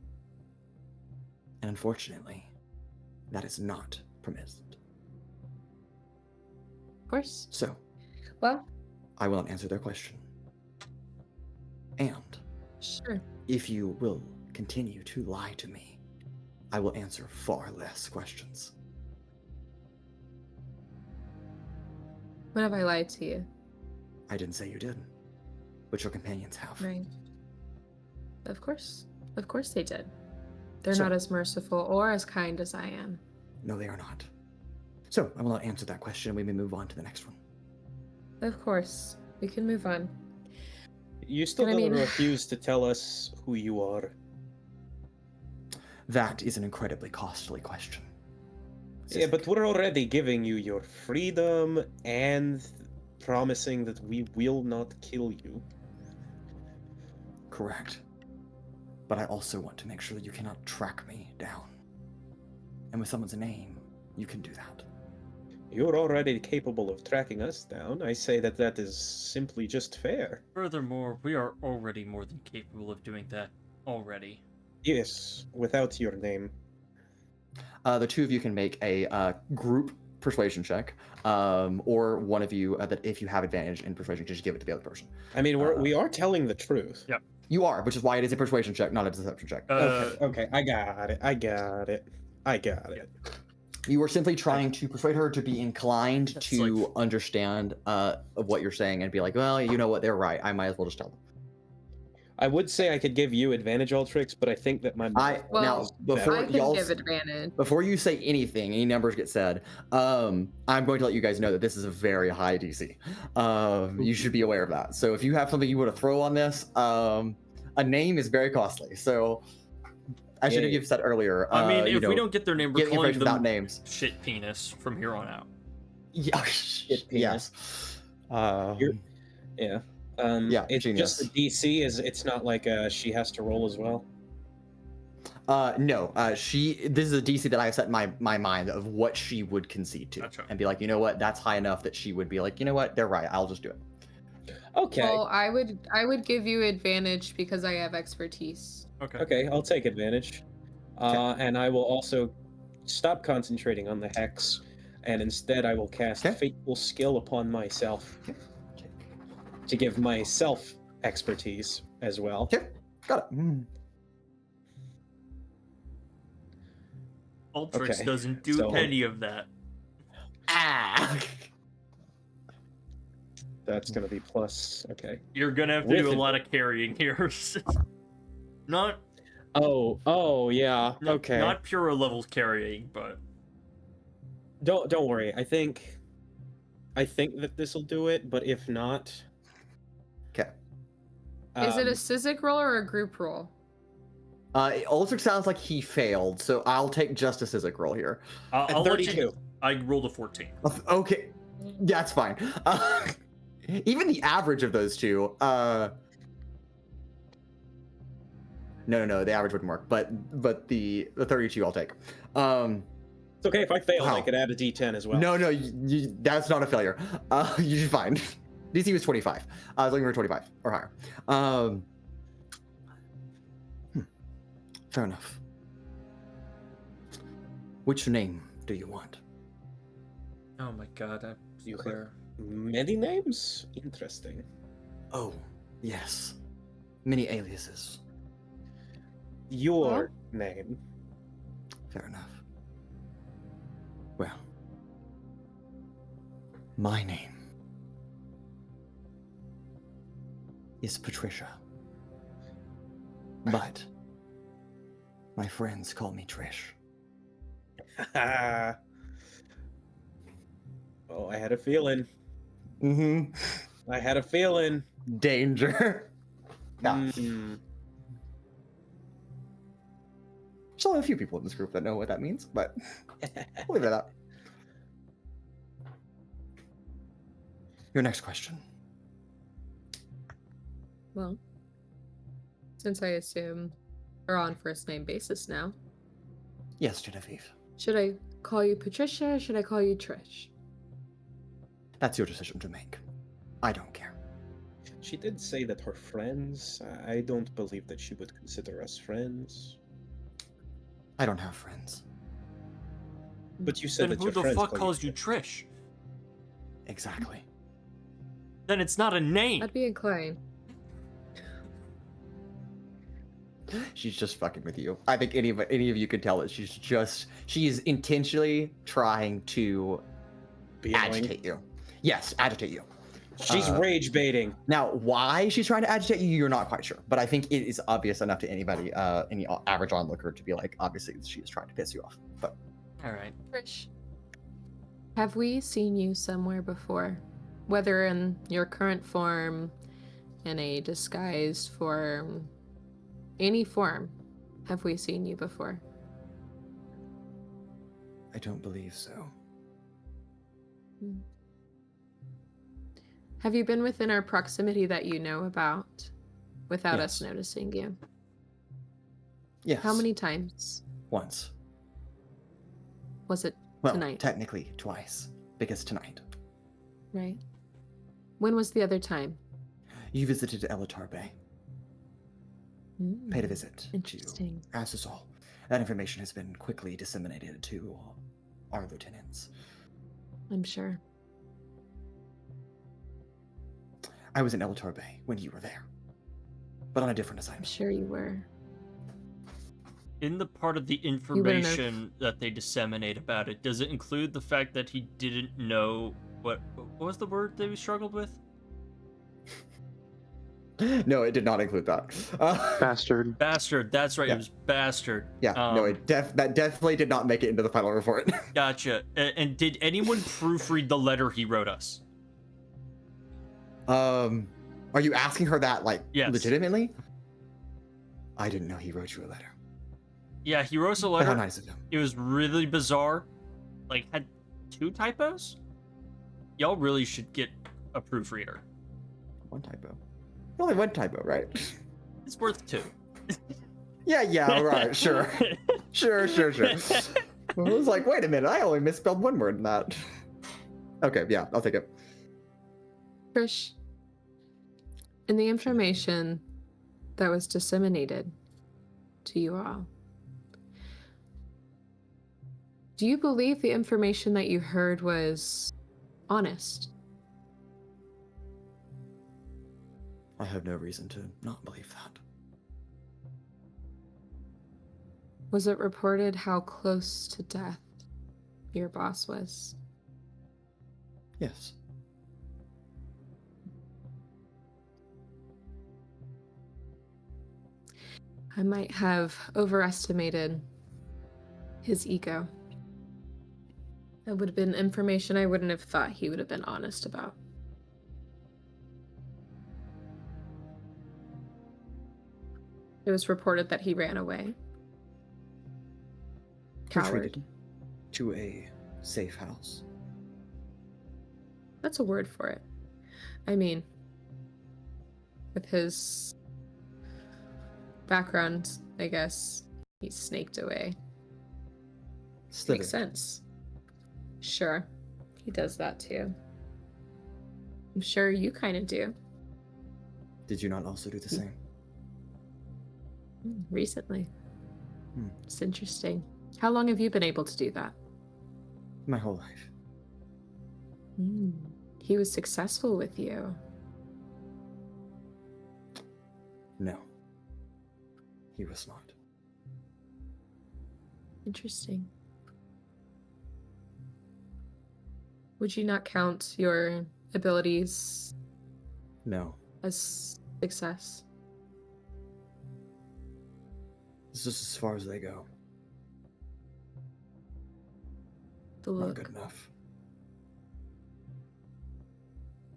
And unfortunately, that is not permitted. Of course. So, Well, I will not answer their question. And sure. if you will continue to lie to me, I will answer far less questions. When have I lied to you? I didn't say you did, but your companions have. Right. Of course. Of course they did. They're So- not as merciful or as kind as I am. No, they are not. So, I will not answer that question. We may move on to the next one. Of course. We can move on. You still And I don't mean- refuse to tell us who you are. That is an incredibly costly question. Yeah, but Sizik. we're already giving you your freedom and promising that we will not kill you. Correct. But I also want to make sure that you cannot track me down. And with someone's name, you can do that. You're already capable of tracking us down. I say that that is simply just fair. Furthermore, we are already more than capable of doing that already. Yes, without your name. The two of you can make a group persuasion check, or one of you, that if you have advantage in persuasion, just give it to the other person. I mean, we are telling the truth. Yep. You are, which is why it is a persuasion check, not a deception check. Okay, I got it. You were simply trying to persuade her to be inclined That's to like- understand of what you're saying and be like, well, you know what, they're right. I might as well just tell them. I would say I could give you advantage, Altrix, but I think that my Well, Now before I can y'all give advantage. before you say anything, any numbers get said, I'm going to let you guys know that this is a very high DC. You should be aware of that. So if you have something you want to throw on this, a name is very costly. So I should have Yeah. said earlier. I mean, you if know, we don't get their name, we're get calling information without them names. shit penis from here on out. Yeah, Shit yes. You're- Yeah. Yeah, It's genius. just the DC is. It's not like she has to roll as well. No, this is a DC that I have set in my mind of what she would concede to, Gotcha. and be like, you know what, that's high enough that she would be like, you know what, they're right, I'll just do it. Okay. Well, I would give you advantage because I have expertise. Okay. Okay, I'll take advantage. And I will also stop concentrating on the hex, and instead I will cast Okay. Fateful Skill upon myself to give myself expertise as well. Okay, got it. Altrix Okay, doesn't do so- any of that. Ah. That's gonna be plus. Okay. You're gonna have to With do a it- lot of carrying here. not Oh yeah. not, Okay. not Pura level carrying, but Don't worry. I think that this will do it, but if not, Okay. Is it a um, Sizik roll or a group roll? Ulrich sounds like he failed, so I'll take just a Sizik roll here. I'll let 32? you. I rolled a 14. Okay, that's fine. Even the average of those two. No, the average wouldn't work. But the 32 I'll take. It's okay if I failed. I Wow. could add a D10 as well. No, that's not a failure. You're fine. DC was 25. I was looking for 25 or higher. Fair enough. Which name do you want? Oh my god, I'm You have clear. many names. Interesting. Oh, yes. Many aliases. Your name. Fair enough. Well, my name is Patricia. But my friends call me Trish. Oh, I had a feeling. Mm-hmm. I had a feeling. Danger. Yeah. Mm. There's only a few people in this group that know what that means, but we'll leave it at that. Your next question. Well, since I assume we're on first name basis now, Yes, Genevieve. should I call you Patricia or should I call you Trish? That's your decision to make. I don't care. She did say that her friends. I don't believe that she would consider us friends. I don't have friends. But you said Then that who your the friends fuck call calls you Trish? Exactly. Then it's not a name. I'd be inclined. She's just fucking with you. I think any of you could tell that she is intentionally trying to Be annoying. agitate you. Yes, agitate you. She's rage baiting. Now, why she's trying to agitate you, you're not quite sure. But I think it is obvious enough to anybody, any average onlooker, to be like, obviously she is trying to piss you off. But All right. Trish, have we seen you somewhere before? Whether in your current form, in a disguised form, any form, have we seen you before? I don't believe so. Have you been within our proximity that you know about without us Yes. noticing you? Yes. How many times? Once. Was it Well, tonight? technically twice, because tonight Right. When was the other time? you visited Elatar Bay. Paid a visit to Interesting. Assasol. That information has been quickly disseminated to our lieutenants. I'm sure. I was in Elatar Bay when you were there, but on a different I'm assignment. sure you were. In the part of the wouldn't have- information that they disseminate about it, does it include the fact that he didn't know what was the word that we struggled with? No, it did not include that. Bastard. Bastard. That's right. Yeah. It was bastard. Yeah, no, Um, that definitely did not make it into the final report. Gotcha. And did anyone proofread the letter he wrote us? Are you asking her that, like, Yes. legitimately? I didn't know he wrote you a letter. Yeah, he wrote us a How letter. nice of him. It was really bizarre. Like, had 2 typos? Y'all really should get a proofreader. One typo. Only one typo, right? It's worth 2. Yeah, all right, sure. Sure. I was like, wait a minute, I only misspelled one word in that. Okay, yeah, I'll take it. Trish, in the information that was disseminated to you all, Do you believe the information that you heard was honest? I have no reason to not believe that. Was it reported how close to death your boss was? Yes. I might have overestimated his ego. That would have been information I wouldn't have thought he would have been honest about. It was reported that he ran away. Coward. Retreated to a safe house. That's a word for it. I mean, with his background, I guess he snaked away. Slithered. Makes sense. Sure, he does that too. I'm sure you kind of do. Did you not also do the same? Recently. Hmm. It's interesting. How long have you been able to do that? My whole life. He was successful with you. No. He was not. Interesting. Would you not count your abilities No. as success? This is as far as they go. The Not look. good enough.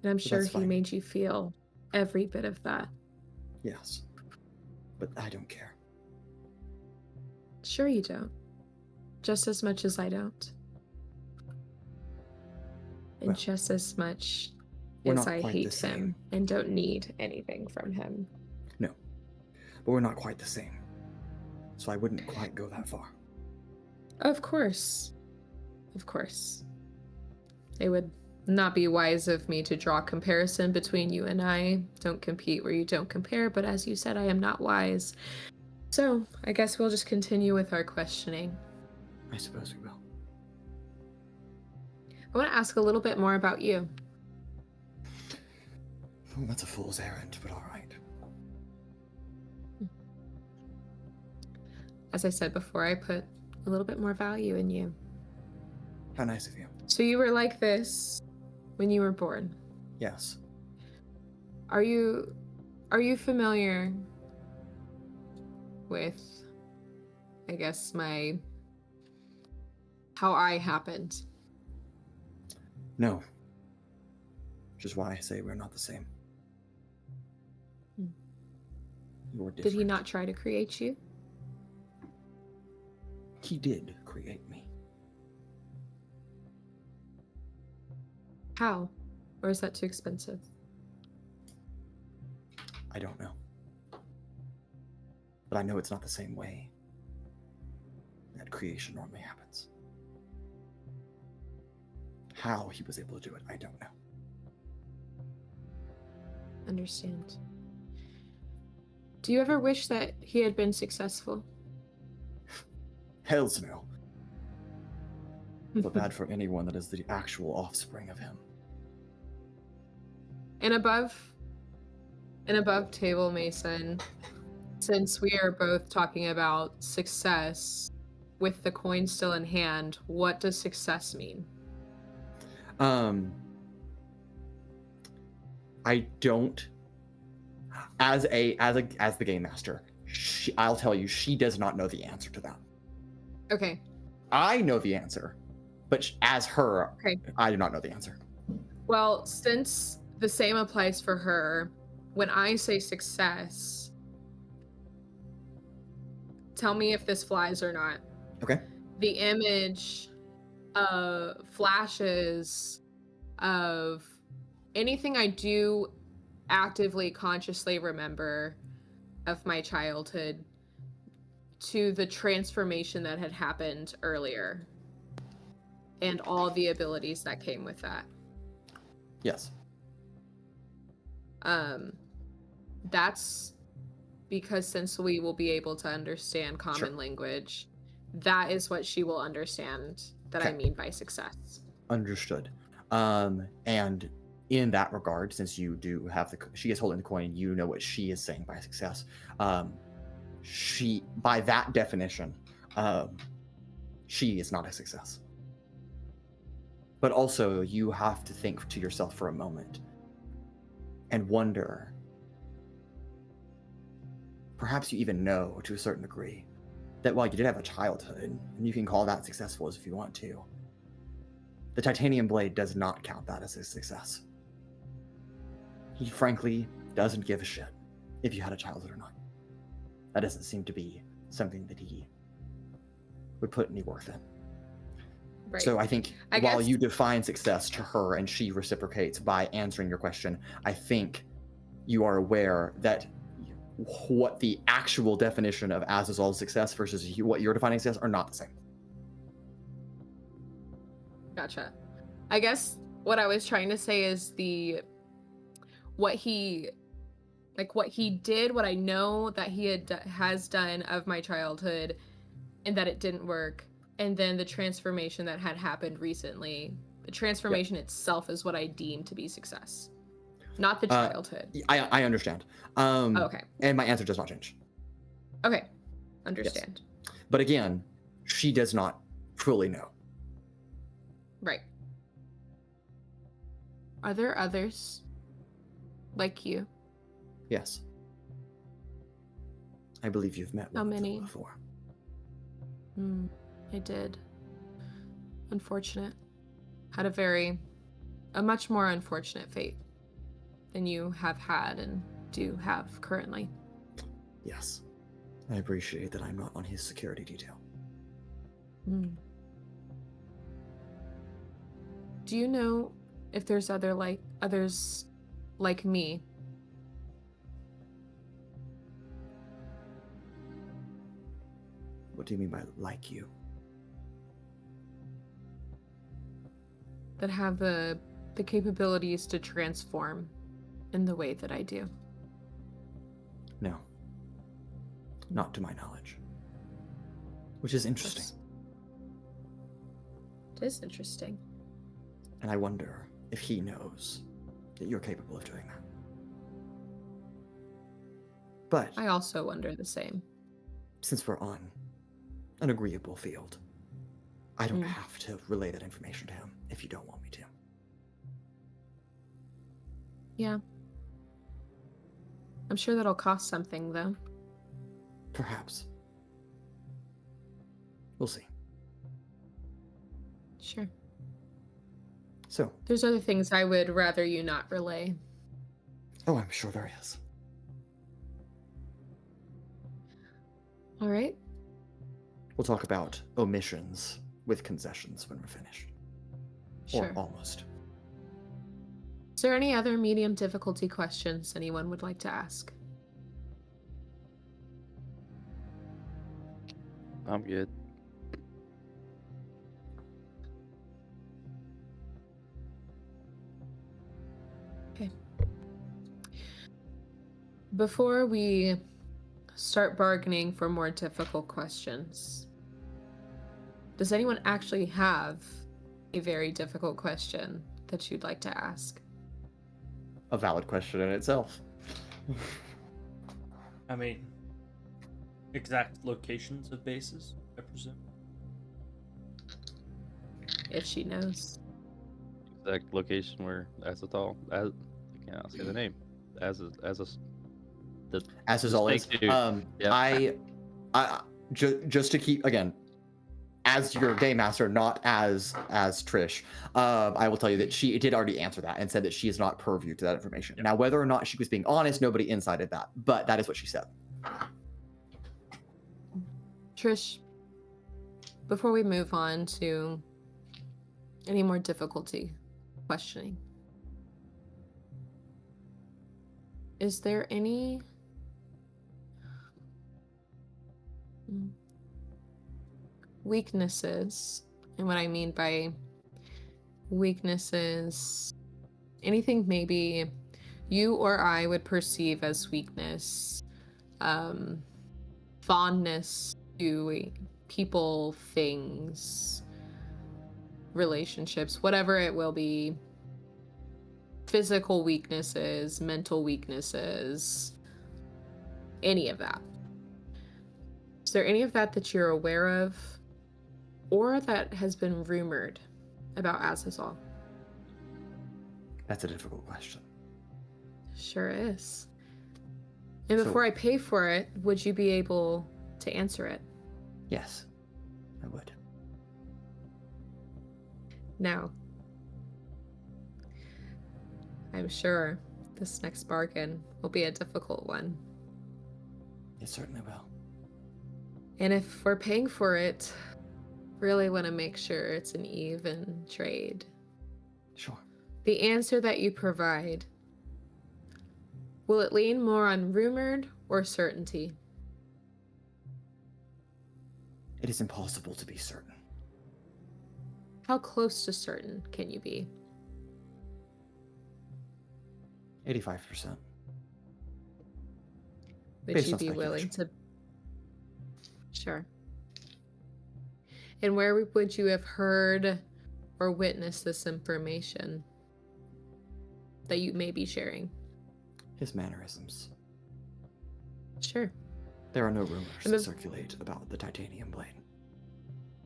And I'm But sure that's he fine. made you feel every bit of that. Yes. But I don't care. Sure you don't. Just as much as I don't. And Well, just as much we're as not I quite hate the same. him and don't need anything from him. No. But we're not quite the same. So I wouldn't quite go that far. Of course. Of course. It would not be wise of me to draw comparison between you and I. Don't compete where you don't compare, but as you said, I am not wise. So, I guess we'll just continue with our questioning. I suppose we will. I want to ask a little bit more about you. Oh, that's a fool's errand, but all right. As I said before, I put a little bit more value in you. How nice of you. So you were like this when you were born. Yes. Are you familiar with, I guess, how I happened? No. Which is why I say we're not the same. You're different. Did he not try to create you? He did create me. How? Or is that too expensive? I don't know. But I know it's not the same way that creation normally happens. How he was able to do it, I don't know. Understand. Do you ever wish that he had been successful? Hell's no. But bad for anyone that is the actual offspring of him. And above table, Mason, since we are both talking about success with the coin still in hand, what does success mean? I don't. As the game master, I'll tell you, she does not know the answer to that. Okay. I know the answer, but as her, Okay. I do not know the answer. Well, since the same applies for her, when I say success, tell me if this flies or not. Okay. The image flashes of anything I do actively, consciously remember of my childhood to the transformation that had happened earlier and all the abilities that came with that. Yes. That's because since we will be able to understand common Sure. language, that is what she will understand that I Okay. mean by success. Understood. And in that regard, since you do have she is holding the coin, you know what she is saying by success. She, by that definition, she is not a success. But also, you have to think to yourself for a moment and wonder, perhaps you even know to a certain degree, that while you did have a childhood, and you can call that successful as if you want to, the titanium blade does not count that as a success. He frankly doesn't give a shit if you had a childhood or not. That doesn't seem to be something that he would put any worth in. Right. So I think I while guess- you define success to her and she reciprocates by answering your question, I think you are aware that what the actual definition of Azazal's success versus what you're defining success are not the same. Gotcha. I guess what I was trying to say is what he did, what I know that he has done of my childhood, and that it didn't work, and then the transformation that had happened recently. The transformation itself is what I deem to be success, not the childhood. I understand. Okay. And my answer does not change. Okay. Understand. But again, she does not fully know. Right. Are there others like you? Yes. I believe you've met How one of them many? before. I did. Unfortunate. Had a much more unfortunate fate than you have had and do have currently. Yes. I appreciate that I'm not on his security detail. Do you know if there's others like me? What do you mean by like you? That have the capabilities to transform in the way that I do? No. Not to my knowledge. Which is interesting. It is interesting. And I wonder if he knows that you're capable of doing that. But I also wonder the same. since we're on an agreeable field, I don't have to relay that information to him if you don't want me to. Yeah. I'm sure that'll cost something, though. Perhaps. We'll see. Sure. So, There's other things I would rather you not relay. oh, I'm sure there is. All right. We'll talk about omissions with concessions when we're finished. Sure. Or almost. Is there any other medium difficulty questions anyone would like to ask? I'm good. Okay. Before we start bargaining for more difficult questions, does anyone actually have a very difficult question that you'd like to ask? A valid question in itself. I mean, exact locations of bases, I presume. If she knows. Exact location where Azatol, I can't say the name. As is always. Thank you. Yep. Just to keep, again, as your game master, not as Trish, I will tell you that she did already answer that and said that she is not purview to that information. Yep. Now, whether or not she was being honest, nobody insided that, but that is what she said. Trish, before we move on to any more difficulty questioning, is there any weaknesses? And what I mean by weaknesses, anything maybe you or I would perceive as weakness, fondness to people, things, relationships, whatever it will be, physical weaknesses, mental weaknesses, any of that. Is there any of that that you're aware of, or that has been rumored about Azazel? That's a difficult question. Sure is. And So- before I pay for it, would you be able to answer it? Yes, I would. Now, I'm sure this next bargain will be a difficult one. It certainly will. And if we're paying for it, really want to make sure it's an even trade. Sure. The answer that you provide, will it lean more on rumored or certainty? It is impossible to be certain. How close to certain can you be? 85%. Would Based you on be willing speculation. to? Sure. And where would you have heard or witnessed this information that you may be sharing? His mannerisms. Sure. There are no rumors And that the- circulate about the titanium blade.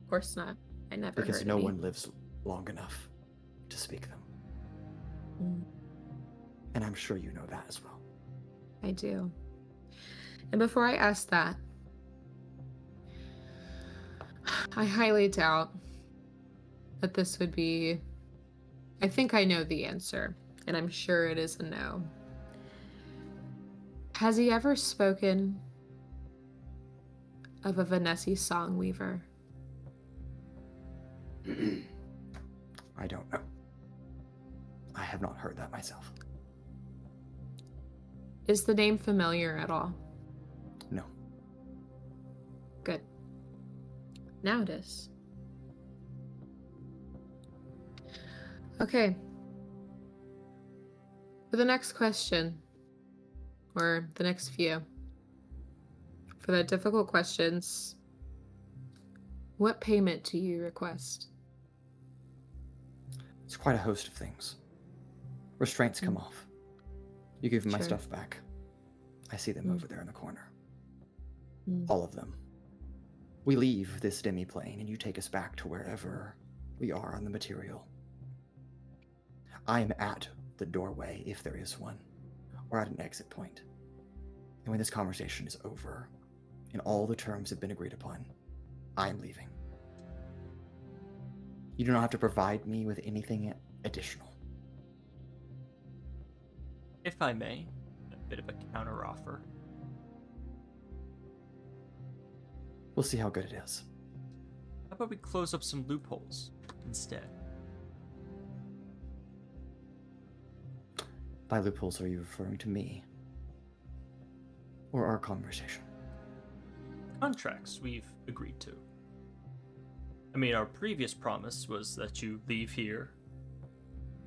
Of course not. I never Because heard no any. one lives long enough to speak them. Mm, And I'm sure you know that as well. I do. And before I ask that, I highly doubt that this would be. I think I know the answer, and I'm sure it is a no. Has he ever spoken of a Vanessa Songweaver? I don't know. I have not heard that myself. Is the name familiar at all? No. Good. Now it is. Okay. For the next question, or the next few, for the difficult questions, what payment do you request? It's quite a host of things. Restraints come off. You give me my Sure. stuff back. I see them over there in the corner. Mm. All of them. We leave this demi-plane and you take us back to wherever we are on the material. I am at the doorway, if there is one, or at an exit point. And when this conversation is over, and all the terms have been agreed upon, I am leaving. You do not have to provide me with anything additional. If I may, a bit of a counteroffer. We'll see how good it is. How about we close up some loopholes instead? By loopholes, are you referring to me? Or our conversation? Contracts we've agreed to. I mean, our previous promise was that you leave here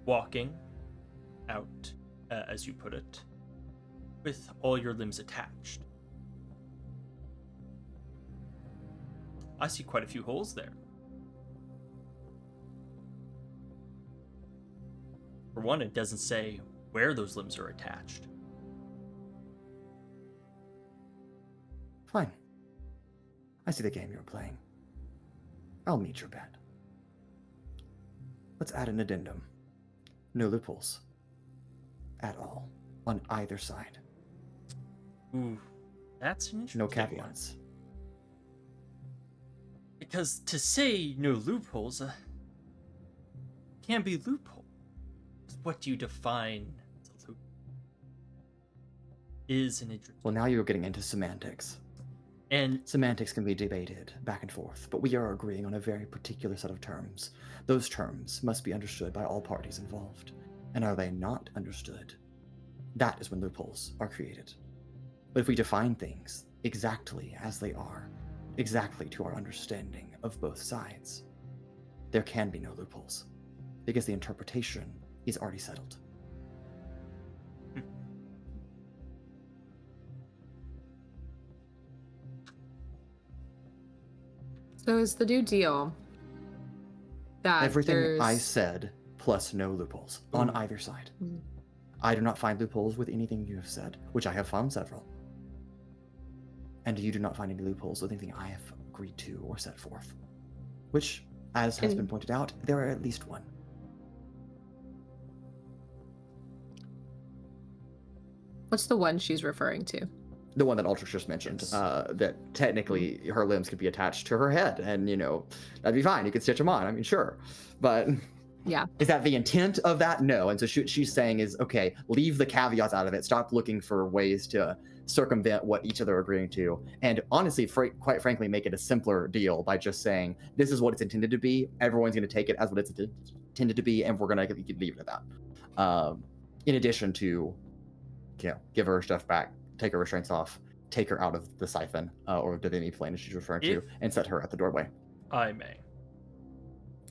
walking out, as you put it, with all your limbs attached. I see quite a few holes there. For one, it doesn't say where those limbs are attached. Fine. I see the game you're playing. I'll meet your bet. Let's add an addendum. No loopholes. At all. On either side. Ooh, that's an interesting No one. caveats. Because to say no loopholes can be loophole. What do you define as a loophole? Is an interesting. Well, now you're getting into semantics. And Semantics can be debated back and forth, but we are agreeing on a very particular set of terms. Those terms must be understood by all parties involved. And are they not understood? That is when loopholes are created. But if we define things exactly as they are, exactly to our understanding of both sides, there can be no loopholes, because the interpretation is already settled. So is the new deal that Everything I there's... said, plus no loopholes on either side. Mm. I do not find loopholes with anything you have said, which I have found several. And you do not find any loopholes with anything I have agreed to or set forth. Which, as has been pointed out, there are at least one. What's the one she's referring to? The one that Altrix just mentioned, that technically her limbs could be attached to her head, and, that'd be fine. You could stitch them on. I mean, sure. But Yeah. is that the intent of that? No. And so she's saying is, okay, leave the caveats out of it. Stop looking for ways to circumvent what each other are agreeing to. And honestly, quite frankly, make it a simpler deal by just saying, this is what it's intended to be. Everyone's going to take it as what it's intended to be, and we're going to leave it at that. In addition to, give her stuff back, take her restraints off, take her out of the siphon or the demi plane as she's referring to, and set her at the doorway. I may.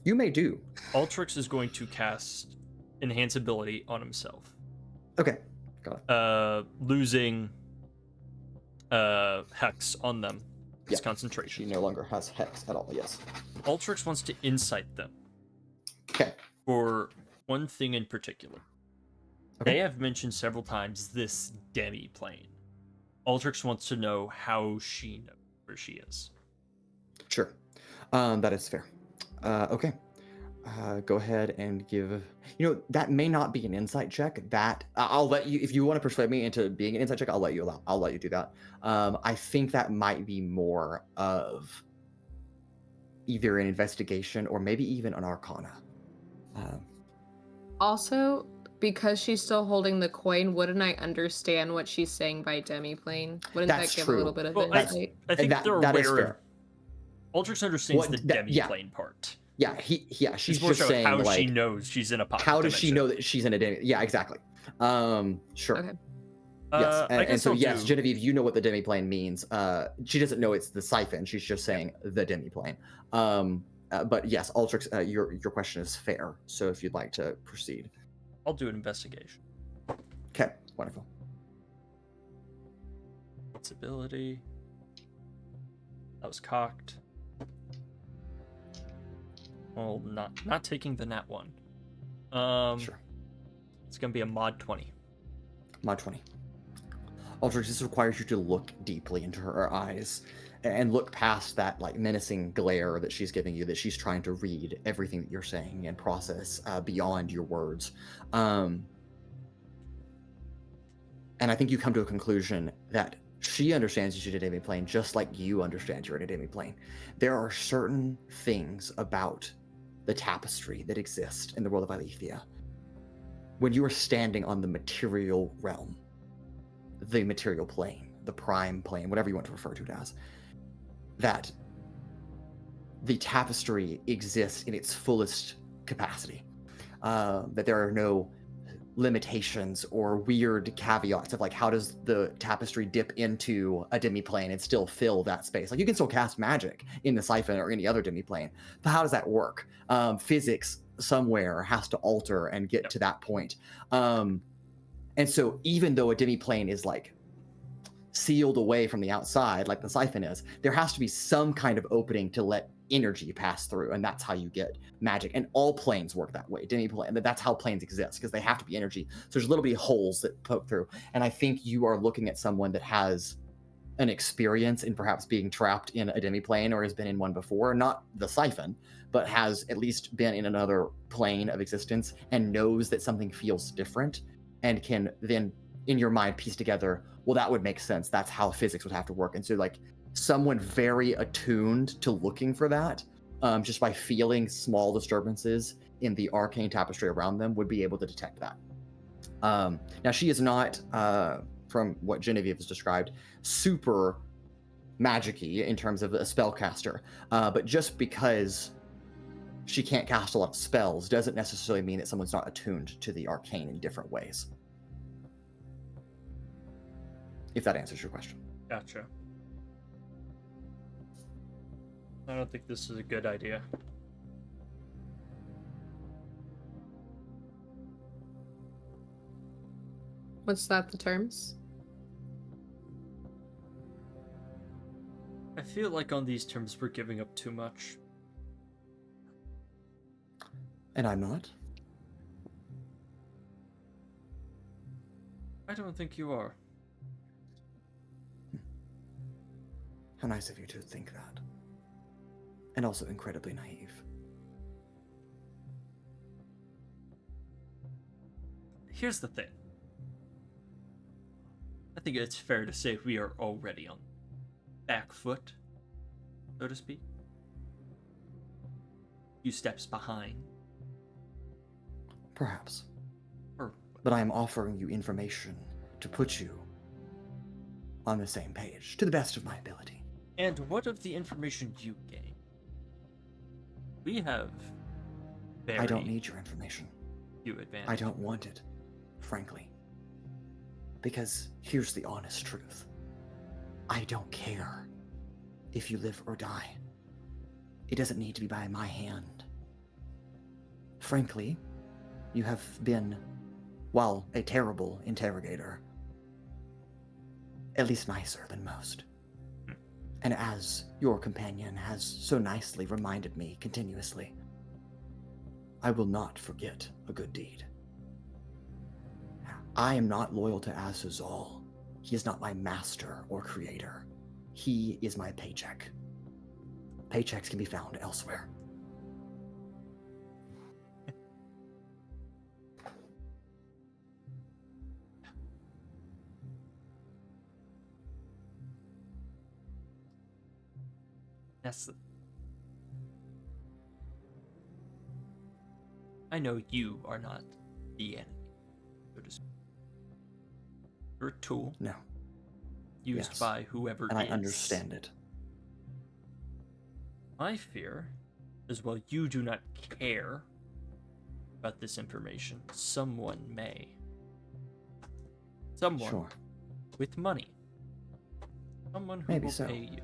You may do. Altrix is going to cast Enhance ability on himself. Okay, got it. Losing Hex on them. His concentration. She no longer has Hex at all, yes. Altrix wants to insight them. Okay. For one thing in particular. Okay. They have mentioned several times this demi plane. Altrix wants to know how she knows where she is. Sure. That is fair. Okay. Go ahead and give... that may not be an insight check. That I'll let you... If you want to persuade me into being an insight check, I'll let you do that. I think that might be more of either an investigation or maybe even an arcana. Also, because she's still holding the coin, wouldn't I understand what she's saying by demi-plane? Wouldn't That's that give true. a little bit of Well, insight? I think they're that is aware of... fair. Altrix understands the demi-plane part. Yeah, she's more just so saying, how like, she knows she's in a pocket how does dimension. she know that she's in a demi? Yeah, exactly. Sure. Okay. Yes, and so yes, do... Genevieve, you know what the demi-plane means. She doesn't know it's the siphon. She's just saying the demi-plane. But yes, Altrix, your question is fair. So if you'd like to proceed, I'll do an investigation. Okay, wonderful. Its ability. That was cocked. Well, not taking the nat 1. Sure. It's gonna be a mod 20. Mod 20. Altrix, this requires you to look deeply into her eyes and look past that like menacing glare that she's giving you, that she's trying to read everything that you're saying and process beyond your words. And I think you come to a conclusion that she understands you're in a demi-plane just like you understand you're in a demi-plane. There are certain things about the tapestry that exist in the world of Alethea. When you are standing on the material realm, the material plane, the prime plane, whatever you want to refer to it as, that the tapestry exists in its fullest capacity. That there are no limitations or weird caveats of like, how does the tapestry dip into a demi-plane and still fill that space? Like, you can still cast magic in the siphon or any other demi-plane, but how does that work? Physics somewhere has to alter and get to that point. And so even though a demi-plane is like sealed away from the outside, like the siphon is, there has to be some kind of opening to let energy pass through, and that's how you get magic. And all planes work that way. Demi-plane, that's how planes exist, because they have to be energy. So there's little bitty holes that poke through. And I think you are looking at someone that has an experience in perhaps being trapped in a demi-plane or has been in one before, not the siphon, but has at least been in another plane of existence and knows that something feels different and can then in your mind piece together, well, that would make sense. That's how physics would have to work. And so like someone very attuned to looking for that, just by feeling small disturbances in the arcane tapestry around them, would be able to detect that. Now she is not, from what Genevieve has described, super magic-y in terms of a spellcaster, but just because she can't cast a lot of spells doesn't necessarily mean that someone's not attuned to the arcane in different ways. If that answers your question. Gotcha. I don't think this is a good idea. What's that, the terms? I feel like on these terms we're giving up too much. And I'm not? I don't think you are. How nice of you to think that. And also incredibly naive. Here's the thing. I think it's fair to say we are already on back foot, so to speak. A few steps behind. Perhaps. Or But I am offering you information to put you on the same page, to the best of my ability. And what of the information you gain? We have very I don't need your information. few advantages. I don't want it, frankly. Because here's the honest truth. I don't care if you live or die. It doesn't need to be by my hand. Frankly, you have been, while a terrible interrogator, at least nicer than most. And as your companion has so nicely reminded me continuously, I will not forget a good deed. I am not loyal to Azazal. He is not my master or creator. He is my paycheck. Paychecks can be found elsewhere. I know you are not the enemy, so to speak. You're a tool. No. Used Yes. by whoever And I is. understand it. My fear is while you do not care about this information, someone may. Someone Sure. with money. Someone who Maybe will so. pay you.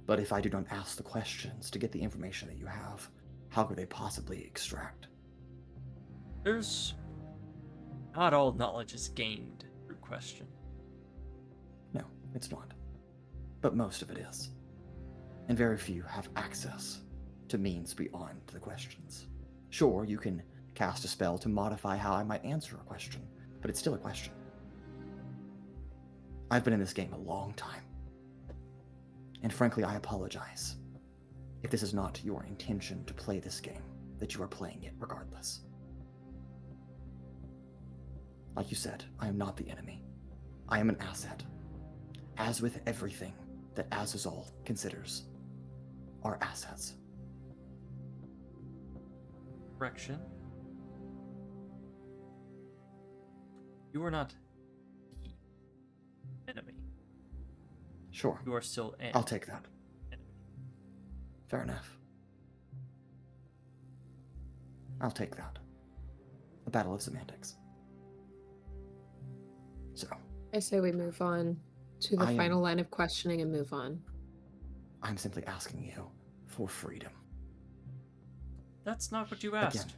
But if I do not ask the questions to get the information that you have, how could they possibly extract? There's not all knowledge is gained through question. No, it's not. But most of it is. And very few have access to means beyond the questions. Sure, you can cast a spell to modify how I might answer a question, but it's still a question. I've been in this game a long time. And frankly, I apologize if this is not your intention to play this game, that you are playing it regardless. Like you said, I am not the enemy. I am an asset. As with everything that Azazal considers are assets. Correction. You are not the enemy. Sure, You are still an I'll take that. enemy. Fair enough. I'll take that. A battle of semantics. So, I say we move on to the I am- final line of questioning and move on. I'm simply asking you for freedom. That's not what you asked. Again.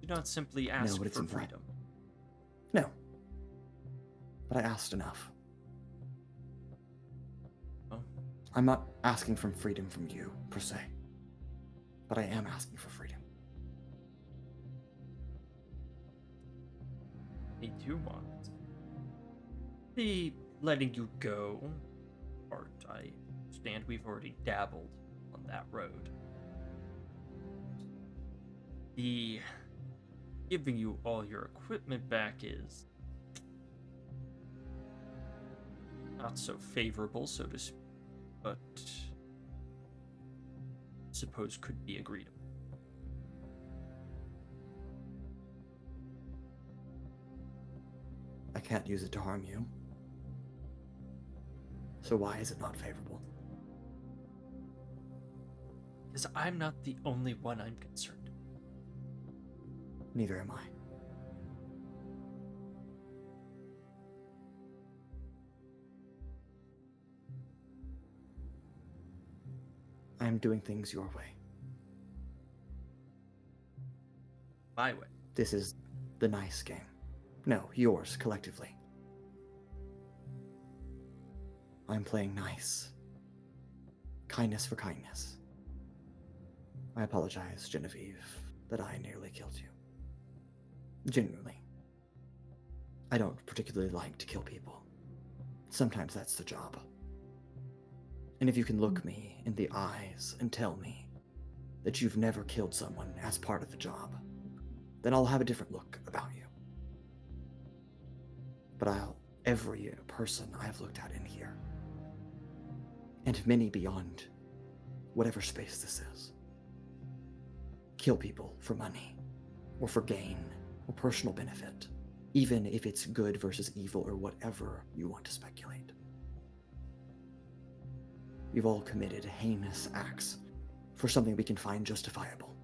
You don't simply ask but it's for implied. freedom. No. But I asked enough. Oh. I'm not asking for freedom from you, per se. But I am asking for freedom. I do want the letting you go part. I understand we've already dabbled on that road. The giving you all your equipment back is not so favorable, so to speak, but suppose could be agreed upon. I can't use it to harm you. So why is it not favorable? Because I'm not the only one I'm concerned. Neither am I. I am doing things your way. My way. This is the nice game. No, yours, collectively. I'm playing nice. Kindness for kindness. I apologize, Genevieve, that I nearly killed you. Genuinely. I don't particularly like to kill people. Sometimes that's the job. And if you can look me in the eyes and tell me that you've never killed someone as part of the job, then I'll have a different look about you. But every person I've looked at in here, and many beyond whatever space this is, kill people for money, or for gain, or personal benefit, even if it's good versus evil or whatever you want to speculate. You've all committed heinous acts for something we can find justifiable.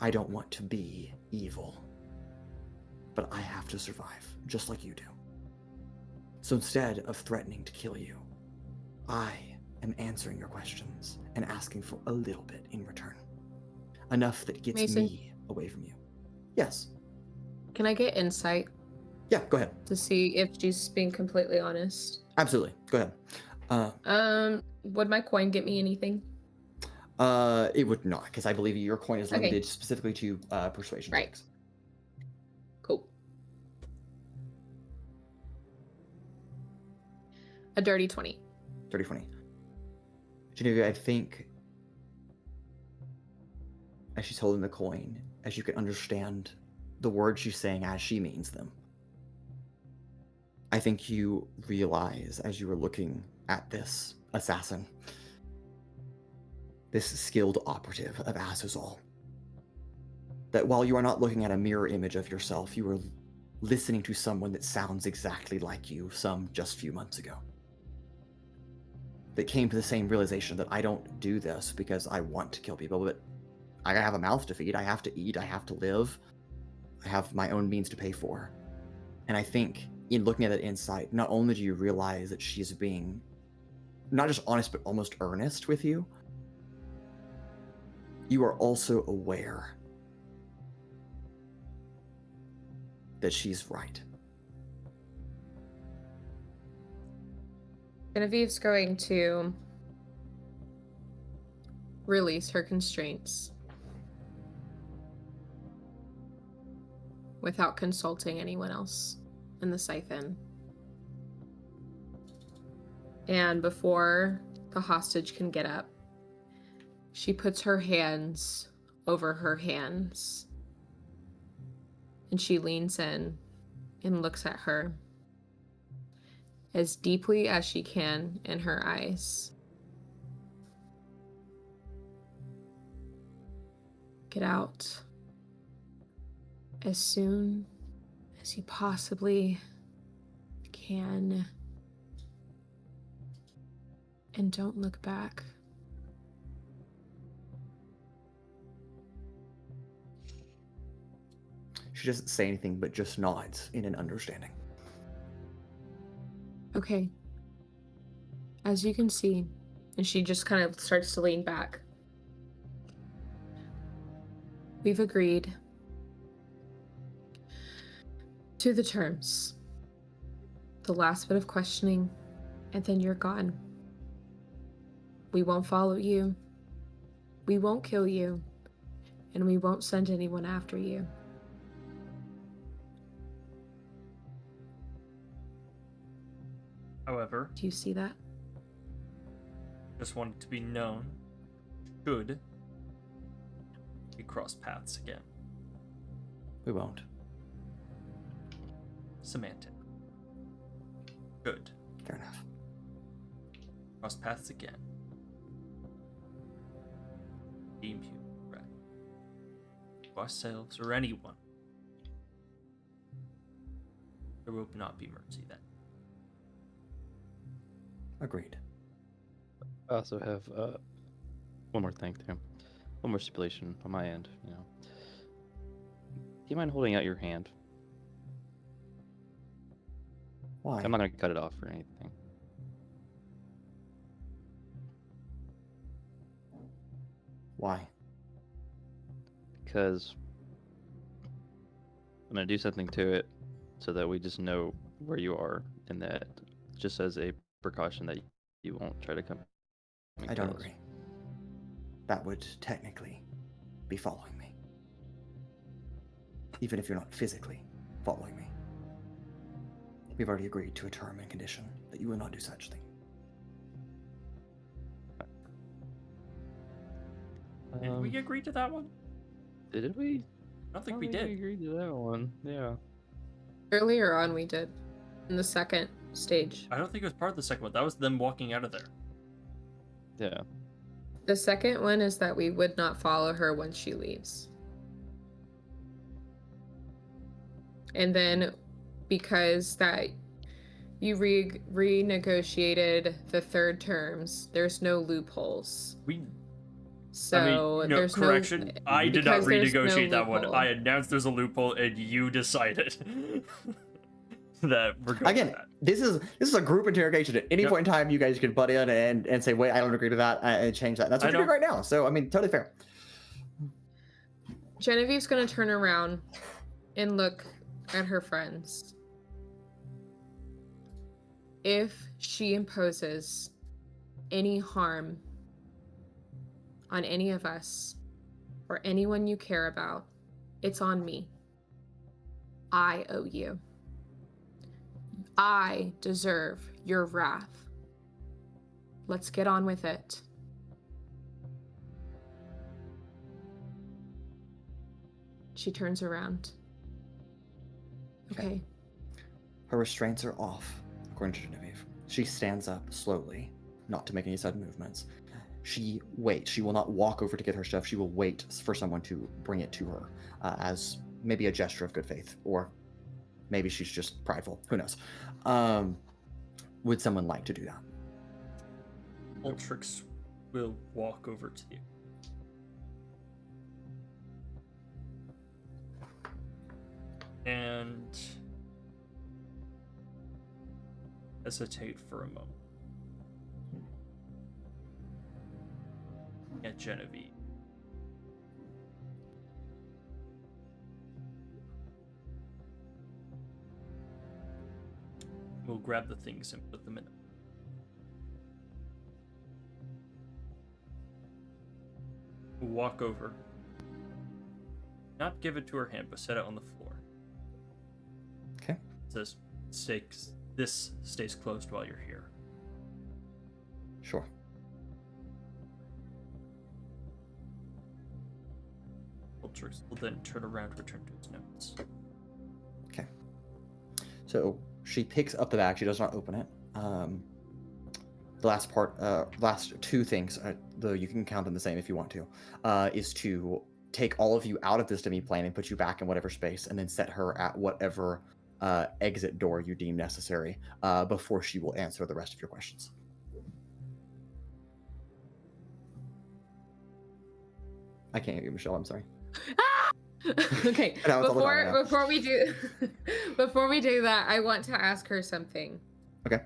I don't want to be evil, but I have to survive, just like you do. So instead of threatening to kill you, I am answering your questions and asking for a little bit in return. Enough that gets Mason? me away from you. Yes. Can I get insight Yeah, go ahead. to see if she's being completely honest? Absolutely. Go ahead. Would my coin get me anything? It would not, because I believe your coin is Okay. limited specifically to persuasion Right. checks. Cool. A dirty 20. 30-20. Genevieve, I think as she's holding the coin, as you can understand the words she's saying as she means them, I think you realize as you were looking at this assassin, this skilled operative of Azazul, that while you are not looking at a mirror image of yourself, you are listening to someone that sounds exactly like you some just few months ago. That came to the same realization that I don't do this because I want to kill people, but I have a mouth to feed, I have to eat, I have to live, I have my own means to pay for. And I think in looking at that insight, not only do you realize that she's being not just honest, but almost earnest with you, you are also aware that she's right. Genevieve's going to release her constraints without consulting anyone else in the siphon. And before the hostage can get up, she puts her hands over her hands and she leans in and looks at her as deeply as she can in her eyes. Get out as soon as you possibly can, and don't look back. She doesn't say anything, but just nods in an understanding. Okay. As you can see, and she just kind of starts to lean back. We've agreed to the terms. The last bit of questioning, and then you're gone. We won't follow you. We won't kill you. And we won't send anyone after you. However, Do you see that? just want it to be known, should we cross paths again. We won't. Semantic. Good. Fair enough. Cross paths again. Deem you right. To ourselves or anyone. There will not be mercy then. Agreed. I also have one more thing too. One more stipulation on my end, Do you mind holding out your hand? Why? I'm not gonna cut it off or anything. Why? Because I'm gonna do something to it so that we just know where you are and that just as a precaution that you won't try to come. I don't agree. That would technically be following me. Even if you're not physically following me. We've already agreed to a term and condition that you will not do such thing. Did we agree to that one? Did we? I don't think we did. agreed to that one. Yeah. Earlier on, we did. In the second stage. I don't think it was part of the second one. That was them walking out of there. Yeah. The second one is that we would not follow her once she leaves. And then because that you renegotiated the third terms, there's no loopholes. So no, there's correction. I did not because there's no renegotiate that one. loophole. I announced there's a loophole, and you decided that we're going Again, with that. this is a group interrogation. At any Yep. point in time, you guys can butt in and say, wait, I don't agree to that, and change that. That's what I you're doing know. right now. So, I mean, totally fair. Genevieve's gonna turn around and look at her friends. If she imposes any harm on any of us or anyone you care about, it's on me. I owe you. I deserve your wrath. Let's get on with it. She turns around. Okay. Her restraints are off, according to Genevieve. She stands up slowly, not to make any sudden movements. She waits. She will not walk over to get her stuff. She will wait for someone to bring it to her as maybe a gesture of good faith, or maybe she's just prideful. Who knows? Would someone like to do that? Altrix will walk over to you. And hesitate for a moment. At Genevieve. We'll grab the things and put them in. We'll walk over. Not give it to her hand, but set it on the floor. Okay. It says, this stays closed while you're here. Sure. Altrix will then turn around and return to his notes. Okay. So she picks up the bag. She does not open it. The last two things, though you can count them the same if you want to, is to take all of you out of this demi-plane and put you back in whatever space, and then set her at whatever exit door you deem necessary before she will answer the rest of your questions. I can't hear you, Michelle. I'm sorry. Okay. I know, it's all the time, yeah. Before we do that, I want to ask her something. Okay.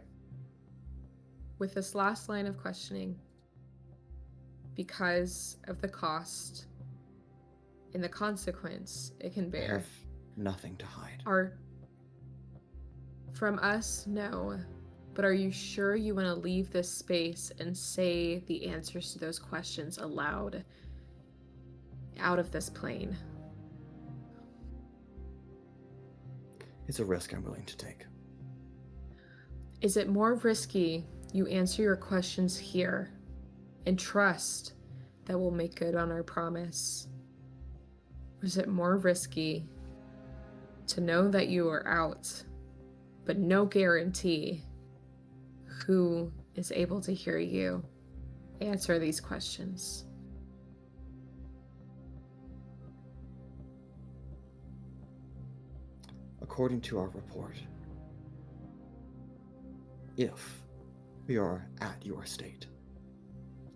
With this last line of questioning, because of the cost and the consequence it can I bear. have nothing to hide. From us, no. But are you sure you want to leave this space and say the answers to those questions aloud out of this plane? It's a risk I'm willing to take. Is it more risky you answer your questions here and trust that we'll make good on our promise? Or is it more risky to know that you are out, but no guarantee who is able to hear you answer these questions? According to our report, if we are at your estate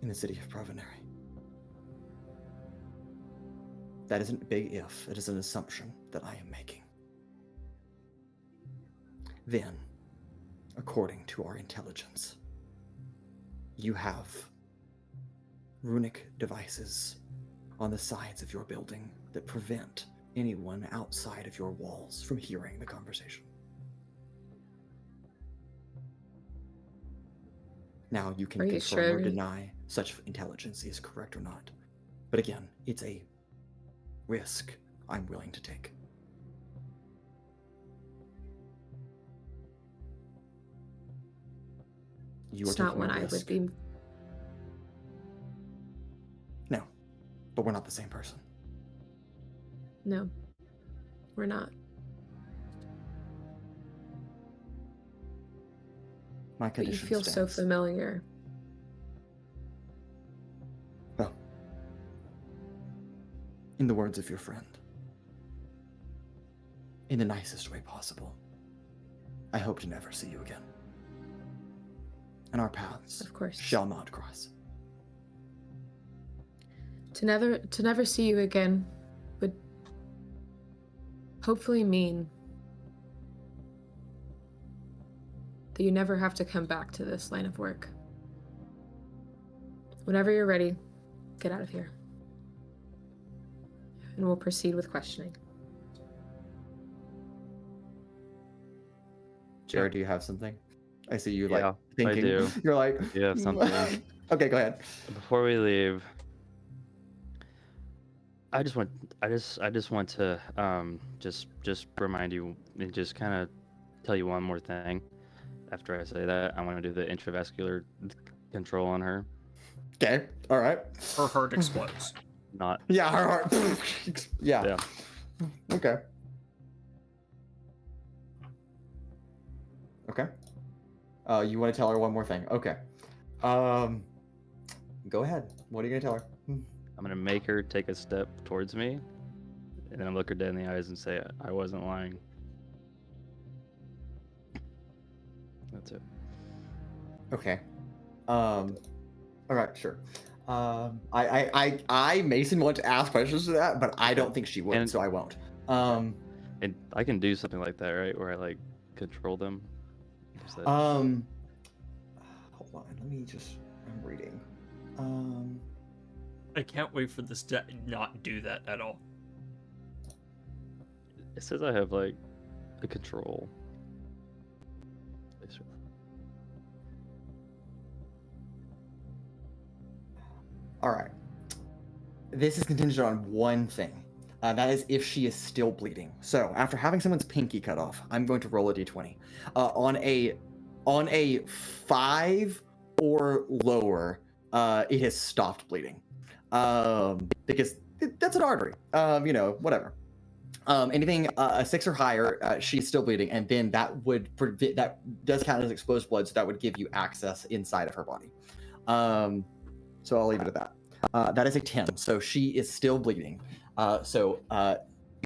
in the city of Provenary, that isn't a big if, it is an assumption that I am making. Then, according to our intelligence, you have runic devices on the sides of your building that prevent anyone outside of your walls from hearing the conversation. Now, you can Are you confirm or sure? deny such intelligence is correct or not. But again, it's a risk I'm willing to take. You It's are not taking one a I risk. would be. No, but we're not the same person. No, we're not. My But you condition feel so stands. familiar. Well, in the words of your friend, in the nicest way possible, I hope to never see you again. And our paths Of course. shall not cross. To never see you again would hopefully mean that you never have to come back to this line of work. Whenever you're ready, get out of here. And we'll proceed with questioning. Jared, do you have something? I see you Yeah, like thinking. I do. You're like, You have something. Okay, go ahead. Before we leave, I just want to just remind you and just kind of tell you one more thing. After I say that, I want to do the intravascular control on her. Okay, all right. Her heart explodes. Not Yeah, her heart. Yeah. Yeah. Okay. Okay. You want to tell her one more thing? Okay. Go ahead. What are you gonna tell her? I'm gonna make her take a step towards me, and then look her dead in the eyes and say, "I wasn't lying." That's it. Okay. All right, sure. I Mason want to ask questions to that, but I don't think she would, And- so I won't. And I can do something like that, right? Where I like control them. Is that- Hold on. Let me just. I'm reading. I can't wait for this to not do that at all. It says I have like the control. All right. This is contingent on one thing. That is if she is still bleeding. So after having someone's pinky cut off, I'm going to roll a d20. On a 5 or lower, it has stopped bleeding. Because that's an artery. Whatever. Anything a 6 or higher, she's still bleeding, and then that does count as exposed blood, so that would give you access inside of her body. So I'll leave it at that. That is a 10, so she is still bleeding. So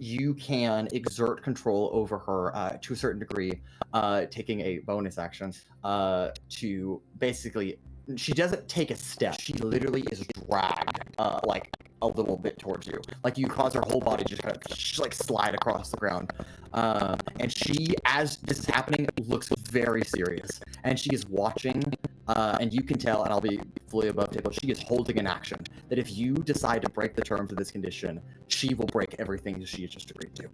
you can exert control over her to a certain degree, taking a bonus action to basically. She doesn't take a step. She literally is dragged like a little bit towards you. Like you cause her whole body just kind of like slide across the ground. And she, as this is happening, looks very serious. And she is watching, and you can tell, and I'll be fully above table, she is holding an action that if you decide to break the terms of this condition, she will break everything she has just agreed to.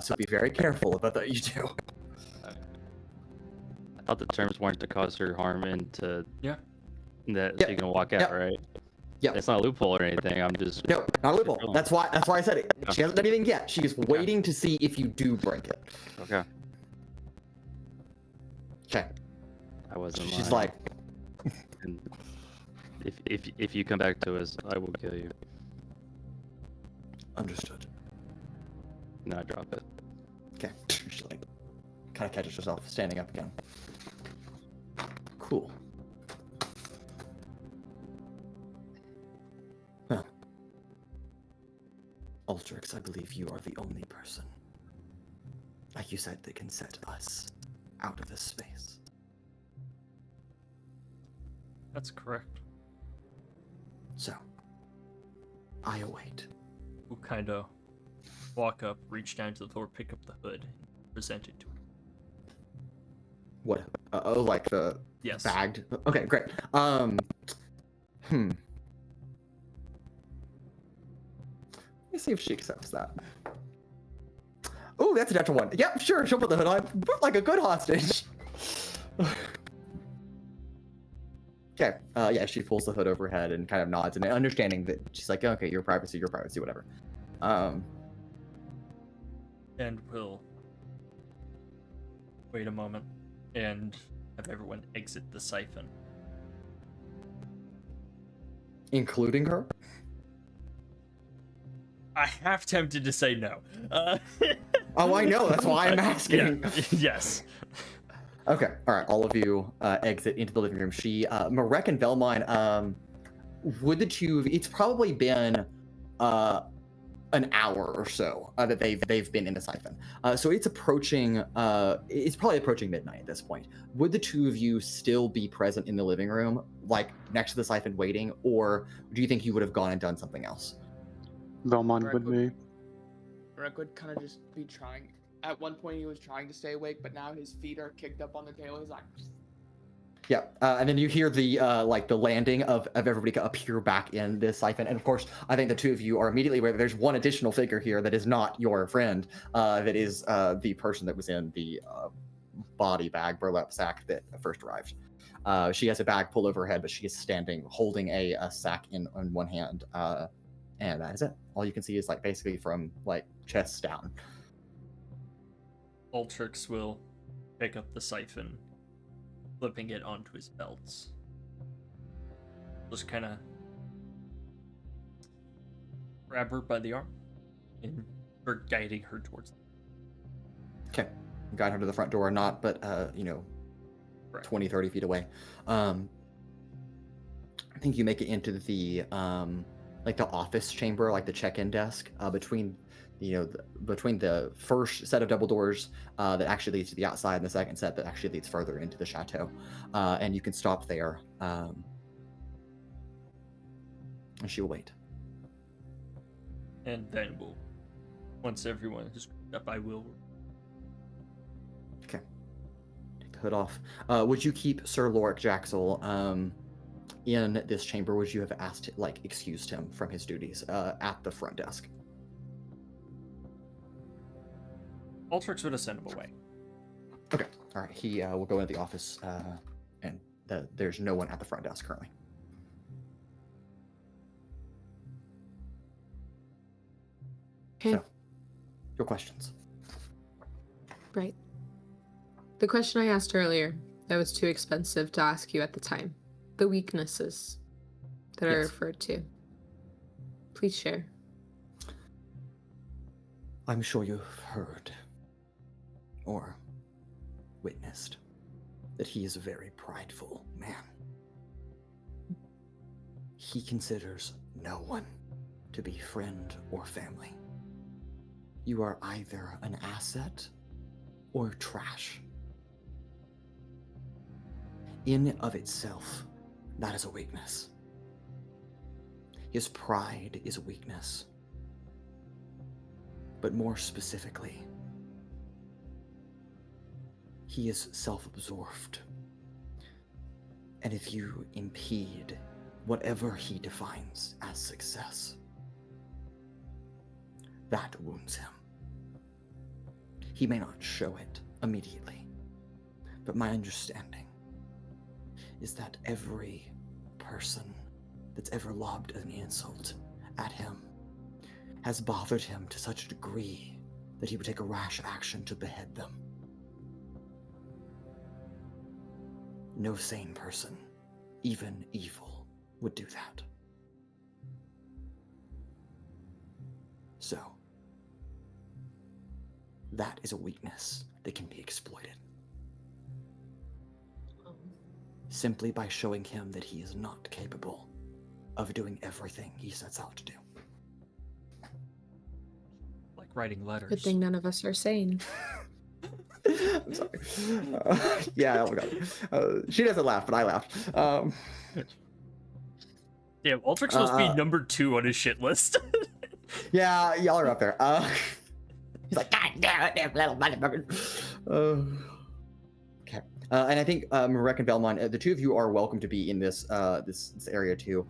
So be very careful about that you do. I thought the terms weren't to cause her harm and to Yeah. that Yep. she can walk out, Yep. right? Yep. It's not a loophole or anything. I'm just No, not a loophole. That's why I said it. Yeah. She hasn't done anything yet. She is waiting to see if you do break it. okay. Okay. I wasn't. She's lying. like, And if you come back to us, I will kill you. understood. No, I drop it. Okay. She like kind of catches herself standing up again. Cool. Well, Altrix, I believe you are the only person, like you said, that can set us out of this space. That's correct. So, I await. We'll kind of walk up, reach down to the floor, pick up the hood, and present it to her. What? Like the Yes. bagged? Okay, great. Let me see if she accepts that. Oh, that's a natural one. Yep, sure, she'll put the hood on. Put like a good hostage. Okay. Yeah, she pulls the hood over her head and kind of nods, and understanding that she's like, okay, your privacy, whatever. And we'll wait a moment and have everyone exit the siphon. Including her? I have tempted to say no. Oh, I know. That's why I'm asking. Yeah, yes. Okay. All right. All of you exit into the living room. Marek and Vellmon, would the two of you, it's probably been an hour or so that they've been in the siphon. So it's approaching, it's probably approaching midnight at this point. Would the two of you still be present in the living room, like next to the siphon waiting, or do you think you would have gone and done something else? Vellmon would be. Marek would kind of just be trying. At one point, he was trying to stay awake, but now his feet are kicked up on the table. He's like, Yeah, and then you hear the the landing of everybody appear back in this siphon, and of course, I think the two of you are immediately aware that there's one additional figure here that is not your friend, that is the person that was in the body bag, burlap sack that first arrived. She has a bag pulled over her head, but she is standing holding a sack in one hand, and that is it. All you can see is like basically from like chest down. Altrix will pick up the siphon, flipping it onto his belts. Just kind of grab her by the arm and start guiding her towards them. Okay, guide her to the front door, not but Right. 20, 30 feet away. I think you make it into the like the office chamber, like the check-in desk, between between the first set of double doors that actually leads to the outside and the second set that actually leads further into the chateau. And you can stop there, and she will wait. And then once everyone has grouped up, I will. Okay. Take the hood off. Would you keep Sir Lorik Jaxel in this chamber? Would you have excused him from his duties at the front desk? Altrix would have sent him away. Okay. All right. He will go into the office, and there's no one at the front desk currently. Okay. So, your questions. Right. The question I asked earlier that was too expensive to ask you at the time. The weaknesses that are Yes. referred to. Please share. I'm sure you've heard or witnessed that he is a very prideful man. He considers no one to be friend or family. You are either an asset or trash. In and of itself, that is a weakness. His pride is a weakness. But more specifically, he is self-absorbed. And if you impede whatever he defines as success, that wounds him. He may not show it immediately, but my understanding is that every person that's ever lobbed an insult at him has bothered him to such a degree that he would take a rash action to behead them. No sane person, even evil, would do that. So, that is a weakness that can be exploited. Simply by showing him that he is not capable of doing everything he sets out to do. Like writing letters. Good thing none of us are sane. I'm sorry. Yeah, oh my god. She doesn't laugh, but I laughed. Yeah, Altrix must be number 2 on his shit list. Yeah, y'all are up there. He's like, God damn it, damn little motherfucker. Okay. And I think Marek and Vellmon, the two of you are welcome to be in this this area too.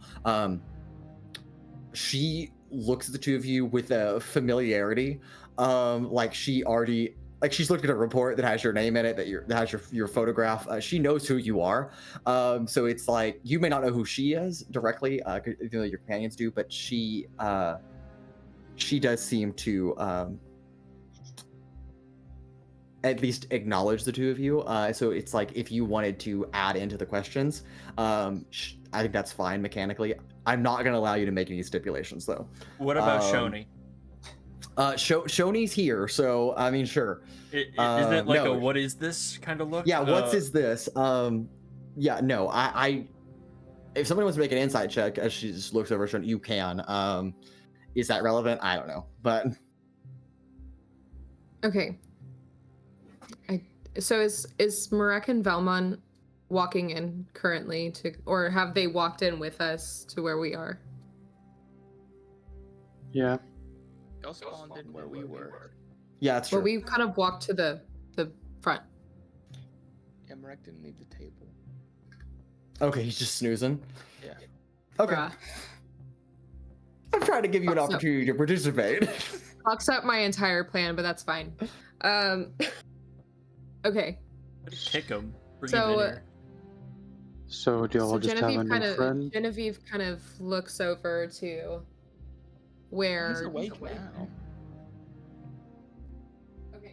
She looks at the two of you with a familiarity, like she already like she's looked at a report that has your name in it, that has your photograph. She knows who you are. So it's like you may not know who she is directly, even though your companions do, but she does seem to at least acknowledge the two of you. So it's like if you wanted to add into the questions, I think that's fine mechanically. I'm not going to allow you to make any stipulations though. What about Shoni? Shoni's here, so I mean, sure. Is it like no. a what is this kind of look? Yeah, what's is this? Yeah, no, I if somebody wants to make an insight check as she just looks over, you can. Is that relevant? I don't know, but Okay. So is Marek and Vellmon walking in currently or have they walked in with us to where we are? Yeah. Y'all spawned in where we were. yeah, it's true. Well, we kind of walked to the front. Yeah, Marek didn't leave the table. Okay, he's just snoozing. Yeah. Okay. Bruh. I'm trying to give you an Fucks up. opportunity to participate. Fucks up my entire plan, but that's fine. Okay. Kick him. Bring him in So here. So do y'all just have a new friend? Genevieve kind of looks over to where He's awake now.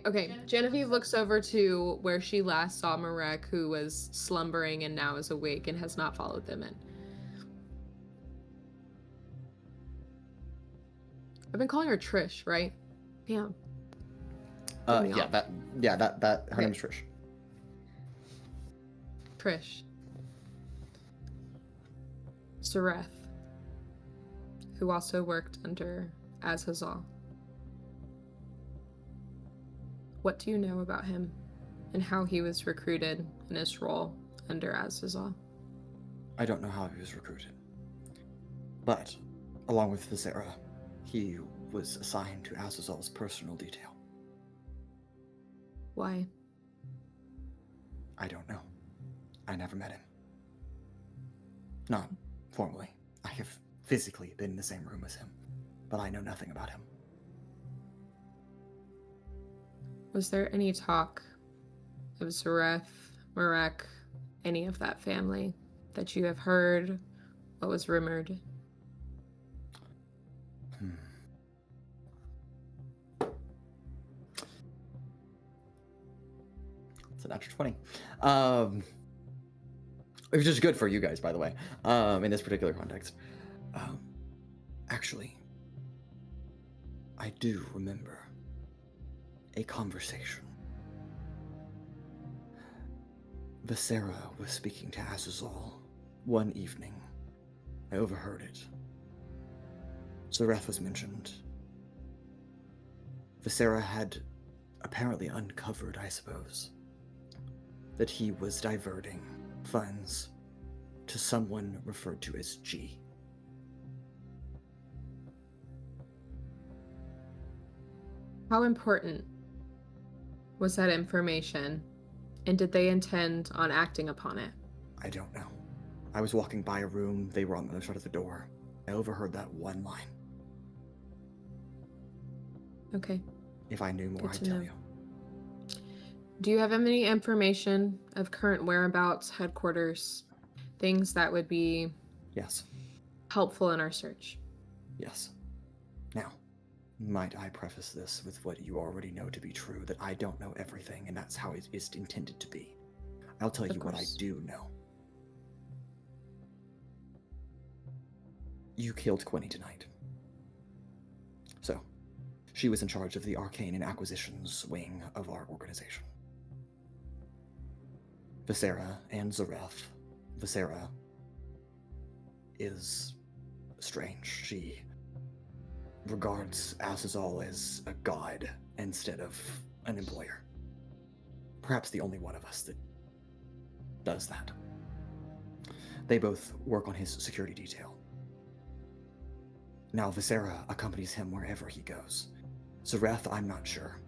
Okay, Genevieve looks over to where she last saw Marek, who was slumbering and now is awake and has not followed them in. I've been calling her Trish, right? Damn. Threw me off. That her name's Trish. Trish. Zareth, who also worked under Azazal. What do you know about him and how he was recruited in his role under Azazal? I don't know how he was recruited, but along with Visera, he was assigned to Azazal's personal detail. Why? I don't know. I never met him. Not formally. I have physically been in the same room as him, but I know nothing about him. Was there any talk of Zareth, Marek, any of that family that you have heard? What was rumored? It's an extra 20. Which is good for you guys, by the way, in this particular context. Actually, I do remember a conversation. Visera was speaking to Azazal one evening. I overheard it. Zareth was mentioned. Visera had apparently uncovered, I suppose, that he was diverting funds to someone referred to as G. How important was that information, and did they intend on acting upon it? I don't know. I was walking by a room, they were on the other side of the door. I overheard that one line. Okay. If I knew more, Good I'd to tell know. you. Do you have any information of current whereabouts, headquarters, things that would be Yes. helpful in our search? Yes. Now, might I preface this with what you already know to be true, that I don't know everything, and that's how it is intended to be. I'll tell Of you what I course. do know. You killed Quinny tonight. So, she was in charge of the Arcane and Acquisitions wing of our organization. Visera and Zareth. Visera is strange. She regards Azazal as a god instead of an employer. Perhaps the only one of us that does that. They both work on his security detail. Now, Visera accompanies him wherever he goes. Zareth, I'm not sure.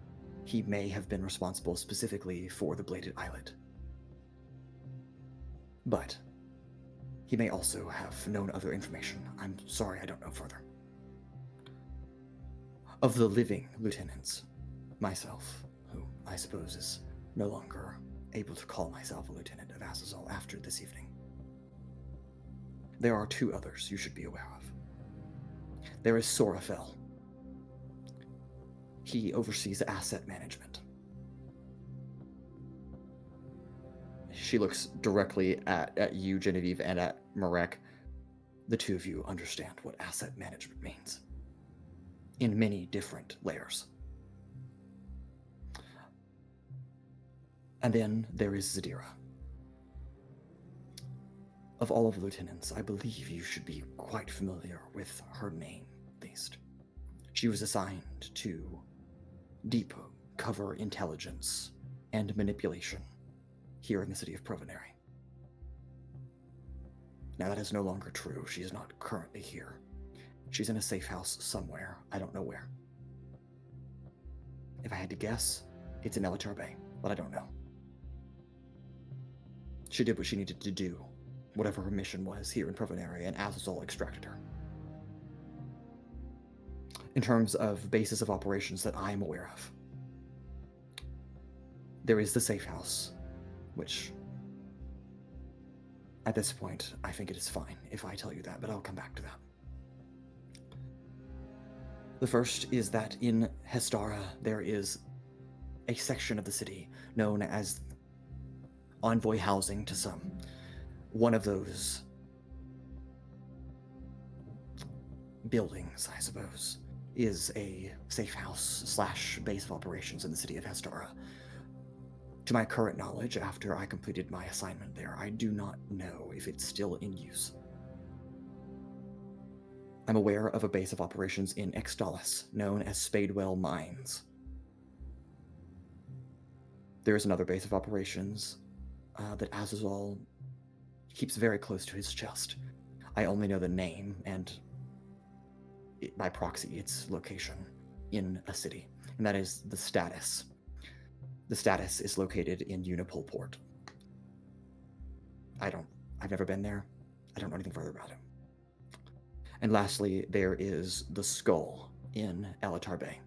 He may have been responsible specifically for the Bladed Islet. But he may also have known other information. I'm sorry, I don't know further. Of the living lieutenants, myself, who I suppose, is no longer able to call myself a lieutenant of Azazel after this evening. There are 2 others you should be aware of. There is Sorafel. He oversees asset management. She looks directly at you, Genevieve, and at Marek. The 2 of you understand what asset management means in many different layers. And then there is Zadira. Of all of the lieutenants, I believe you should be quite familiar with her name, at least. She was assigned to deep cover intelligence and manipulation here in the city of Provenary. Now that is no longer true. She is not currently here. She's in a safe house somewhere. I don't know where. If I had to guess, it's in Elatar Bay, but I don't know. She did what she needed to do, whatever her mission was here in Provenary, and Azazel extracted her. In terms of basis of operations that I am aware of, there is the safe house, which, at this point, I think it is fine if I tell you that, but I'll come back to that. The first is that in Hestara, there is a section of the city known as envoy housing to some. One of those buildings, I suppose, is a safe house / base of operations in the city of Hestara. To my current knowledge, after I completed my assignment there, I do not know if it's still in use. I'm aware of a base of operations in Extalis, known as Spadewell Mines. There is another base of operations that Azazel keeps very close to his chest. I only know the name and, by proxy, its location in a city, and that is the Status. The Status is located in Unipol Port. I've never been there. I don't know anything further about it. And lastly, there is the Skull in Elatar Bay.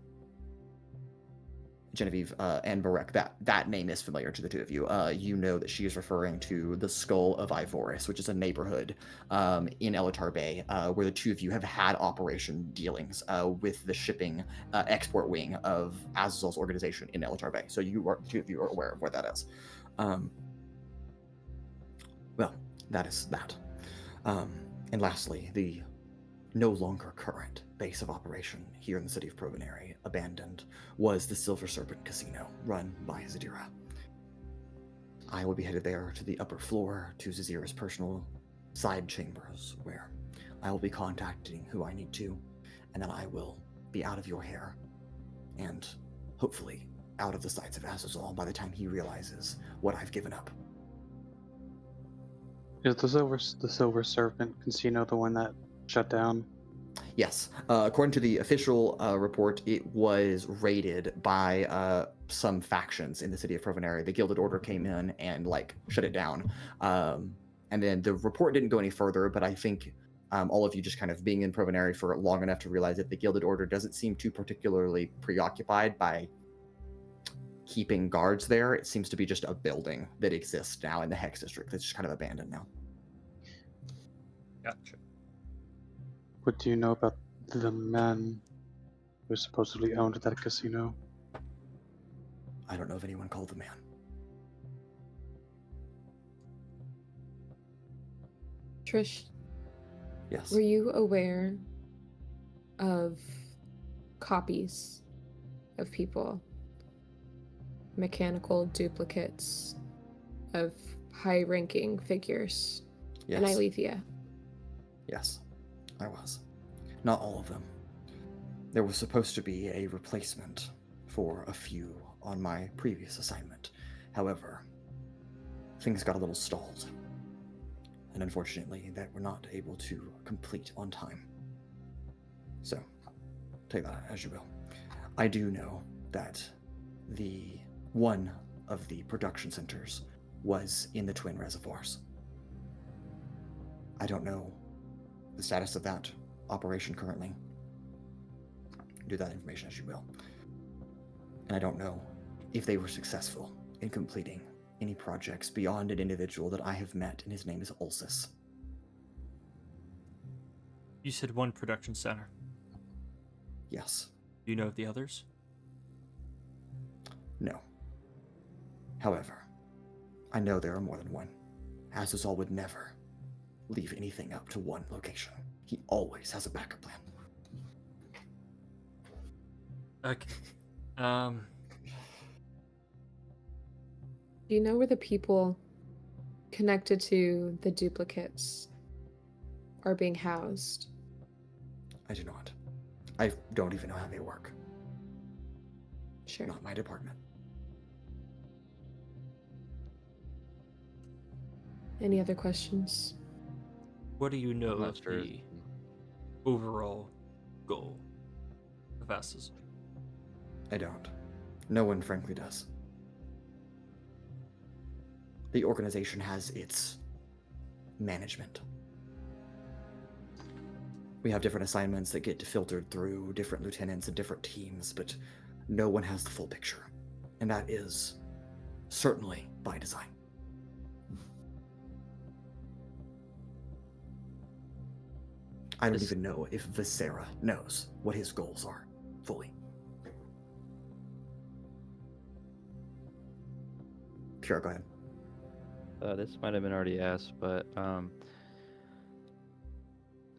Genevieve and Marek, that name is familiar to the 2 of you. You know that she is referring to the Skull of Ivoris, which is a neighborhood in Elatar Bay, where the 2 of you have had operation dealings with the shipping export wing of Azazel's organization in Elatar Bay. So the 2 of you are aware of where that is. Well, that is that. And lastly, the no longer current base of operation here in the city of Provenary, abandoned, was the Silver Serpent Casino, run by Zadira. I will be headed there to the upper floor, to Zazira's personal side chambers, where I will be contacting who I need to, and then I will be out of your hair, and hopefully out of the sights of Azazel by the time he realizes what I've given up. Is the Silver Serpent Casino the one that shut down? Yes. According to the official report, it was raided by some factions in the city of Provenary. The Gilded Order came in and shut it down. And then the report didn't go any further, but I think all of you just kind of being in Provenary for long enough to realize that the Gilded Order doesn't seem too particularly preoccupied by keeping guards there. It seems to be just a building that exists now in the Hex District that's just kind of abandoned now. Gotcha. What do you know about the man who supposedly owned that casino? I don't know of anyone called the Man. Trish, Yes. were you aware of copies of people? Mechanical duplicates of high-ranking figures Yes. in Ilethia? Yes, I was. Not all of them. There was supposed to be a replacement for a few on my previous assignment. However, things got a little stalled, and unfortunately, that we're not able to complete on time. So, take that as you will. I do know that one of the production centers was in the Twin Reservoirs. I don't know the status of that operation currently. Do that information as you will. And I don't know if they were successful in completing any projects beyond an individual that I have met, and his name is Ulsis. You said one production center. Yes. Do you know of the others? No. However, I know there are more than one. Azazul would never leave anything up to one location. He always has a backup plan. Okay. Do you know where the people connected to the duplicates are being housed? I do not. I don't even know how they work. Sure. Not my department. Any other questions? What do you know I'm not of sure. the overall goal of Azazul? I don't. No one, frankly, does. The organization has its management. We have different assignments that get filtered through different lieutenants and different teams, but no one has the full picture. And that is certainly by design. I don't even know if Viscera knows what his goals are fully. Sure, go ahead. This might have been already asked, but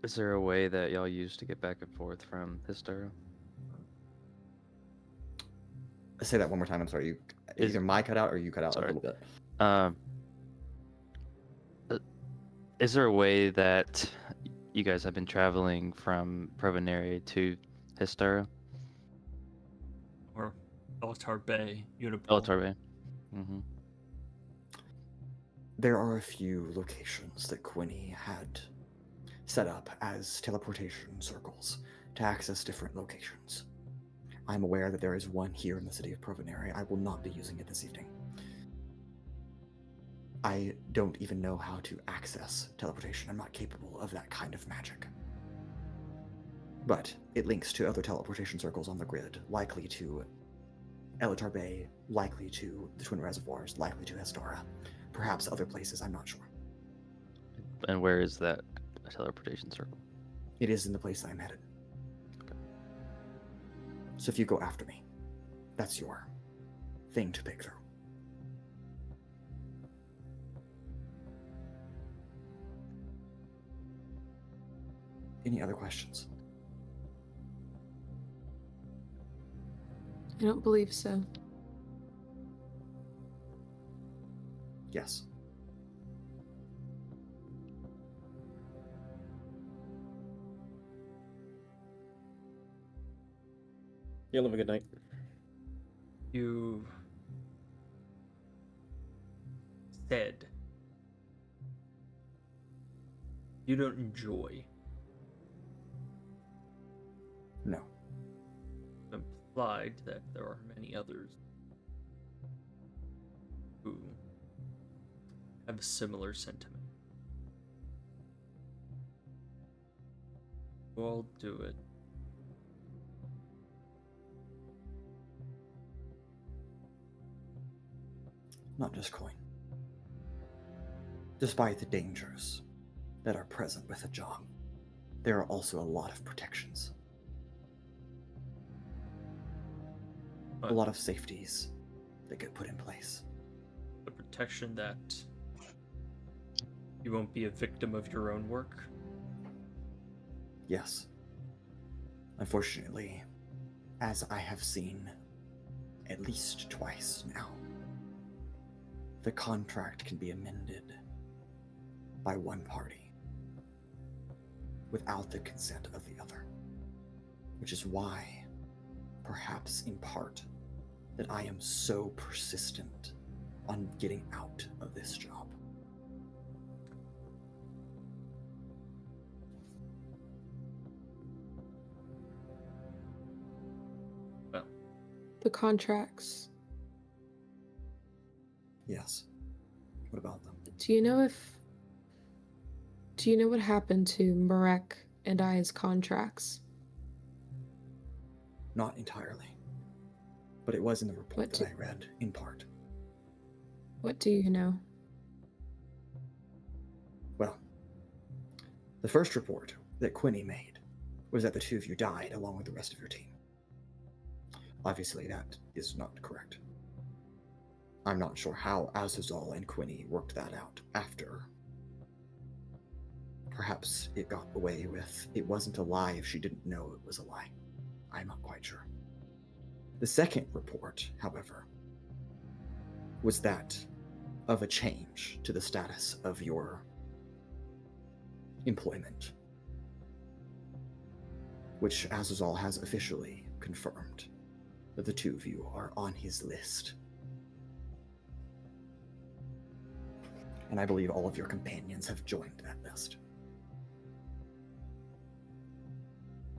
is there a way that y'all use to get back and forth from Hystera? Say that one more time. I'm sorry. Either my cut out or you cut out a little bit. Is there a way that you guys have been traveling from Provenere to Hystera? Or Eltar Bay, Unipol? Eltar Bay. Mm-hmm. There are a few locations that Quinny had set up as teleportation circles to access different locations. I'm aware that there is one here in the city of Provenere. I will not be using it this evening. I don't even know how to access teleportation. I'm not capable of that kind of magic. But it links to other teleportation circles on the grid, likely to Eltar Bay, likely to the Twin Reservoirs, likely to Hystera. Perhaps other places, I'm not sure. And where is that teleportation circle? It is in the place that I'm headed. Okay. So if you go after me, that's your thing to pick through. Any other questions? I don't believe so. Yes. You'll have a good night. You said you don't enjoy. No. Implied that there are many others who have a similar sentiment. We'll do it. Not just coin. Despite the dangers that are present with a job, there are also a lot of protections. A lot of safeties that get put in place. The protection that you won't be a victim of your own work. Yes. Unfortunately, as I have seen at least twice now, the contract can be amended by one party without the consent of the other. Which is why, perhaps in part, that I am so persistent on getting out of this job. Well, The contracts. Yes. What about them? Do you know what happened to Marek and I's contracts? Not entirely. but it was in the report What that I read, in part. What do you know? Well, the first report that Quinny made was that the two of you died along with the rest of your team. Obviously, that is not correct. I'm not sure how Azazel and Quinny worked that out after. Perhaps it got away with it wasn't a lie if she didn't know it was a lie. I'm not quite sure. The second report, however, was that of a change to the status of your employment, which Azazel has officially confirmed that the two of you are on his list. And I believe all of your companions have joined that list.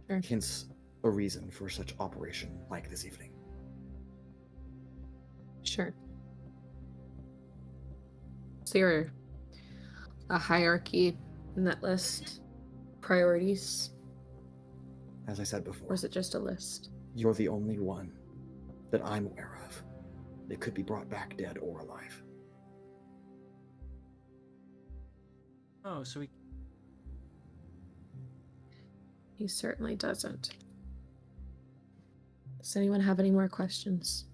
Sure. Hence, a reason for such operation like this evening. Sure. Is there a hierarchy in that list? Priorities? As I said Or before, is it just a list? you're the only one that I'm aware of that could be brought back dead or alive. Oh, so we. He certainly doesn't. Does anyone have any more questions?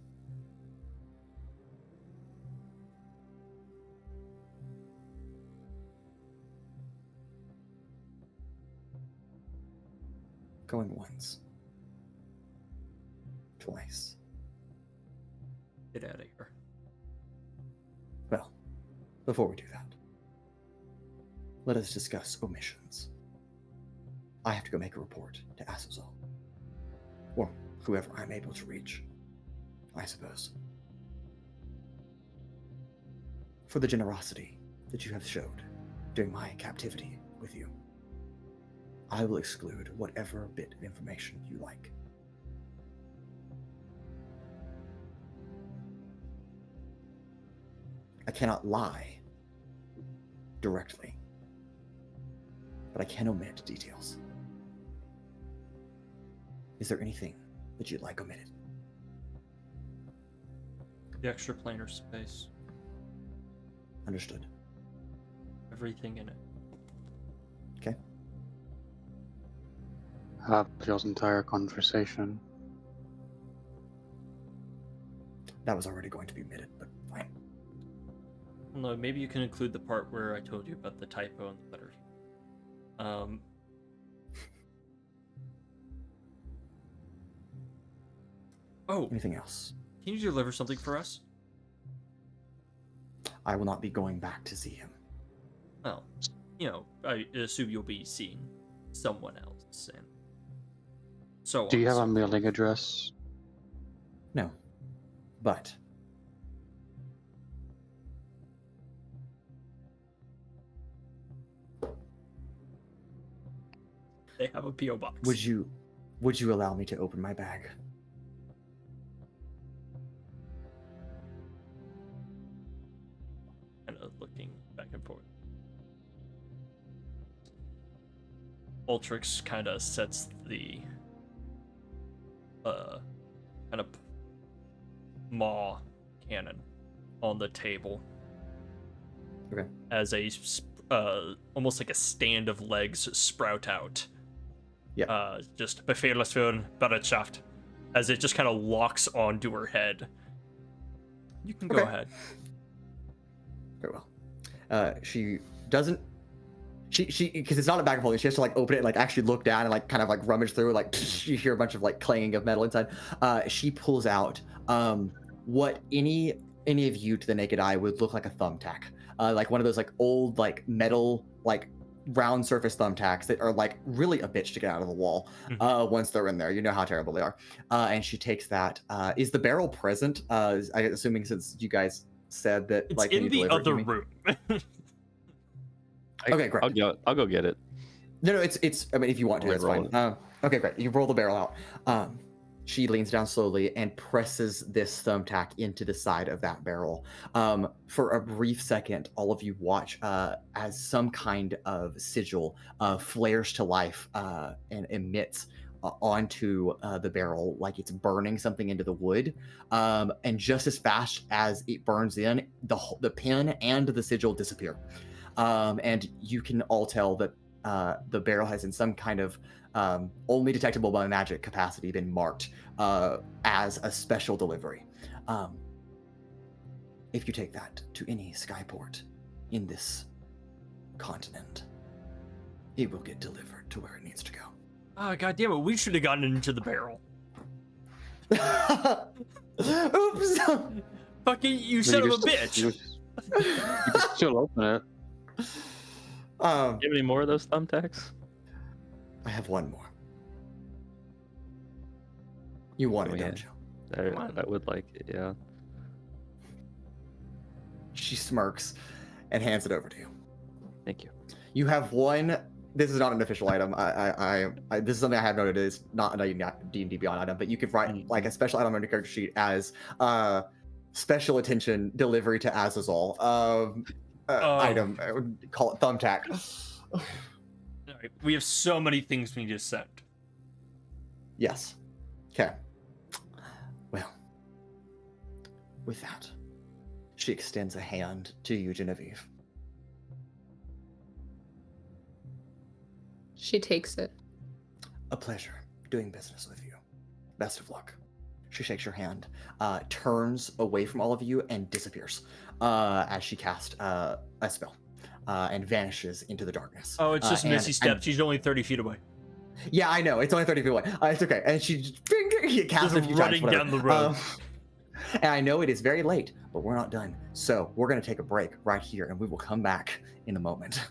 Going once. Twice. Get out of here. Well, before we do that, let us discuss omissions. I have to go make a report to Azazel. Or whoever I'm able to reach, I suppose. For the generosity that you have showed during my captivity with you, I will exclude whatever bit of information you like. I cannot lie directly, but I can omit details. Is there anything that you'd like omitted? The extra planar space. Understood. Everything in it. Okay. Abigail's entire conversation. That was already going to be omitted, but fine. No, maybe you can include the part where I told you about the typo in the letter. Oh, Anything else? can you deliver something for us? I will not be going back to see him. Well, you know, I assume you'll be seeing someone else, and so on. Do you have so a mailing address? No. But they have a PO box. would you allow me to open my bag? Kind of looking back and forth. Altrix kind of sets the kind of maw cannon on the table. Okay. As a almost like a stand of legs sprout out. Yeah. Just Befehlsführen Bereitschaft, as it just kind of locks onto her head. You can go Okay. ahead. Very well. She doesn't. She because it's not a bag of holding. She has to like open it and like actually look down and like kind of like rummage through. Like you hear a bunch of like clanging of metal inside. She pulls out what any of you to the naked eye would look like a thumbtack. Like one of those like old like metal like round surface thumbtacks that are like really a bitch to get out of the wall. Once they're in there, you know how terrible they are. And she takes that. Is the barrel present? I assuming since you guys said that It's like when in you the deliver it to other me. room. Okay, great. I'll go get it. No, it's. I mean, if you want to, I'll it's roll fine. Okay, great. You roll the barrel out. She leans down slowly and presses this thumbtack into the side of that barrel. For a brief second, all of you watch as some kind of sigil flares to life and emits onto the barrel like it's burning something into the wood. And just as fast as it burns in, the pin and the sigil disappear. And you can all tell that the barrel has, in some kind of only detectable by magic capacity, been marked as a special delivery. If you take that to any skyport in this continent, it will get delivered to where it needs to go. Oh, God damn it. We should have gotten into the barrel. Oops! Fucking you son of a bitch. You can still open it. Do you have any more of those thumbtacks? I have one more. You want it, Oh, yeah. don't you? I would like it, yeah. She smirks and hands it over to you. Thank you. You have one. This is not an official item. This is something I have noted. It's not a D&D Beyond item, but you could write like a special item on your character sheet as special attention delivery to Azazel. Item. I would call it thumbtack. All right, we have so many things we need to send. Yes. Okay. Well, with that, she extends a hand to you, Genevieve. She takes it. A pleasure doing business with you. Best of luck. She shakes your hand, turns away from all of you, and disappears as she casts a spell and vanishes into the darkness. Oh, it's just Missy Step. She's only 30 feet away. Yeah, I know. It's only 30 feet away. It's okay. And she just casts a few running times, down the road. And I know it is very late, but we're not done. So we're going to take a break right here, and we will come back in a moment.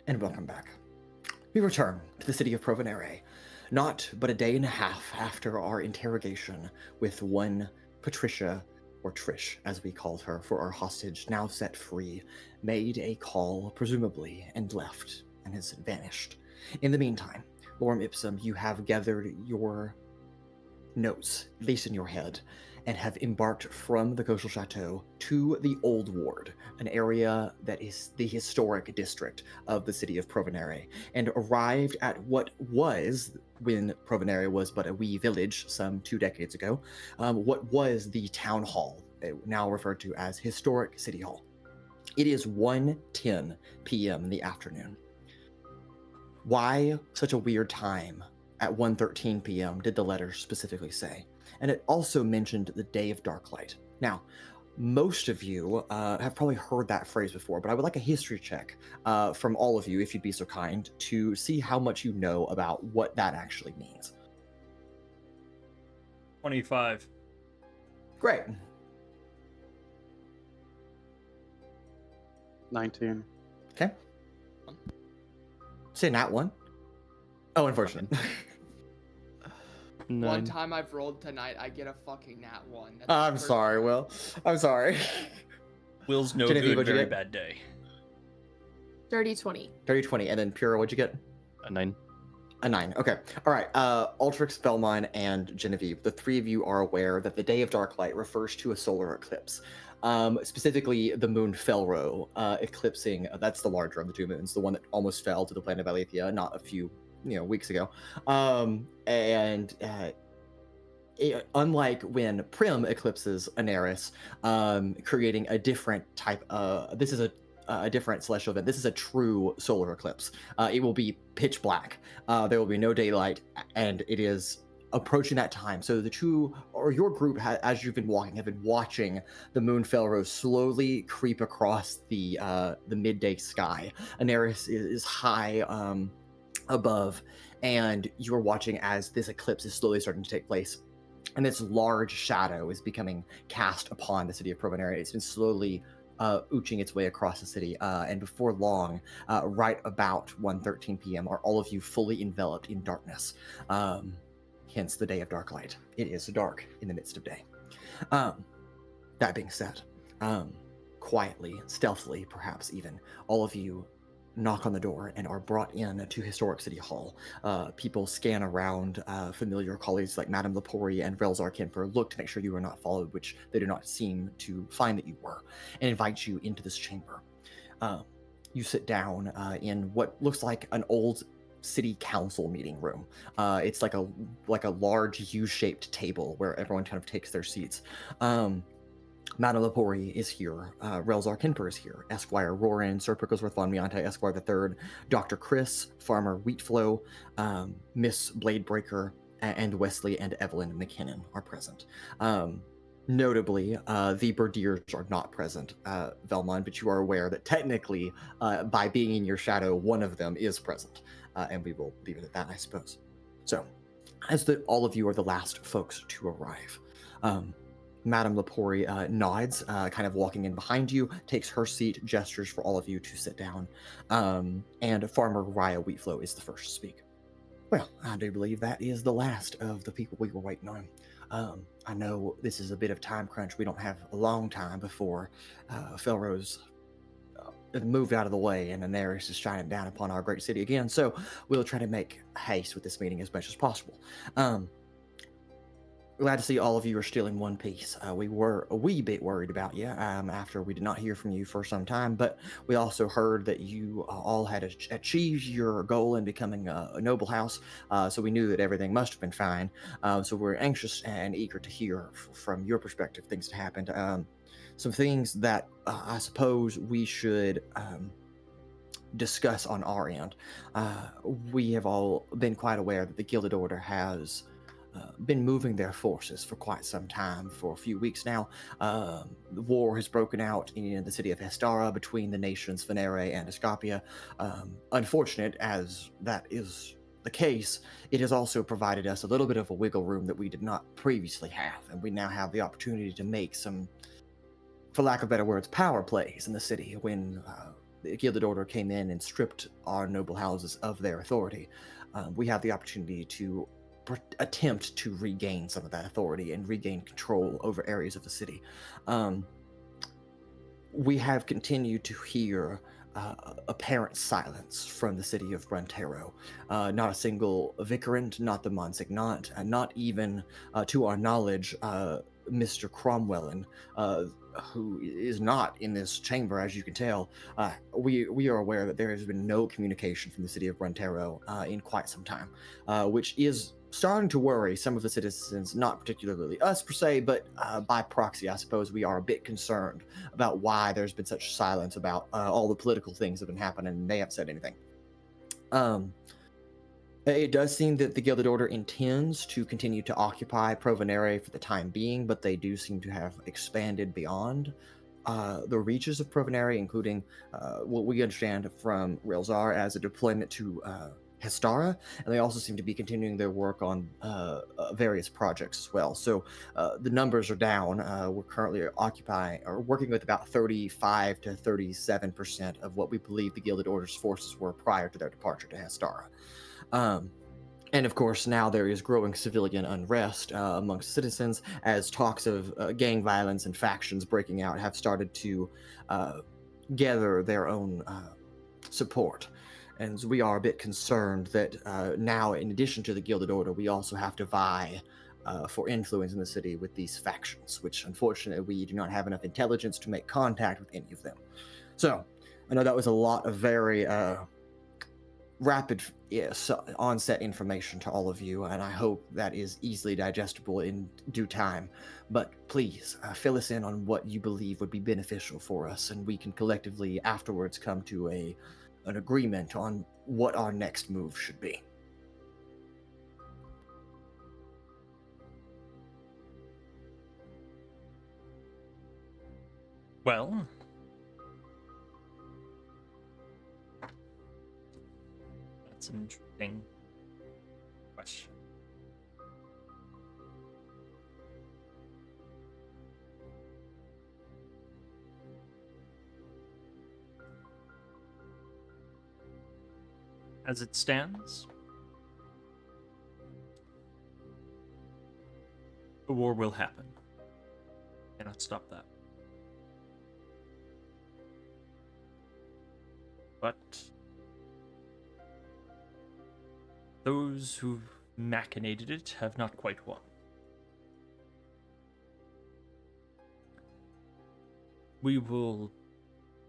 And welcome back. We return to the city of Provenere, not but a day and a half after our interrogation with one Patricia, or Trish as we called her, for our hostage now set free, made a call, presumably, and left, and has vanished. In the meantime, Lorem Ipsum, you have gathered your notes, at least in your head, and have embarked from the coastal chateau to the Old Ward, an area that is the historic district of the city of Provenere, and arrived at what was, when Provenere was but a wee village some 2 decades ago, what was the town hall, now referred to as Historic City Hall. It is 1:10 p.m. in the afternoon. Why such a weird time at 1:13 p.m. did the letter specifically say? And it also mentioned the Day of Darklight. Now, most of you have probably heard that phrase before, but I would like a history check from all of you, if you'd be so kind, to see how much you know about what that actually means. 25. Great. 19. Okay. Say nat one. Oh, unfortunate. One 9. time I've rolled tonight, I get a fucking nat 1. That's I'm the first sorry, time. Will. I'm sorry. Will's no Genevieve, good, what'd you very get? bad day. Dirty 20. 30-20, and then Pura, what'd you get? A 9. A 9. Okay. All right. Altrix, Vellmon, and Genevieve. The three of you are aware that the Day of Darklight refers to a solar eclipse. Specifically, the moon Felro eclipsing. That's the larger of the two moons, the one that almost fell to the planet of Alethea not a few weeks ago. Unlike when Prim eclipses Anaris, creating a different type. This is a different celestial event. This is a true solar eclipse. It will be pitch black. There will be no daylight, and it is approaching that time. So the two, or your group, as you've been walking, have been watching the moon Felrose slowly creep across the midday sky. Anaris is high above, and you are watching as this eclipse is slowly starting to take place. And this large shadow is becoming cast upon the city of Provenera. It's been slowly ooching its way across the city, and before long, right about 1:13 p.m., are all of you fully enveloped in darkness. Hence the Day of Darklight. It is dark in the midst of day. That being said, quietly, stealthily, perhaps even, all of you knock on the door and are brought in to Historic City Hall. People scan around, familiar colleagues like Madame Lepori and Relzar Kemper look to make sure you are not followed, which they do not seem to find that you were, and invite you into this chamber. You sit down in what looks like an old city council meeting room. It's like a large U-shaped table where everyone kind of takes their seats. Madame Lepori is here. Relzar Kinper is here. Esquire Roran, Sir Picklesworth von Miante, Esquire III, Dr. Chris, Farmer Wheatflow, Miss Bladebreaker, and Wesley and Evelyn McKinnon are present. Notably, the Berdiers are not present, Vellmon, but you are aware that technically, by being in your shadow, one of them is present. And we will leave it at that, I suppose. So, as all of you are the last folks to arrive, Madame Lepori nods, kind of walking in behind you, takes her seat, gestures for all of you to sit down, and Farmer Raya Wheatflow is the first to speak. Well, I do believe that is the last of the people we were waiting on. I know this is a bit of time crunch. We don't have a long time before Felrose moved out of the way and Anaris is shining down upon our great city again, so we'll try to make haste with this meeting as much as possible. Glad to see all of you are still in one piece. We were a wee bit worried about you after we did not hear from you for some time, but we also heard that you all had achieved your goal in becoming a noble house, so we knew that everything must have been fine. So we're anxious and eager to hear from your perspective things that happened. Some things that I suppose we should discuss on our end. We have all been quite aware that the Gilded Order has been moving their forces for quite some time, for a few weeks now. The war has broken out in the city of Hestara between the nations Venere and Escapia. Unfortunate as that is the case, it has also provided us a little bit of a wiggle room that we did not previously have, and we now have the opportunity to make some, for lack of better words, power plays in the city. When the Gilded Order came in and stripped our noble houses of their authority, we have the opportunity to attempt to regain some of that authority and regain control over areas of the city. We have continued to hear apparent silence from the city of Bruntero. Not a single vicarant, not the Monsignant, and not even, to our knowledge, Mr. Cromwellin, who is not in this chamber, as you can tell. We are aware that there has been no communication from the city of Bruntero in quite some time, which is starting to worry some of the citizens, not particularly us per se, but by proxy, I suppose we are a bit concerned about why there's been such silence about all the political things that have been happening, and they haven't said anything. It does seem that the Gilded Order intends to continue to occupy Provenere for the time being, but they do seem to have expanded beyond the reaches of Provenere, including what we understand from Relzar as a deployment to Hestara, and they also seem to be continuing their work on various projects as well. So the numbers are down. We're currently working with about 35 to 37% of what we believe the Gilded Order's forces were prior to their departure to Hestara. And of course, now there is growing civilian unrest amongst citizens as talks of gang violence and factions breaking out have started to gather their own support. And we are a bit concerned that now, in addition to the Gilded Order, we also have to vie for influence in the city with these factions, which unfortunately we do not have enough intelligence to make contact with any of them. So, I know that was a lot of very rapid onset information to all of you, and I hope that is easily digestible in due time. But please fill us in on what you believe would be beneficial for us, and we can collectively afterwards come to an agreement on what our next move should be. Well, that's an interesting question. As it stands, a war will happen. Cannot stop that. But those who machinated it have not quite won. We will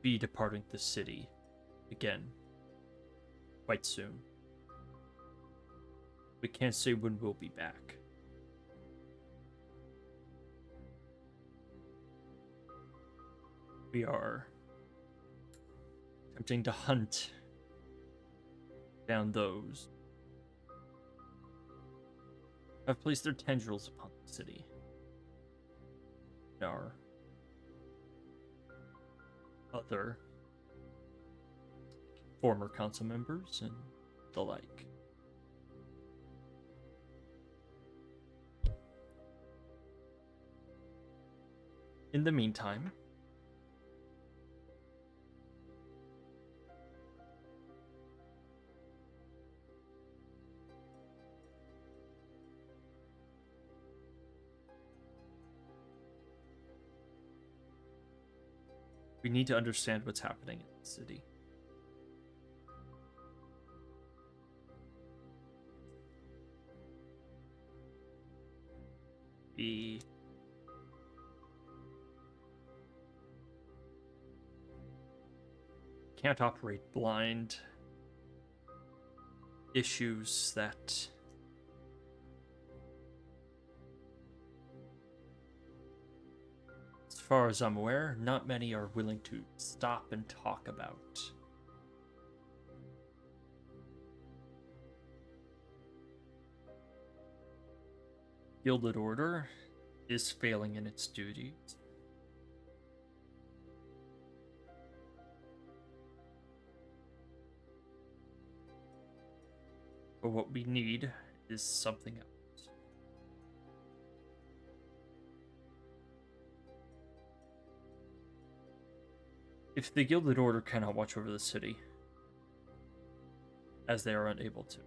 be departing the city again quite soon. We can't say when we'll be back. We are attempting to hunt down those who have placed their tendrils upon the city. Our other former council members and the like. In the meantime, we need to understand what's happening in the city. We can't operate blind. Issues that as far as I'm aware, not many are willing to stop and talk about. Gilded Order is failing in its duties. But what we need is something else. If the Gilded Order cannot watch over the city, as they are unable to,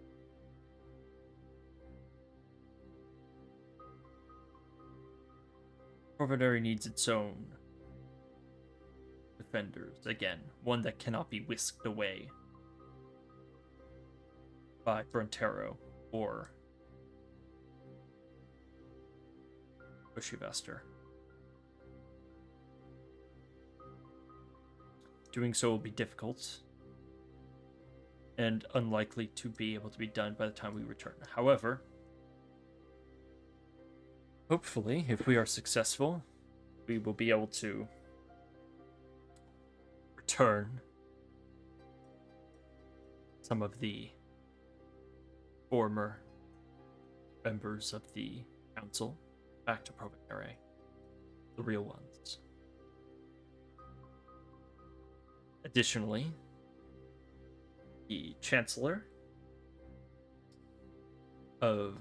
Providary needs its own defenders. Again, one that cannot be whisked away by Brontero or Bushivester. Doing so will be difficult and unlikely to be able to be done by the time we return. However, hopefully, if we are successful, we will be able to return some of the former members of the council back to Providere, the real ones. Additionally, the Chancellor of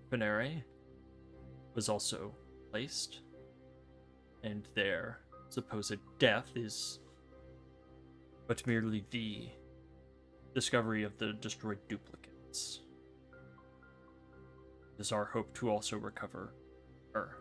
Venere was also placed, and their supposed death is but merely the discovery of the destroyed duplicates. It is our hope to also recover her.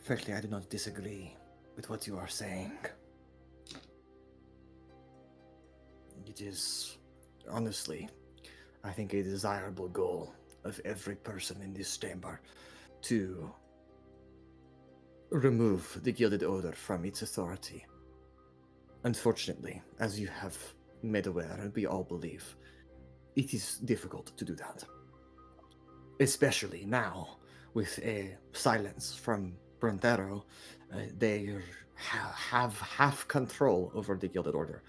Frankly, I do not disagree with what you are saying. It is, honestly, I think a desirable goal of every person in this chamber to remove the Gilded Order from its authority. Unfortunately, as you have made aware, and we all believe, it is difficult to do that. Especially now, with a silence from Brontero, they have control over the Gilded Order.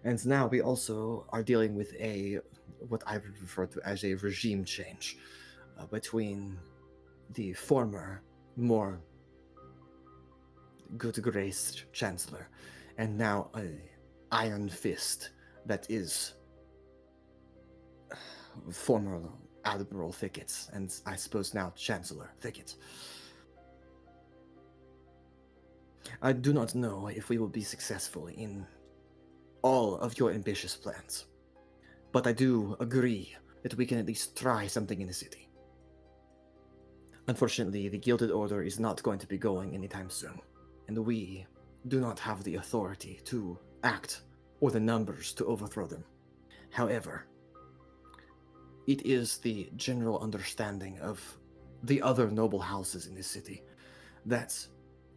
And now we also are dealing with what I would refer to as a regime change between the former, more good-graced Chancellor and now an Iron Fist that is former Admiral Thicket, and I suppose now Chancellor Thicket. I do not know if we will be successful in all of your ambitious plans, but I do agree that we can at least try something in the city. Unfortunately, the Gilded Order is not going to be going anytime soon, and we do not have the authority to act or the numbers to overthrow them. However, it is the general understanding of the other noble houses in this city that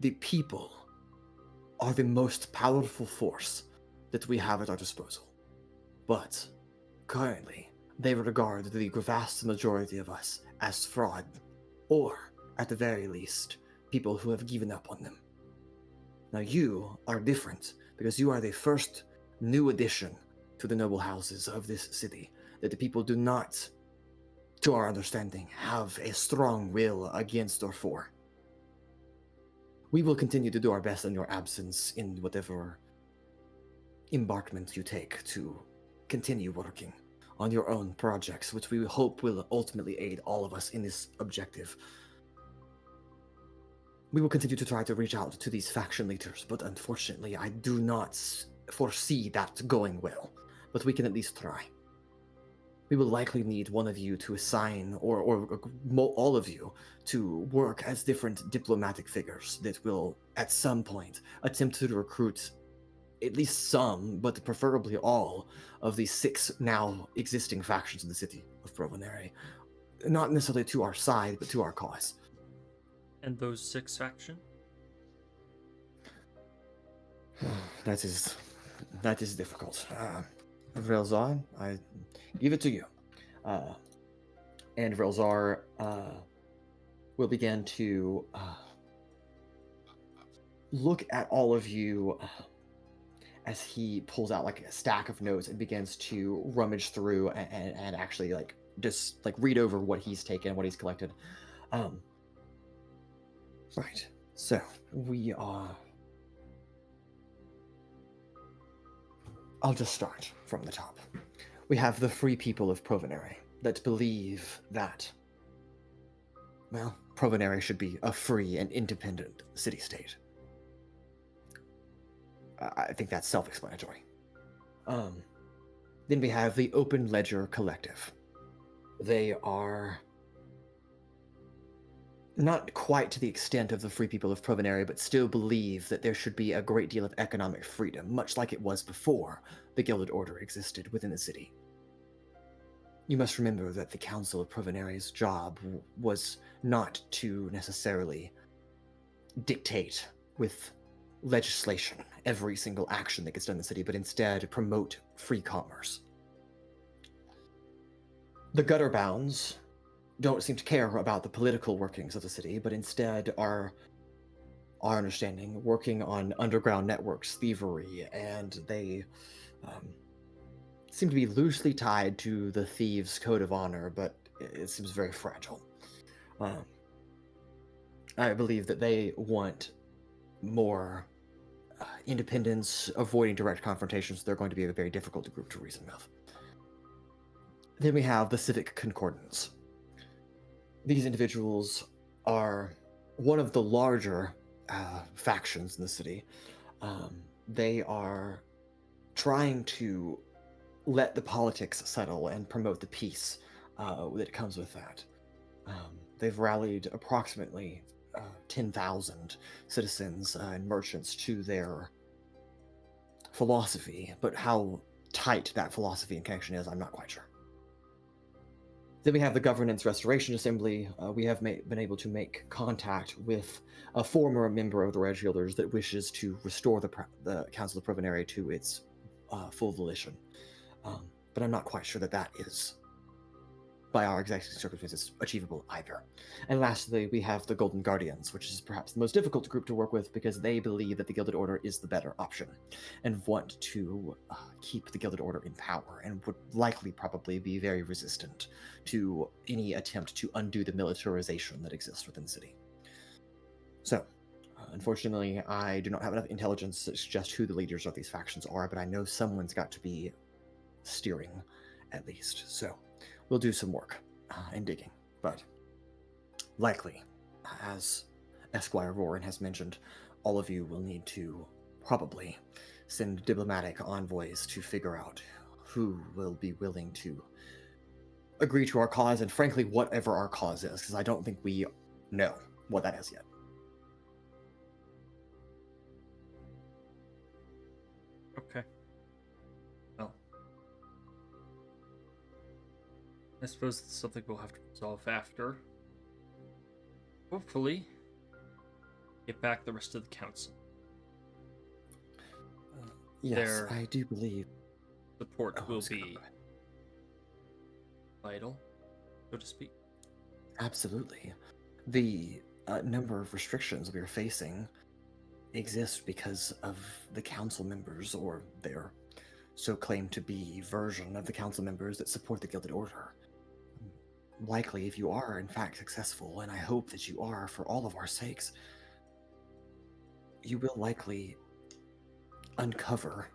the people are the most powerful force that we have at our disposal. But currently, they regard the vast majority of us as fraud, or, at the very least, people who have given up on them. Now you are different, because you are the first new addition to the noble houses of this city, that the people do not, to our understanding, have a strong will against or for. We will continue to do our best in your absence in whatever embarkment you take to continue working on your own projects, which we hope will ultimately aid all of us in this objective. We will continue to try to reach out to these faction leaders, but unfortunately I do not foresee that going well, but we can at least try. We will likely need one of you to assign, or all of you, to work as different diplomatic figures that will, at some point, attempt to recruit at least some, but preferably all, of the 6 now existing factions in the city of Provenere. Not necessarily to our side, but to our cause. And those 6 factions? That is difficult. Relzar, I give it to you. And Relzar will begin to look at all of you as he pulls out like a stack of notes and begins to rummage through and actually just read over what he's taken, what he's collected. Right. So we are. I'll just start from the top. We have the free people of Provenere that believe that, well, Provenere should be a free and independent city-state. I think that's self-explanatory. Then we have the Open Ledger Collective. They are not quite to the extent of the free people of Provenere, but still believe that there should be a great deal of economic freedom, much like it was before the Gilded Order existed within the city. You must remember that the Council of Provenere's job was not to necessarily dictate with legislation every single action that gets done in the city, but instead promote free commerce. The gutter bounds don't seem to care about the political workings of the city, but instead are, our understanding, working on underground networks, thievery, and they seem to be loosely tied to the thieves' code of honor, but it seems very fragile. I believe that they want more independence, avoiding direct confrontations. They're going to be a very difficult group to reason with. Then we have the Civic Concordance. These individuals are one of the larger factions in the city. They are trying to let the politics settle and promote the peace that comes with that. They've rallied approximately 10,000 citizens and merchants to their philosophy, but how tight that philosophy and connection is, I'm not quite sure. Then we have the Governance Restoration Assembly. We have been able to make contact with a former member of the Red Shielders that wishes to restore the Council of Provenary to its full volition. But I'm not quite sure that that is, by our existing circumstances, achievable either. And lastly, we have the Golden Guardians, which is perhaps the most difficult group to work with because they believe that the Gilded Order is the better option and want to keep the Gilded Order in power and would likely probably be very resistant to any attempt to undo the militarization that exists within the city. So, unfortunately, I do not have enough intelligence to suggest who the leaders of these factions are, but I know someone's got to be steering, at least. So, we'll do some work and digging, but likely, as Esquire Roran has mentioned, all of you will need to probably send diplomatic envoys to figure out who will be willing to agree to our cause, and frankly, whatever our cause is, because I don't think we know what that is yet. Okay. Well, I suppose it's something we'll have to resolve after. Hopefully, get back the rest of the council. Yes, Their I do believe support will be vital, so to speak. absolutely. The number of restrictions we are facing exist because of the council members, or their so claimed to be version of the council members that support the Gilded Order. Likely, if you are in fact successful, and I hope that you are for all of our sakes, you will likely uncover,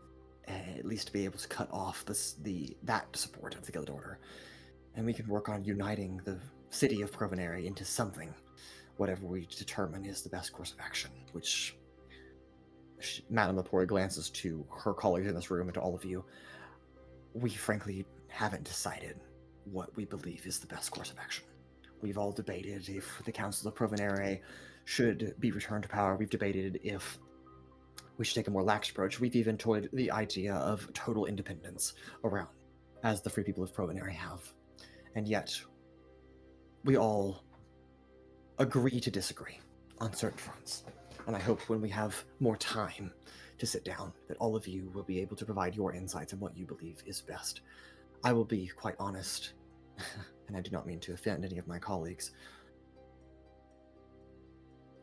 at least be able to cut off that support of the Gilded Order, and we can work on uniting the city of Provenary into something, whatever we determine is the best course of action, which Madame Lepore glances to her colleagues in this room and to all of you. We frankly haven't decided what we believe is the best course of action. We've all debated if the Council of Provenary should be returned to power. We've debated if we should take a more lax approach. We've even toyed the idea of total independence around, as the free people of Provenary have. And yet, we all agree to disagree on certain fronts. And I hope when we have more time to sit down, that all of you will be able to provide your insights on what you believe is best. I will be quite honest, and I do not mean to offend any of my colleagues.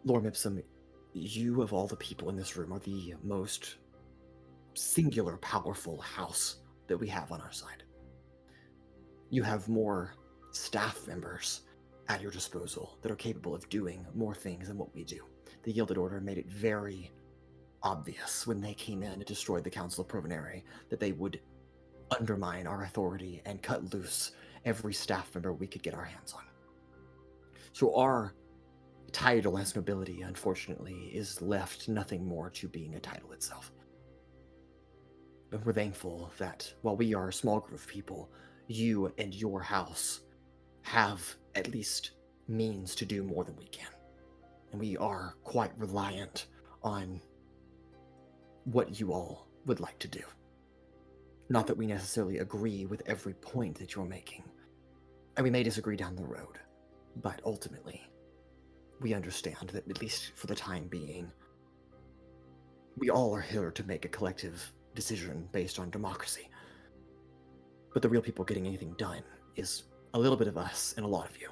Lorem Ipsum, you of all the people in this room are the most singular, powerful house that we have on our side. You have more staff members at your disposal that are capable of doing more things than what we do. The Gilded Order made it very obvious when they came in and destroyed the Council of Provenary that they would undermine our authority and cut loose every staff member we could get our hands on. So our title as nobility, unfortunately, is left nothing more to being a title itself. But we're thankful that while we are a small group of people, you and your house have at least means to do more than we can. And we are quite reliant on what you all would like to do. Not that we necessarily agree with every point that you're making, and we may disagree down the road, but ultimately, we understand that, at least for the time being, we all are here to make a collective decision based on democracy. But the real people getting anything done is a little bit of us and a lot of you.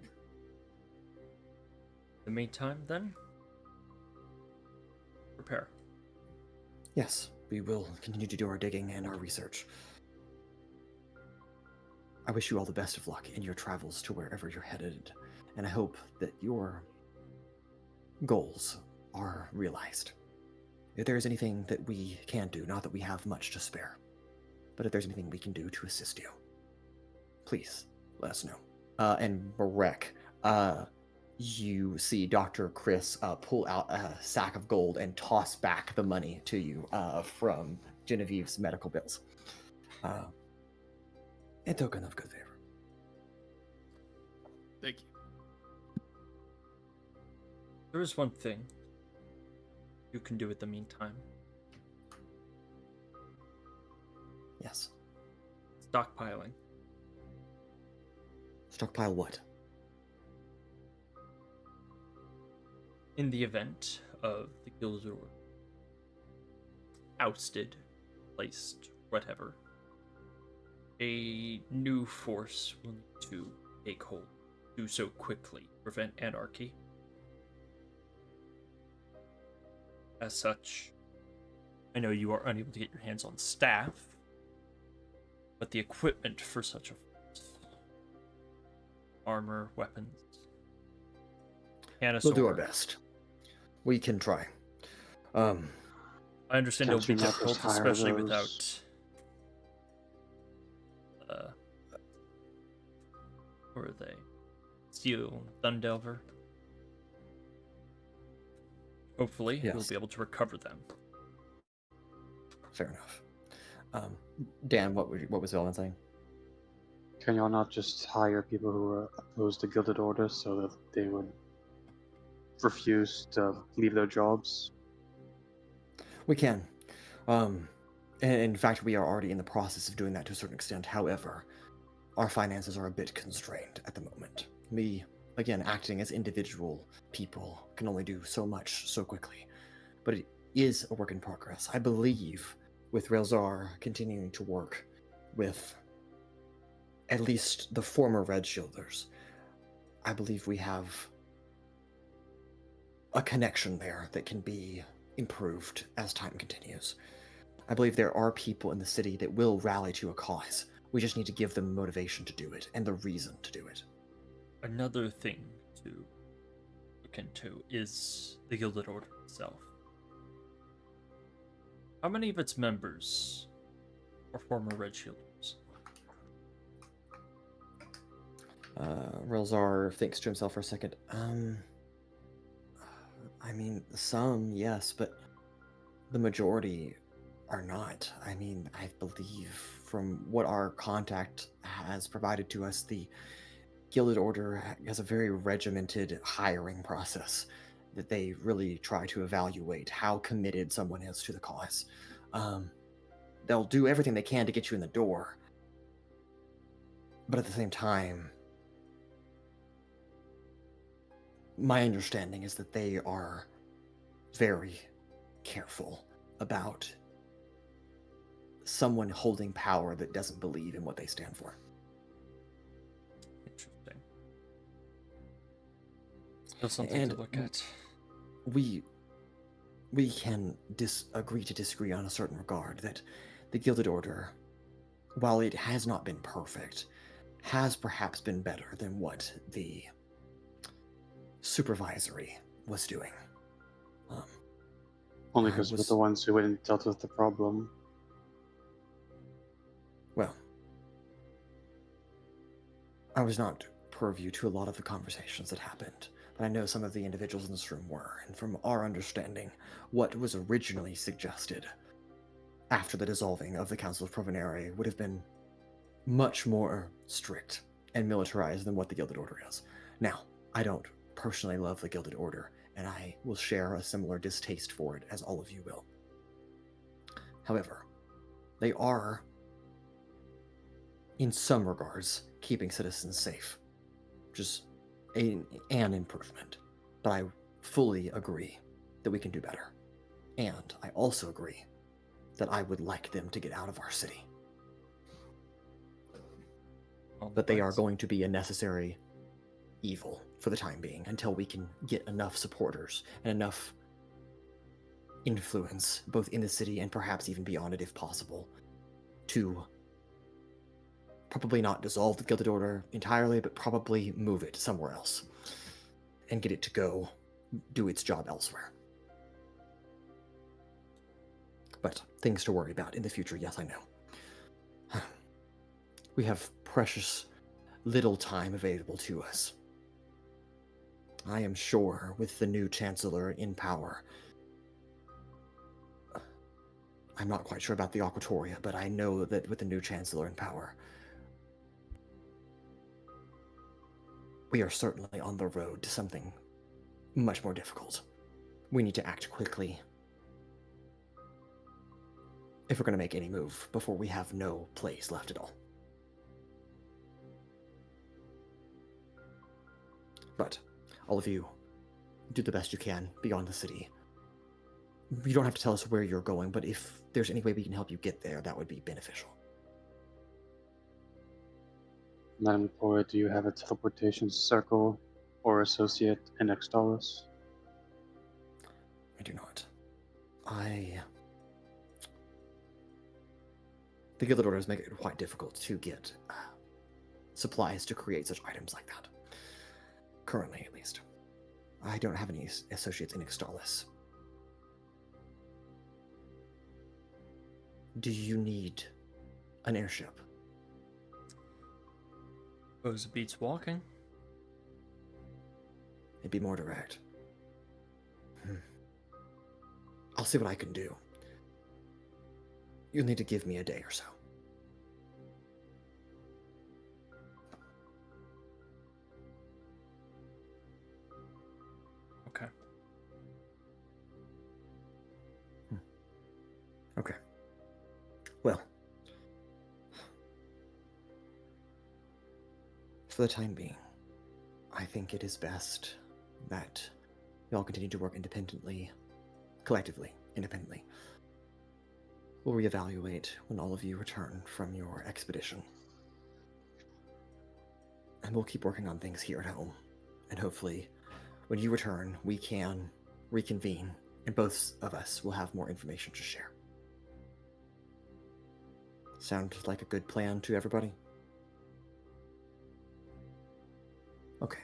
In the meantime, then, prepare. Yes, we will continue to do our digging and our research. I wish you all the best of luck in your travels to wherever you're headed, and I hope that your goals are realized. If there is anything that we can do, not that we have much to spare, but if there's anything we can do to assist you, please let us know. And Marek, you see Dr. Chris pull out a sack of gold and toss back the money to you from Genevieve's medical bills. A token of good favor. Thank you. There is one thing you can do in the meantime. Yes. Stockpiling. Stockpile what? In the event of the Gilded Order ousted, placed, whatever, a new force will need to take hold. Do so quickly. Prevent anarchy. As such, I know you are unable to get your hands on staff, but the equipment for such a force, armor, weapons, We'll do our best. We can try. I understand it'll Can't be you not difficult, just hire especially those? without where are they? Steel Thundelver. Hopefully, we'll Yes. be able to recover them. Fair enough. Dan, what was Vellmon saying? Can y'all not just hire people who are opposed to Gilded Order so that they would refuse to leave their jobs? We can. And in fact, we are already in the process of doing that to a certain extent. However, our finances are a bit constrained at the moment. We, again, acting as individual people, can only do so much so quickly. But it is a work in progress. I believe with Relzar continuing to work with at least the former Red Shielders, I believe we have a connection there that can be improved as time continues. I believe there are people in the city that will rally to a cause. We just need to give them motivation to do it and the reason to do it. Another thing to look into is the Gilded Order itself. How many of its members are former Red Shielders? Relzar thinks to himself for a second. I mean, some, yes, but the majority are not. I mean, I believe from what our contact has provided to us, the Gilded Order has a very regimented hiring process that they really try to evaluate how committed someone is to the cause. They'll do everything they can to get you in the door, but at the same time, my understanding is that they are very careful about someone holding power that doesn't believe in what they stand for. Interesting. Still something And to look at. We can agree to disagree on a certain regard that the Gilded Order, while it has not been perfect, has perhaps been better than what the supervisory was doing. Only I because we're was- the ones who went and dealt with the problem. Well, I was not purview to a lot of the conversations that happened, but I know some of the individuals in this room were, and from our understanding, what was originally suggested after the dissolving of the Council of Provenere would have been much more strict and militarized than what the Gilded Order is. Now, I don't personally love the Gilded Order, and I will share a similar distaste for it as all of you will. However, they are, in some regards, keeping citizens safe, which is an improvement. But I fully agree that we can do better. And I also agree that I would like them to get out of our city. But they are going to be a necessary evil for the time being until we can get enough supporters and enough influence, both in the city and perhaps even beyond it if possible, to probably not dissolve the Gilded Order entirely, but probably move it somewhere else and get it to go do its job elsewhere. But things to worry about in the future, yes, I know. We have precious little time available to us. I am sure with the new Chancellor in power, I'm not quite sure about the Aquatoria, but I know that with the new Chancellor in power, we are certainly on the road to something much more difficult. We need to act quickly if we're going to make any move before we have no place left at all. But all of you, do the best you can beyond the city. You don't have to tell us where you're going, but if there's any way we can help you get there, that would be beneficial. Madam Pura, do you have a teleportation circle or associate in Extalis? I do not. The Guild Orders make it quite difficult to get supplies to create such items like that. Currently, at least. I don't have any associates in Extalis. Do you need an airship? Suppose it beats walking. It'd be more direct. I'll see what I can do. You'll need to give me a day or so. Okay. Okay. Well, for the time being, I think it is best that we all continue to work independently, collectively, independently. We'll reevaluate when all of you return from your expedition. And we'll keep working on things here at home. And hopefully, when you return, we can reconvene, and both of us will have more information to share. Sound like a good plan to everybody? Okay.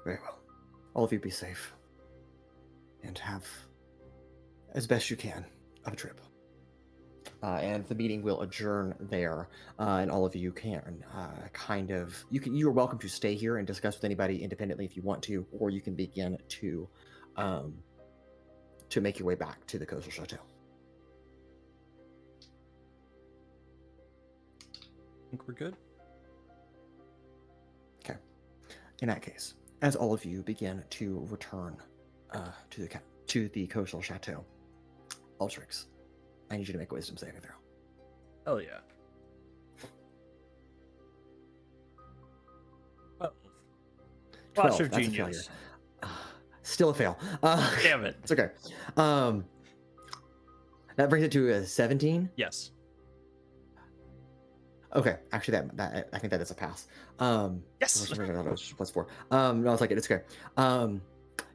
Very well. All of you be safe. And have, as best you can, of a trip. And the meeting will adjourn there, and all of you can you are welcome to stay here and discuss with anybody independently if you want to, or you can begin to make your way back to the Coastal Chateau. I think we're good. Okay. In that case, as all of you begin to return to the Coastal Chateau, Altrix, I need you to make a wisdom saving throw. Hell yeah. 12. 12, Flash of that's genius. a failure. Still a fail. Damn it. It's okay. That brings it to a 17. Okay, actually, that I think that is a pass. Yes. For some reason I thought it was +4. No, it's like it's okay.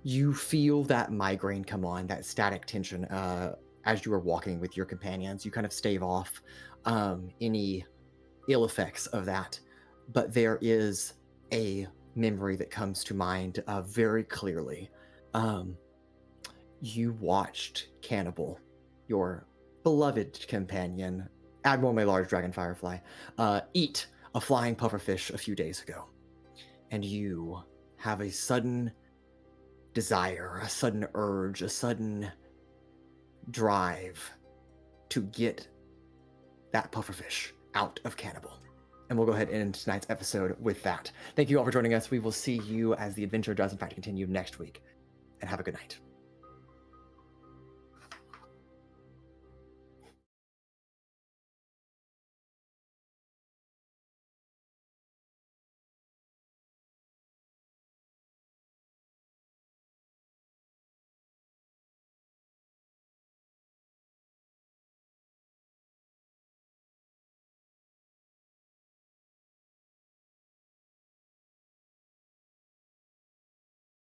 You feel that migraine come on, that static tension, as you are walking with your companions. You kind of stave off any ill effects of that, but there is a memory that comes to mind very clearly. You watched Cannibal, your beloved companion, abnormally large dragon firefly, eat a flying pufferfish a few days ago. And you have a sudden desire, a sudden urge, a sudden drive to get that pufferfish out of Cannibal. And we'll go ahead and end tonight's episode with that. Thank you all for joining us. We will see you as the adventure does in fact continue next week. And have a good night.